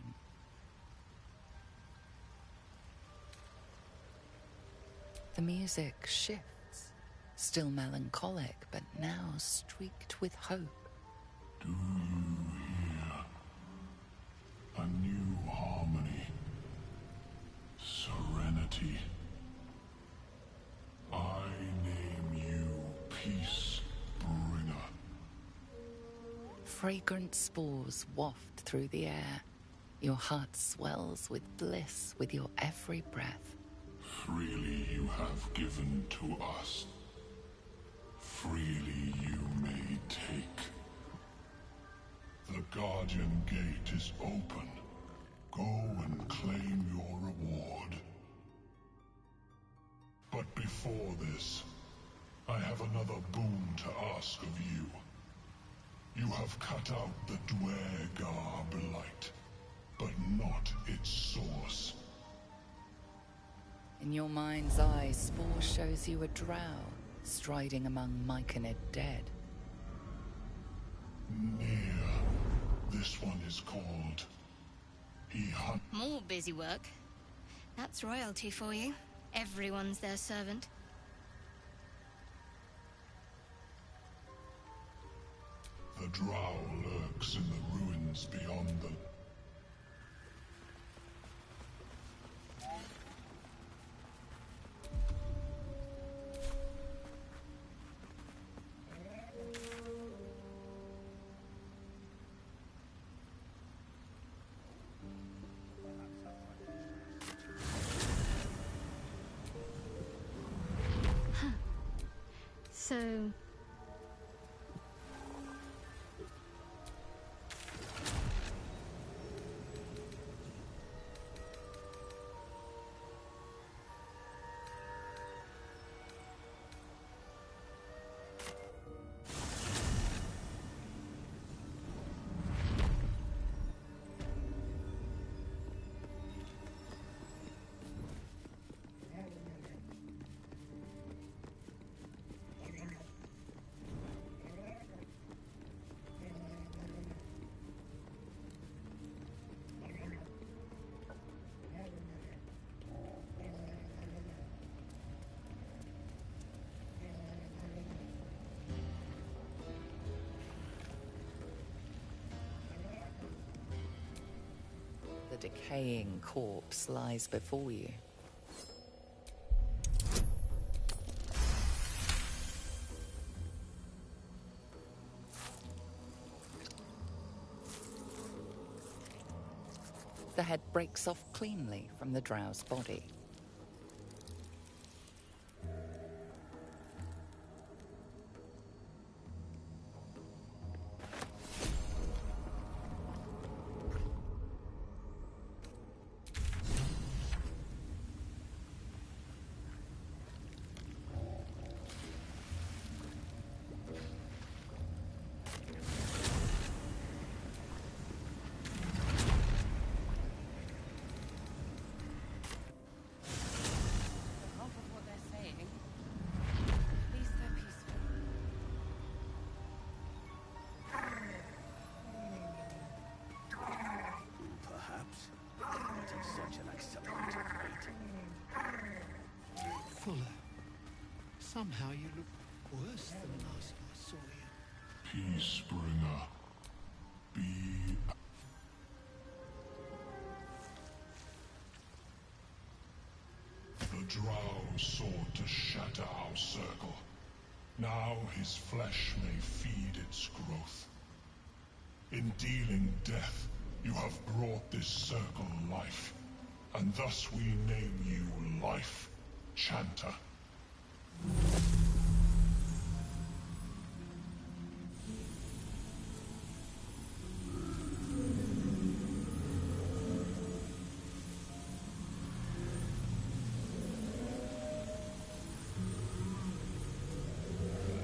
The music shifts, still melancholic, but now streaked with hope. Do you hear? A new harmony. Serenity. I name you Peace Bringer. Fragrant spores waft through the air. Your heart swells with bliss with your every breath. Freely you have given to us. Freely you may take. The Guardian Gate is open. Go and claim your reward. But before this, I have another boon to ask of you. You have cut out the Dwergar blight, but not its source. In your mind's eye, Spore shows you a drow, striding among Myconid dead. Near. This one is called... He hunt... More busy work. That's royalty for you. Everyone's their servant. The drow lurks in the ruins beyond the... So... decaying corpse lies before you. The head breaks off cleanly from the drow's body. Fuller, somehow you look worse than last I saw you. Peacebringer. Be... The drow sought to shatter our circle. Now his flesh may feed its growth. In dealing death, you have brought this circle life, and thus we name you Life Chanter.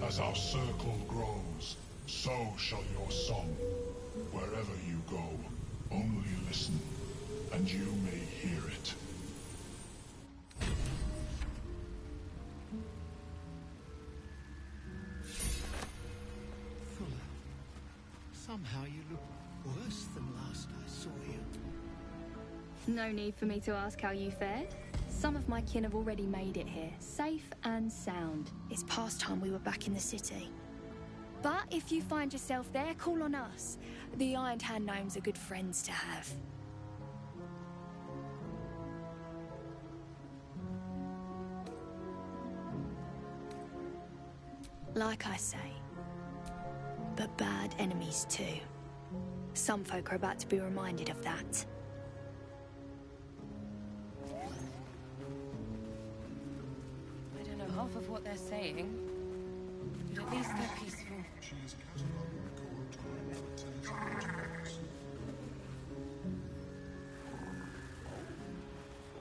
As our circle grows, so shall your song. Wherever you go, only listen, and you may hear it. Fuller, somehow you look worse than last I saw you. No need for me to ask how you fared. Some of my kin have already made it here, safe and sound. It's past time we were back in the city. But if you find yourself there, call on us. The Ironed Hand gnomes are good friends to have. Like I say, but bad enemies too. Some folk are about to be reminded of that. I don't know half of what they're saying, but at least they're peaceful.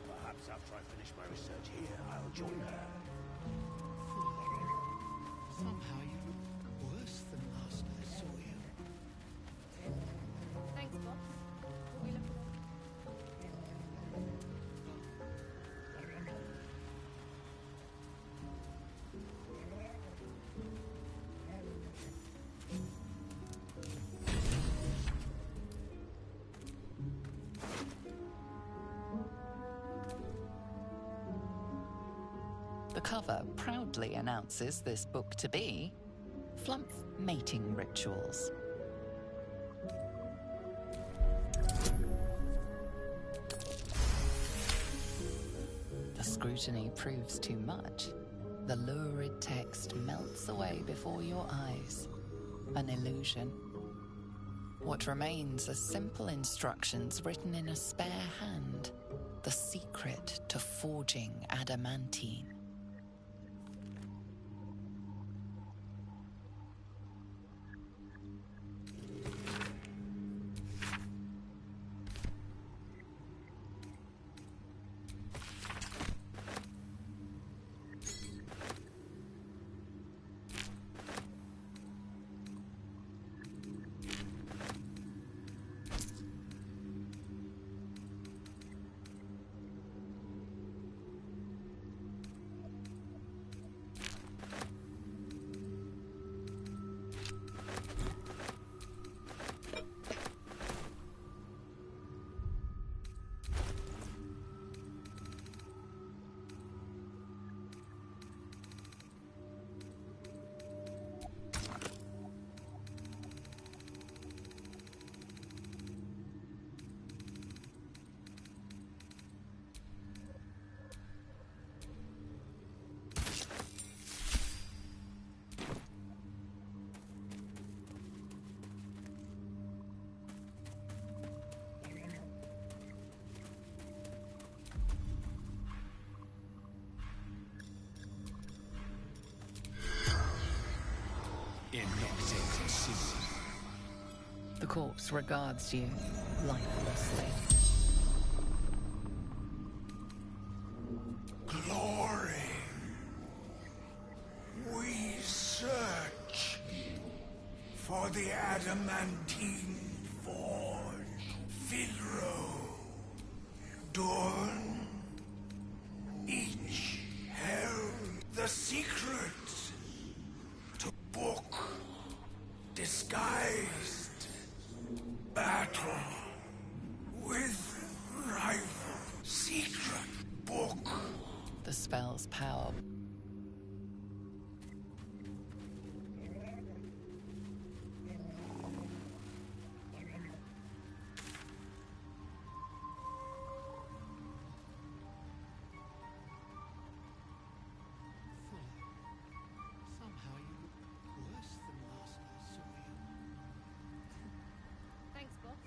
Perhaps after I finish my research here, I'll join her. Somehow you look worse than last I saw you. Thanks, boss. What we looking The cover proudly announces this book to be Flumph Mating Rituals. The scrutiny proves too much. The lurid text melts away before your eyes. An illusion. What remains are simple instructions written in a spare hand. The secret to forging adamantine. The corpse regards you lifelessly. Glory. We search for the adamantine forge. Fidro. Dorn. Each held the secret to book disguised battle with rival. Secret book. The spell's power. Somehow you look worse than last I saw you. Thanks, boss.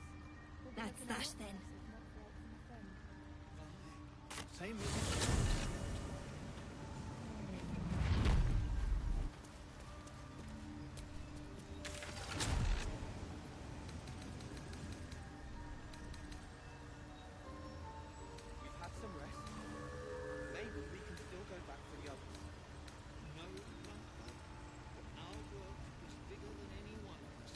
That's that then. Same with you. We've had some rest. Maybe we can still go back to the others. No, but our work is bigger than any one of us.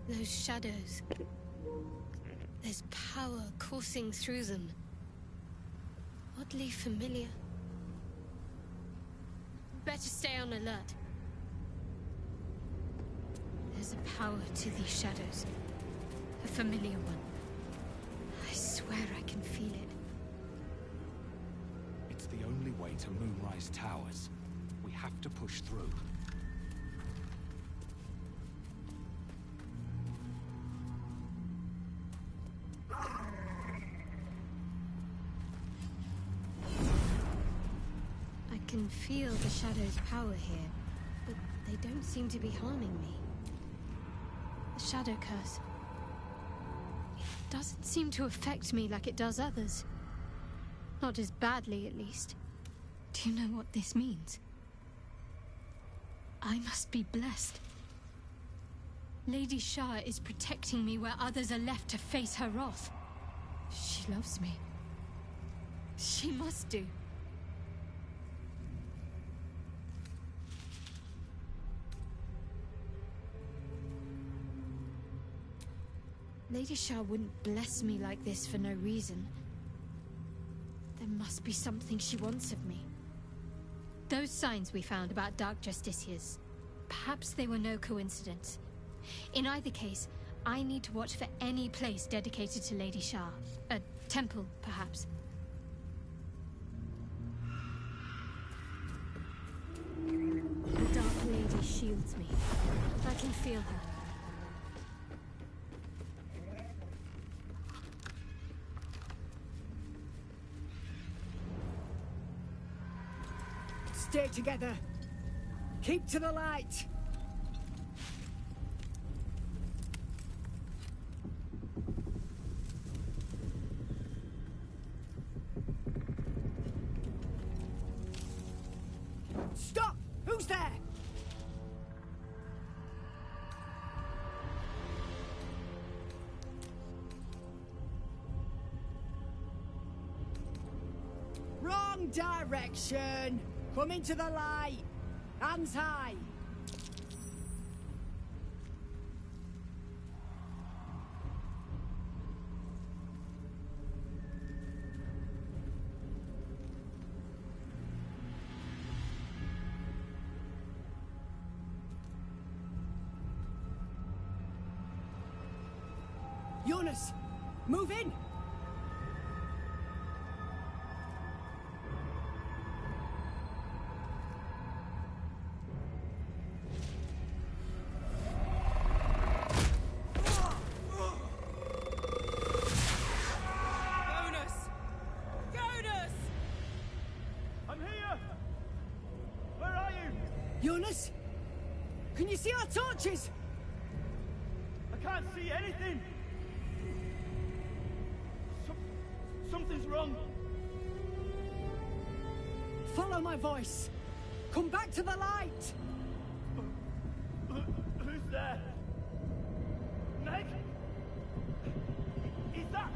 Those shadows. There's power coursing through them. Oddly familiar. Better stay on alert. There's a power to these shadows. A familiar one. I swear I can feel it. It's the only way to Moonrise Towers. We have to push through. I can feel the shadow's power here, but they don't seem to be harming me. The shadow curse. It doesn't seem to affect me like it does others. Not as badly, at least. Do you know what this means? I must be blessed. Lady Shah is protecting me where others are left to face her wrath. She loves me. She must do. Lady Shah wouldn't bless me like this for no reason. There must be something she wants of me. Those signs we found about Dark Justiciars, perhaps they were no coincidence. In either case, I need to watch for any place dedicated to Lady Shah. A temple, perhaps. The Dark Lady shields me. I can feel her. Stay together. Keep to the light. Stop! Who's there? Wrong direction! Come into the light! Hands high! Jonas! Move in! Jonas? Can you see our torches? I can't see anything! Something's wrong! Follow my voice! Come back to the light! Who's there? Meg? Is that...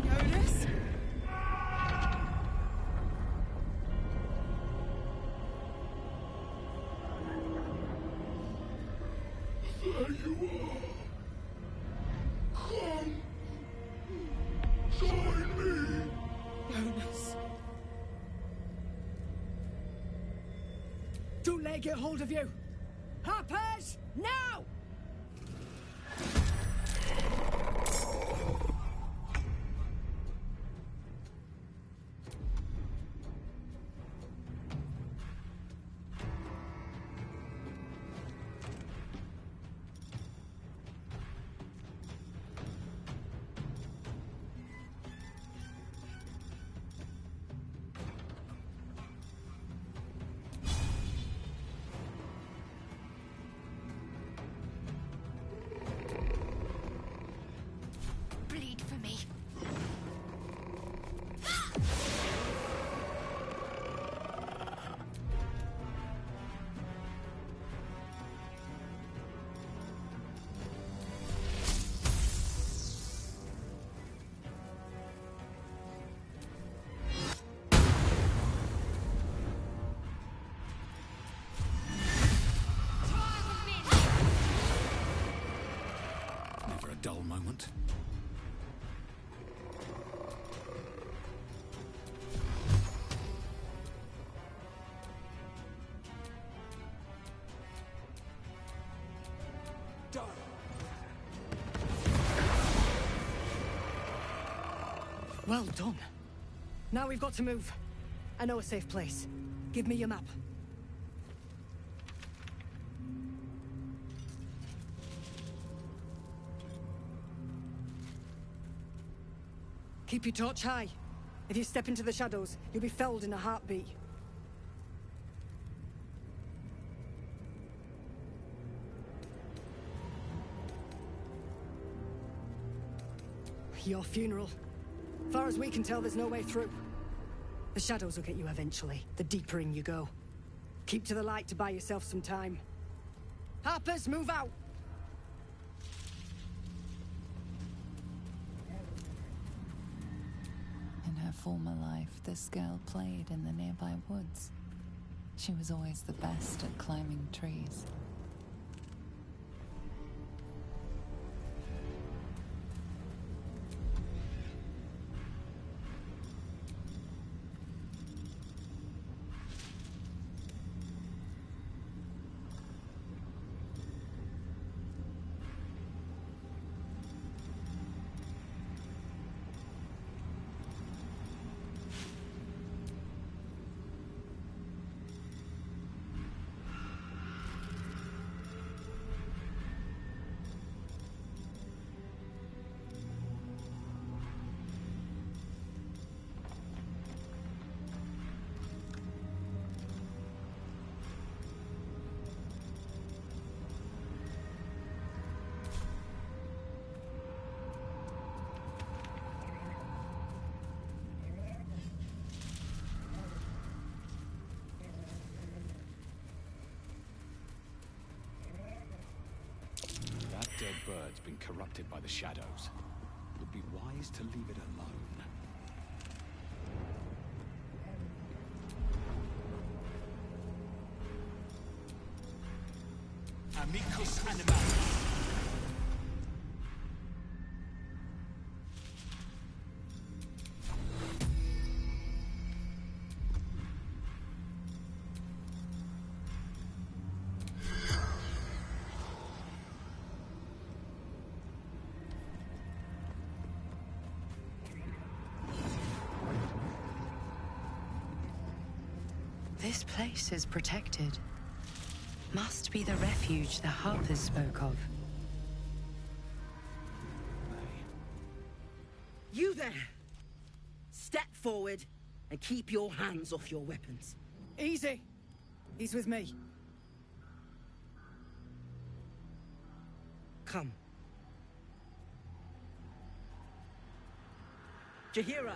Jonas? There you are. Come. Join me. Jonas. Don't let it get hold of you! Harpers! Now! Bleed for me. Never a dull moment. Well done. Now we've got to move. I know a safe place. Give me your map. Keep your torch high. If you step into the shadows, you'll be felled in a heartbeat. Your funeral. Far as we can tell, there's no way through. The shadows will get you eventually, the deeper in you go. Keep to the light to buy yourself some time. Harpers, move out! In her former life, this girl played in the nearby woods. She was always the best at climbing trees. That dead bird's been corrupted by the shadows. It would be wise to leave it alone. Amicus animalis. This place is protected. Must be the refuge the Harpers spoke of. You there! Step forward and keep your hands off your weapons. Easy. He's with me. Come. Jahira!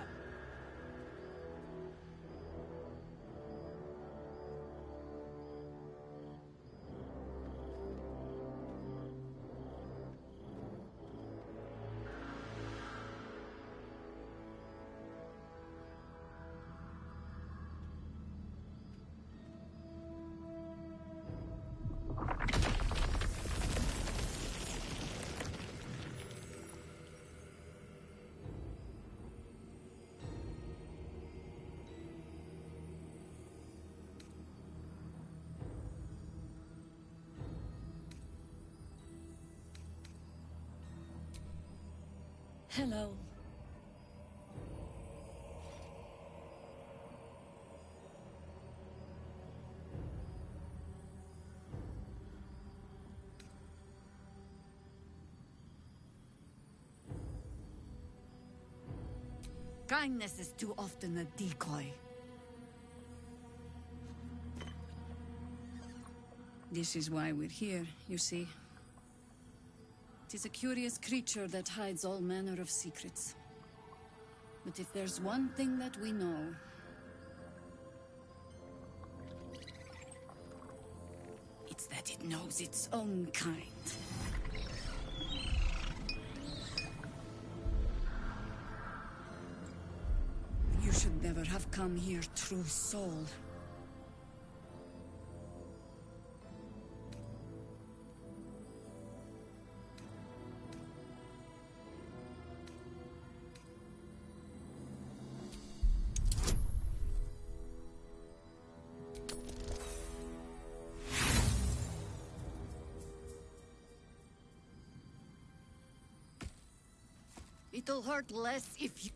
Hello. Kindness is too often a decoy. This is why we're here, you see. It is a curious creature that hides all manner of secrets. But if there's one thing that we know... it's that it knows its own kind. You should never have come here, true soul. It'll hurt less if you...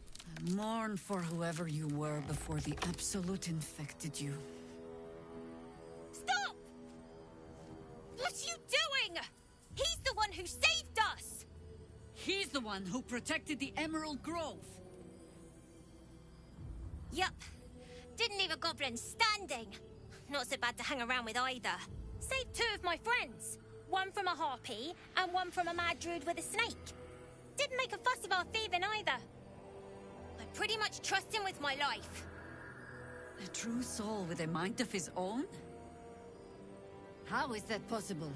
mourn for whoever you were before the Absolute infected you. Stop! What are you doing? He's the one who saved us! He's the one who protected the Emerald Grove. Yup. Didn't leave a goblin standing. Not so bad to hang around with either. Saved two of my friends. One from a harpy, and one from a mad druid with a snake. Didn't make a fuss of our thieving either. I pretty much trust him with my life. A true soul with a mind of his own? How is that possible?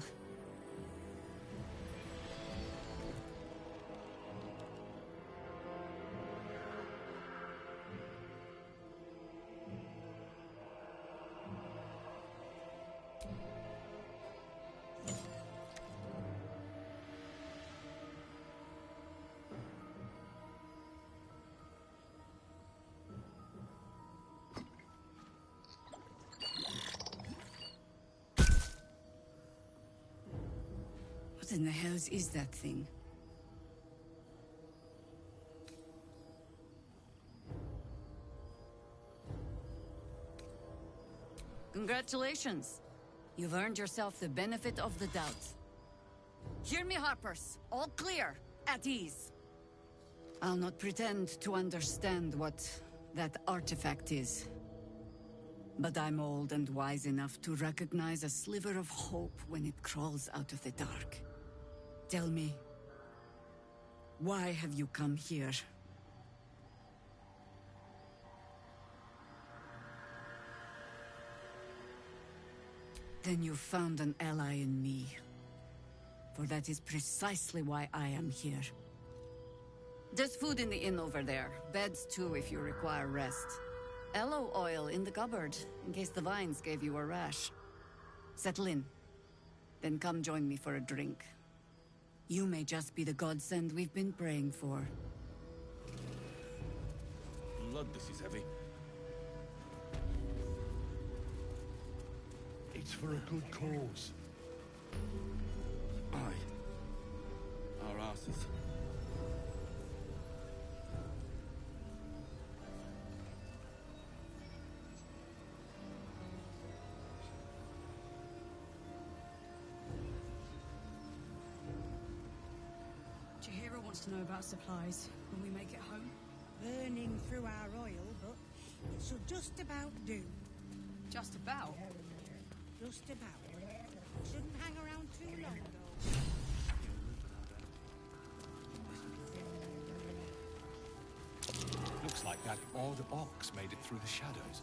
What in the hells is that thing? Congratulations. You've earned yourself the benefit of the doubt. Hear me, Harpers. All clear. At ease. I'll not pretend to understand what that artifact is. But I'm old and wise enough to recognize a sliver of hope when it crawls out of the dark. Tell me, why have you come here? Then you've found an ally in me. For that is precisely why I am here. There's food in the inn over there. Beds too if you require rest. Aloe oil in the cupboard, in case the vines gave you a rash. Settle in. Then come join me for a drink. You may just be the godsend we've been praying for. Blood, this is heavy. It's for a good cause. Aye. Our asses. Jahira wants to know about supplies when we make it home. Burning through our oil, but it should just about do. Just about? Just about. Shouldn't hang around too long, though. Looks like that odd ox made it through the shadows.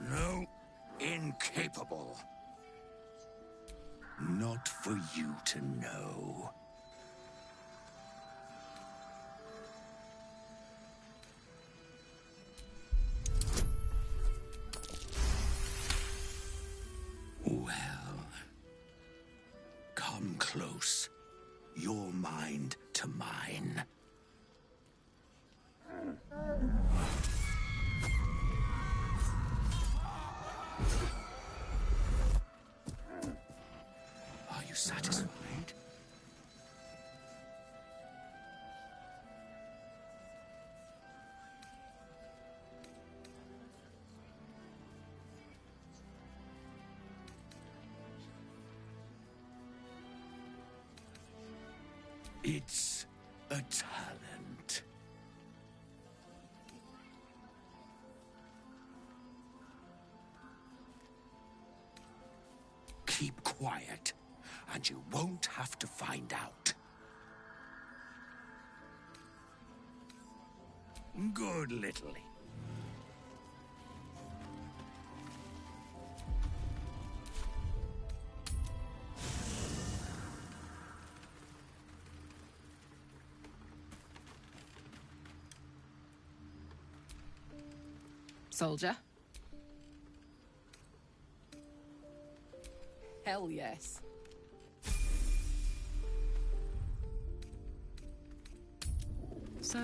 No, incapable. Not for you to know. Well, come close. Your mind to mine. Are you satisfied? It's a talent. Keep quiet, and you won't have to find out. Good little. Soldier? Hell yes. So,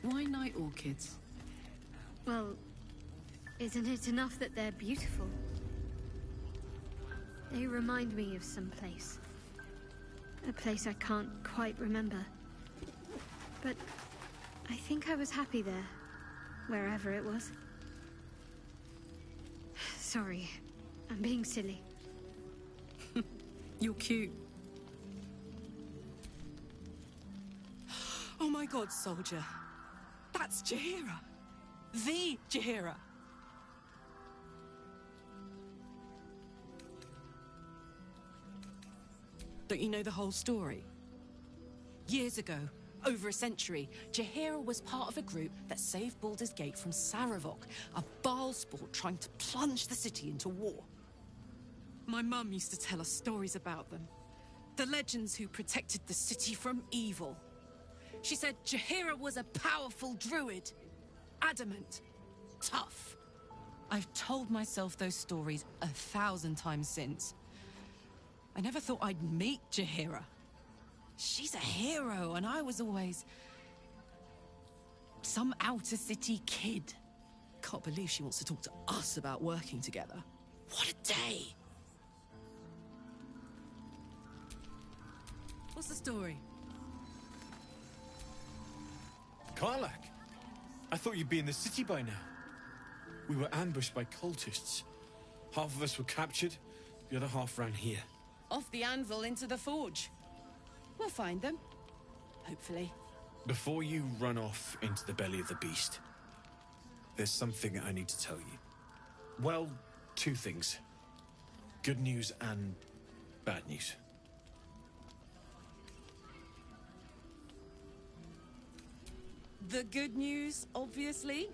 why night orchids? Well, isn't it enough that they're beautiful? They remind me of some place. A place I can't quite remember. But I think I was happy there, wherever it was. Sorry, I'm being silly. You're cute. Oh my god, soldier. That's Jahira. The Jahira. Don't you know the whole story? Years ago, over a century, Jahira was part of a group that saved Baldur's Gate from Saravok, a Baal sport trying to plunge the city into war. My mum used to tell us stories about them. The legends who protected the city from evil. She said Jahira was a powerful druid. Adamant. Tough. I've told myself those stories 1,000 times since. I never thought I'd meet Jahira. She's a hero, and I was always... Some outer city kid. Can't believe she wants to talk to us about working together. What a day! What's the story? Karlak! I thought you'd be in the city by now. We were ambushed by cultists. Half of us were captured, the other half ran here. Off the anvil into the forge. We'll find them. Hopefully. Before you run off into the belly of the beast, there's something I need to tell you. Well, two things. Good news and bad news. The good news, obviously.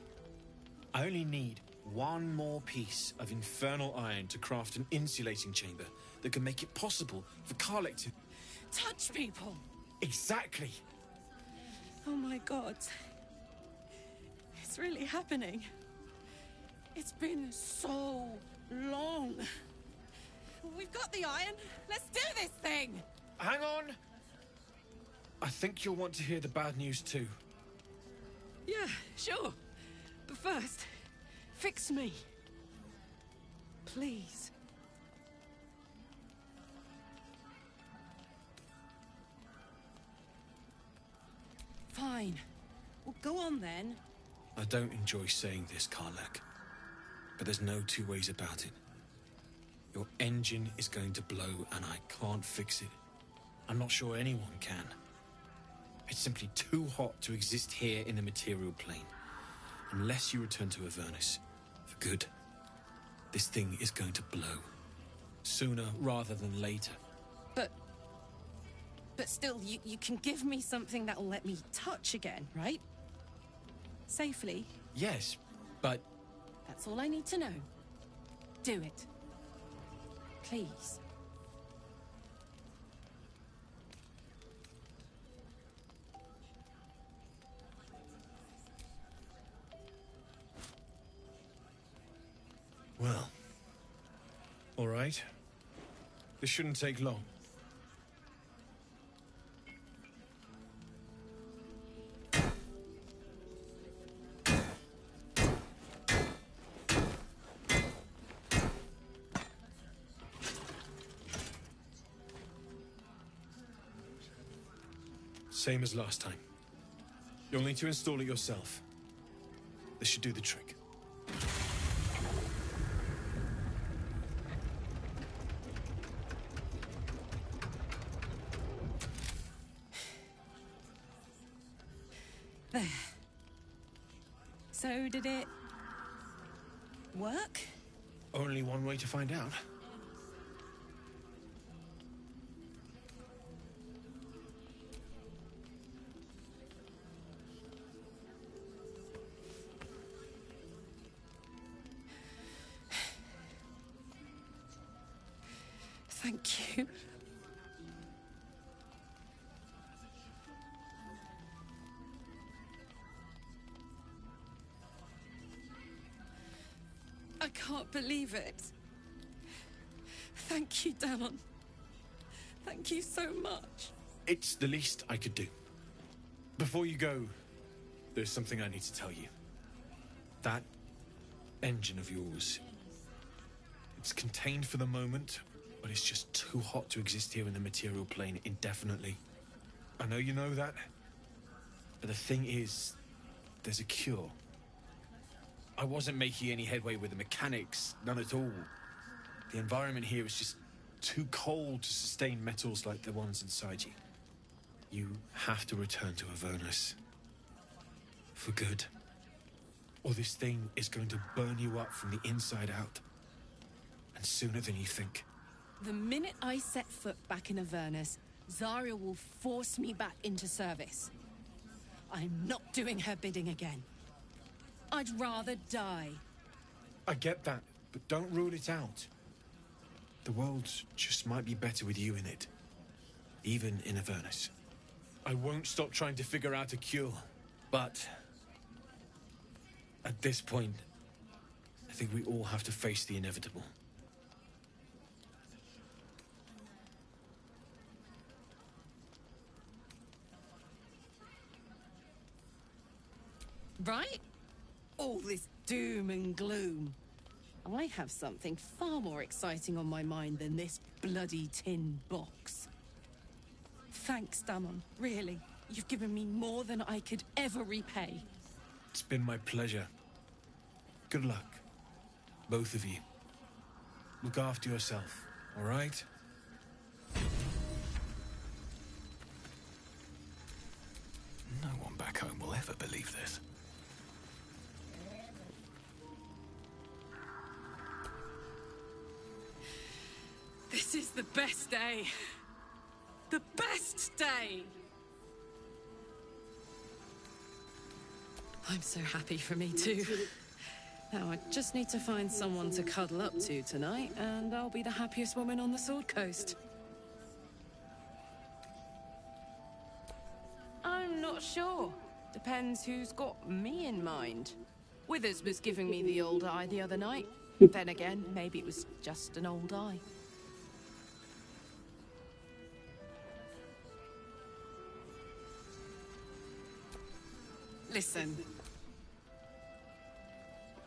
I only need one more piece of infernal iron to craft an insulating chamber that can make it possible for Karlak to... Touch people! Exactly! Oh my god. It's really happening. It's been so long. We've got the iron. Let's do this thing! Hang on! I think you'll want to hear the bad news too. Yeah, sure. But first, fix me. Please. Fine. Well, go on then. I don't enjoy saying this, Karlak, but there's no two ways about it. Your engine is going to blow and I can't fix it. I'm not sure anyone can. It's simply too hot to exist here in the material plane. Unless you return to Avernus for good, this thing is going to blow. Sooner rather than later. But still, you can give me something that'll let me touch again, right? Safely. Yes, but... That's all I need to know. Do it. Please. Well, all right. This shouldn't take long. Same as last time. You'll need to install it yourself. This should do the trick. There. So, did it... work? Only one way to find out. Thank you. I can't believe it. Thank you, Danon. Thank you so much. It's the least I could do. Before you go, there's something I need to tell you. That engine of yours, it's contained for the moment, but it's just too hot to exist here in the material plane indefinitely. I know you know that, but the thing is, there's a cure. I wasn't making any headway with the mechanics, none at all. The environment here is just too cold to sustain metals like the ones inside you. You have to return to Avernus. For good. Or this thing is going to burn you up from the inside out. And sooner than you think. The minute I set foot back in Avernus, Zarya will force me back into service. I'm not doing her bidding again. I'd rather die. I get that, but don't rule it out. The world just might be better with you in it. Even in Avernus. I won't stop trying to figure out a cure, but... at this point, I think we all have to face the inevitable. right? All this doom and gloom. I have something far more exciting on my mind than this bloody tin box. Thanks, Damon. Really. You've given me more than I could ever repay. It's been my pleasure. Good luck, both of you. Look after yourself, all right? No one back home will ever believe this. This is the best day. The best day! I'm so happy for me too. Now I just need to find someone to cuddle up to tonight, and I'll be the happiest woman on the Sword Coast. I'm not sure. Depends who's got me in mind. Withers was giving me the old eye the other night. Then again, maybe it was just an old eye. Listen.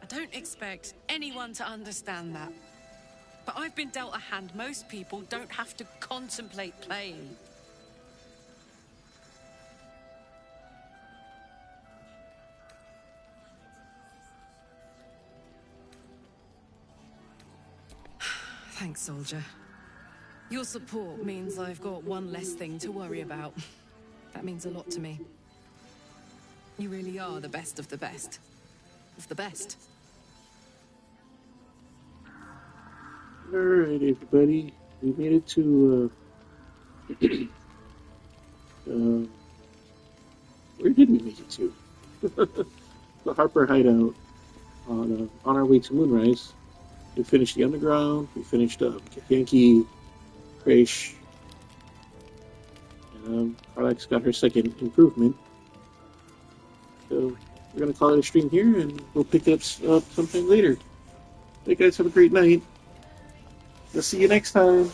I don't expect anyone to understand that. But I've been dealt a hand most people don't have to contemplate playing. Thanks, soldier. Your support means I've got one less thing to worry about. That means a lot to me. You really are the best of the best. Of the best. Alright, everybody. We made it to, where did we make it to? The Harper hideout on our way to Moonrise. We finished the Underground, we finished Yankee, Crash, and Karlak's got her second improvement. So we're going to call it a stream here, and we'll pick up sometime later. Hey guys, have a great night. We'll see you next time.